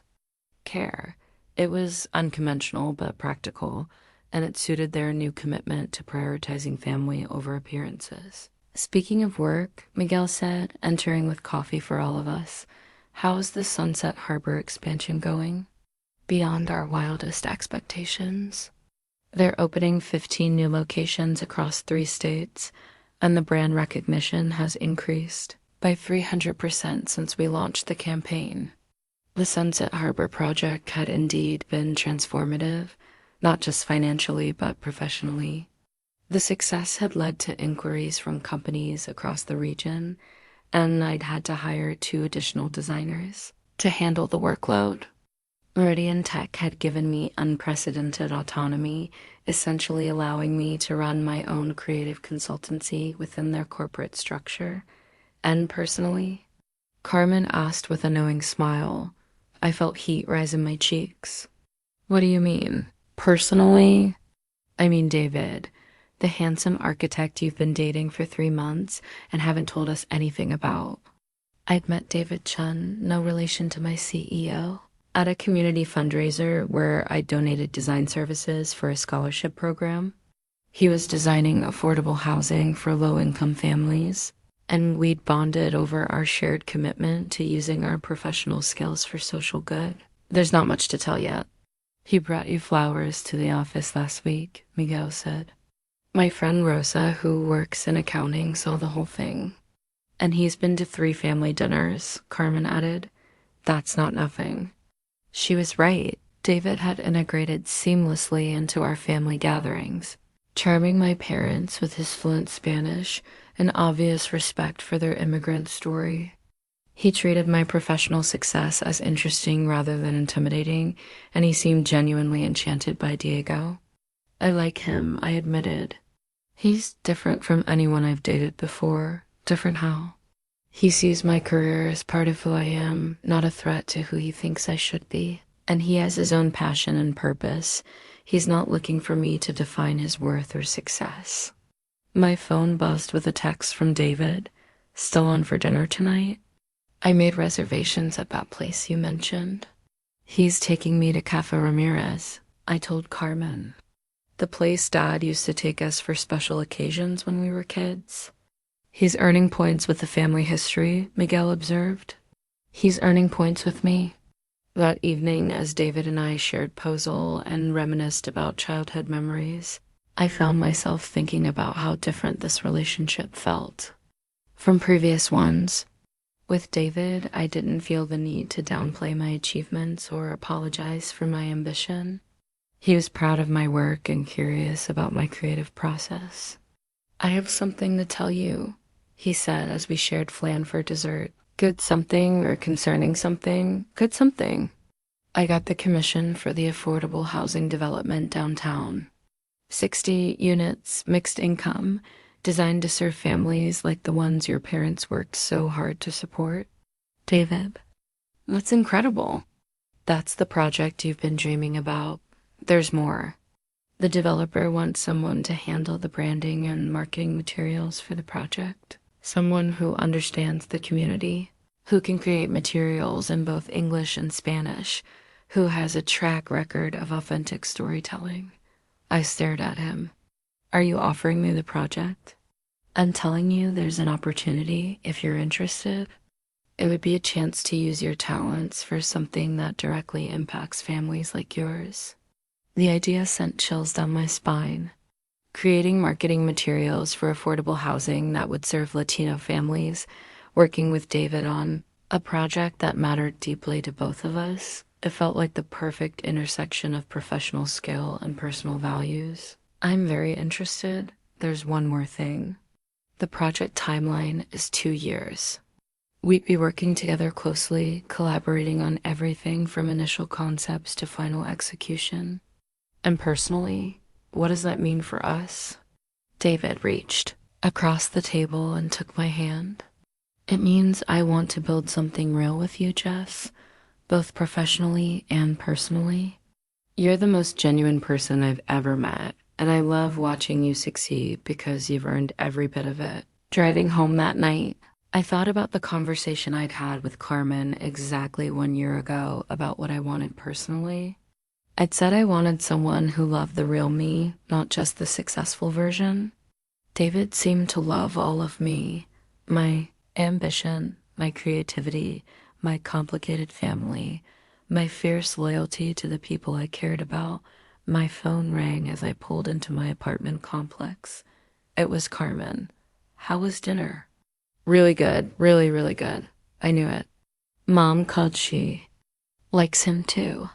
Speaker 1: care. It was unconventional but practical, and it suited their new commitment to prioritizing family over appearances. Speaking of work, Miguel said, entering with coffee for all of us, how is the Sunset Harbor expansion going? Beyond our wildest expectations. They're opening 15 new locations across 3 states, and the brand recognition has increased by 300% since we launched the campaign. The Sunset Harbor project had indeed been transformative, not just financially but professionally. The success had led to inquiries from companies across the region, and I'd had to hire 2 additional designers to handle the workload. Meridian Tech had given me unprecedented autonomy, essentially allowing me to run my own creative consultancy within their corporate structure. And personally, Carmen asked with a knowing smile. I felt heat rise in my cheeks. What do you mean? Personally? I mean David, the handsome architect you've been dating for 3 months and haven't told us anything about. I'd met David Chen, no relation to my CEO, at a community fundraiser where I donated design services for a scholarship program. He was designing affordable housing for low-income families, and we'd bonded over our shared commitment to using our professional skills for social good. There's not much to tell yet. He brought you flowers to the office last week, Miguel said. My friend Rosa, who works in accounting, saw the whole thing. And he's been to 3 family dinners, Carmen added. That's not nothing. She was right. David had integrated seamlessly into our family gatherings, charming my parents with his fluent Spanish and obvious respect for their immigrant story. He treated my professional success as interesting rather than intimidating, and he seemed genuinely enchanted by Diego. I like him, I admitted. He's different from anyone I've dated before. Different how? He sees my career as part of who I am, not a threat to who he thinks I should be. And he has his own passion and purpose. He's not looking for me to define his worth or success. My phone buzzed with a text from David. Still on for dinner tonight? I made reservations at that place you mentioned. He's taking me to Cafe Ramirez, I told Carmen. The place Dad used to take us for special occasions when we were kids. He's earning points with the family history, Miguel observed. He's earning points with me. That evening, as David and I shared puzzle and reminisced about childhood memories, I found myself thinking about how different this relationship felt from previous ones. With David, I didn't feel the need to downplay my achievements or apologize for my ambition. He was proud of my work and curious about my creative process. I have something to tell you, he said as we shared flan for dessert. Good something or concerning something? Good something. I got the commission for the affordable housing development downtown. 60 units, mixed income, designed to serve families like the ones your parents worked so hard to support. David, that's incredible. That's the project you've been dreaming about. There's more. The developer wants someone to handle the branding and marketing materials for the project. Someone who understands the community, who can create materials in both English and Spanish, who has a track record of authentic storytelling. I stared at him. Are you offering me the project? I'm telling you there's an opportunity if you're interested. It would be a chance to use your talents for something that directly impacts families like yours. The idea sent chills down my spine. Creating marketing materials for affordable housing that would serve Latino families, working with David on a project that mattered deeply to both of us. It felt like the perfect intersection of professional skill and personal values. I'm very interested. There's one more thing. The project timeline is 2 years. We'd be working together closely, collaborating on everything from initial concepts to final execution. And personally, what does that mean for us? David reached across the table and took my hand. It means I want to build something real with you, Jess, both professionally and personally. You're the most genuine person I've ever met, and I love watching you succeed because you've earned every bit of it. Driving home that night, I thought about the conversation I'd had with Carmen exactly 1 year ago about what I wanted personally. I'd said I wanted someone who loved the real me, not just the successful version. David seemed to love all of me, my ambition, my creativity, my complicated family, my fierce loyalty to the people I cared about. My phone rang as I pulled into my apartment complex. It was Carmen. How was dinner? Really good, really, really good. I knew it. Mom called she. Likes him too.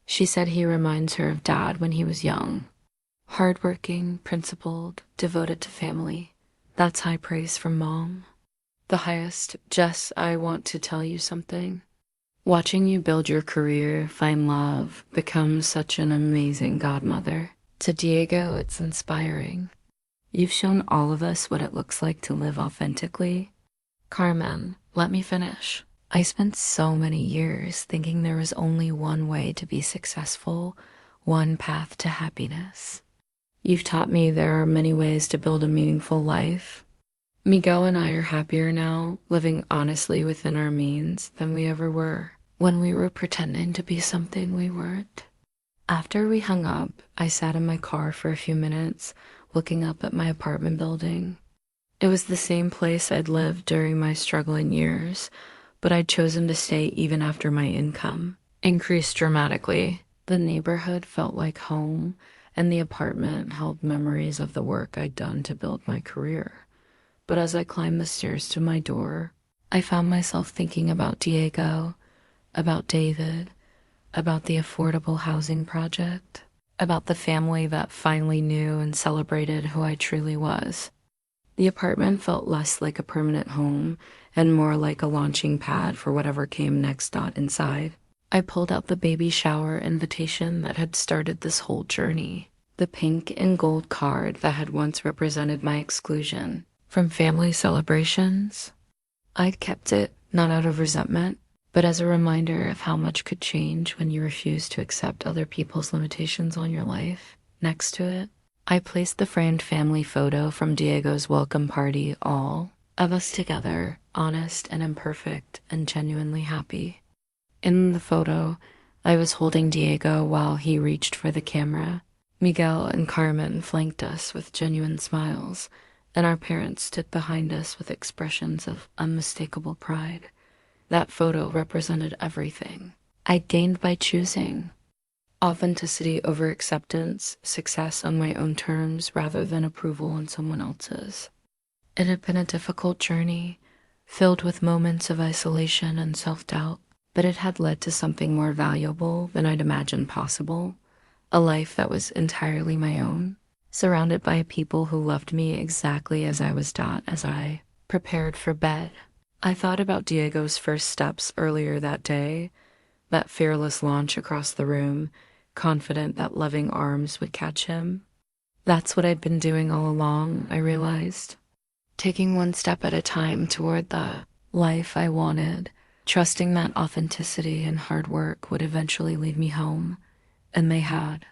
Speaker 1: She said he reminds her of Dad when he was young. Hardworking, principled, devoted to family. That's high praise from Mom. The highest. Jess, I want to tell you something. Watching you build your career, find love, become such an amazing godmother. To Diego, it's inspiring. You've shown all of us what it looks like to live authentically. Carmen, let me finish. I spent so many years thinking there was only one way to be successful, one path to happiness. You've taught me there are many ways to build a meaningful life. Miguel and I are happier now, living honestly within our means than we ever were when we were pretending to be something we weren't. After we hung up, I sat in my car for a few minutes, looking up at my apartment building. It was the same place I'd lived during my struggling years, but I'd chosen to stay even after my income increased dramatically. The neighborhood felt like home, and the apartment held memories of the work I'd done to build my career. But as I climbed the stairs to my door, I found myself thinking about Diego, about David, about the affordable housing project, about the family that finally knew and celebrated who I truly was. The apartment felt less like a permanent home and more like a launching pad for whatever came next. Inside, I pulled out the baby shower invitation that had started this whole journey, the pink and gold card that had once represented my exclusion from family celebrations. I'd kept it, not out of resentment, but as a reminder of how much could change when you refuse to accept other people's limitations on your life. Next to it, I placed the framed family photo from Diego's welcome party, all of us together, honest and imperfect and genuinely happy. In the photo, I was holding Diego while he reached for the camera. Miguel and Carmen flanked us with genuine smiles, and our parents stood behind us with expressions of unmistakable pride. That photo represented everything I'd gained by choosing. Authenticity over acceptance, success on my own terms rather than approval on someone else's. It had been a difficult journey, filled with moments of isolation and self-doubt, but it had led to something more valuable than I'd imagined possible, a life that was entirely my own, surrounded by people who loved me exactly as I was as I prepared for bed. I thought about Diego's first steps earlier that day, That fearless launch across the room, confident that loving arms would catch him. That's what I'd been doing all along, I realized. Taking one step at a time toward the life I wanted, trusting that authenticity and hard work would eventually lead me home. And they had.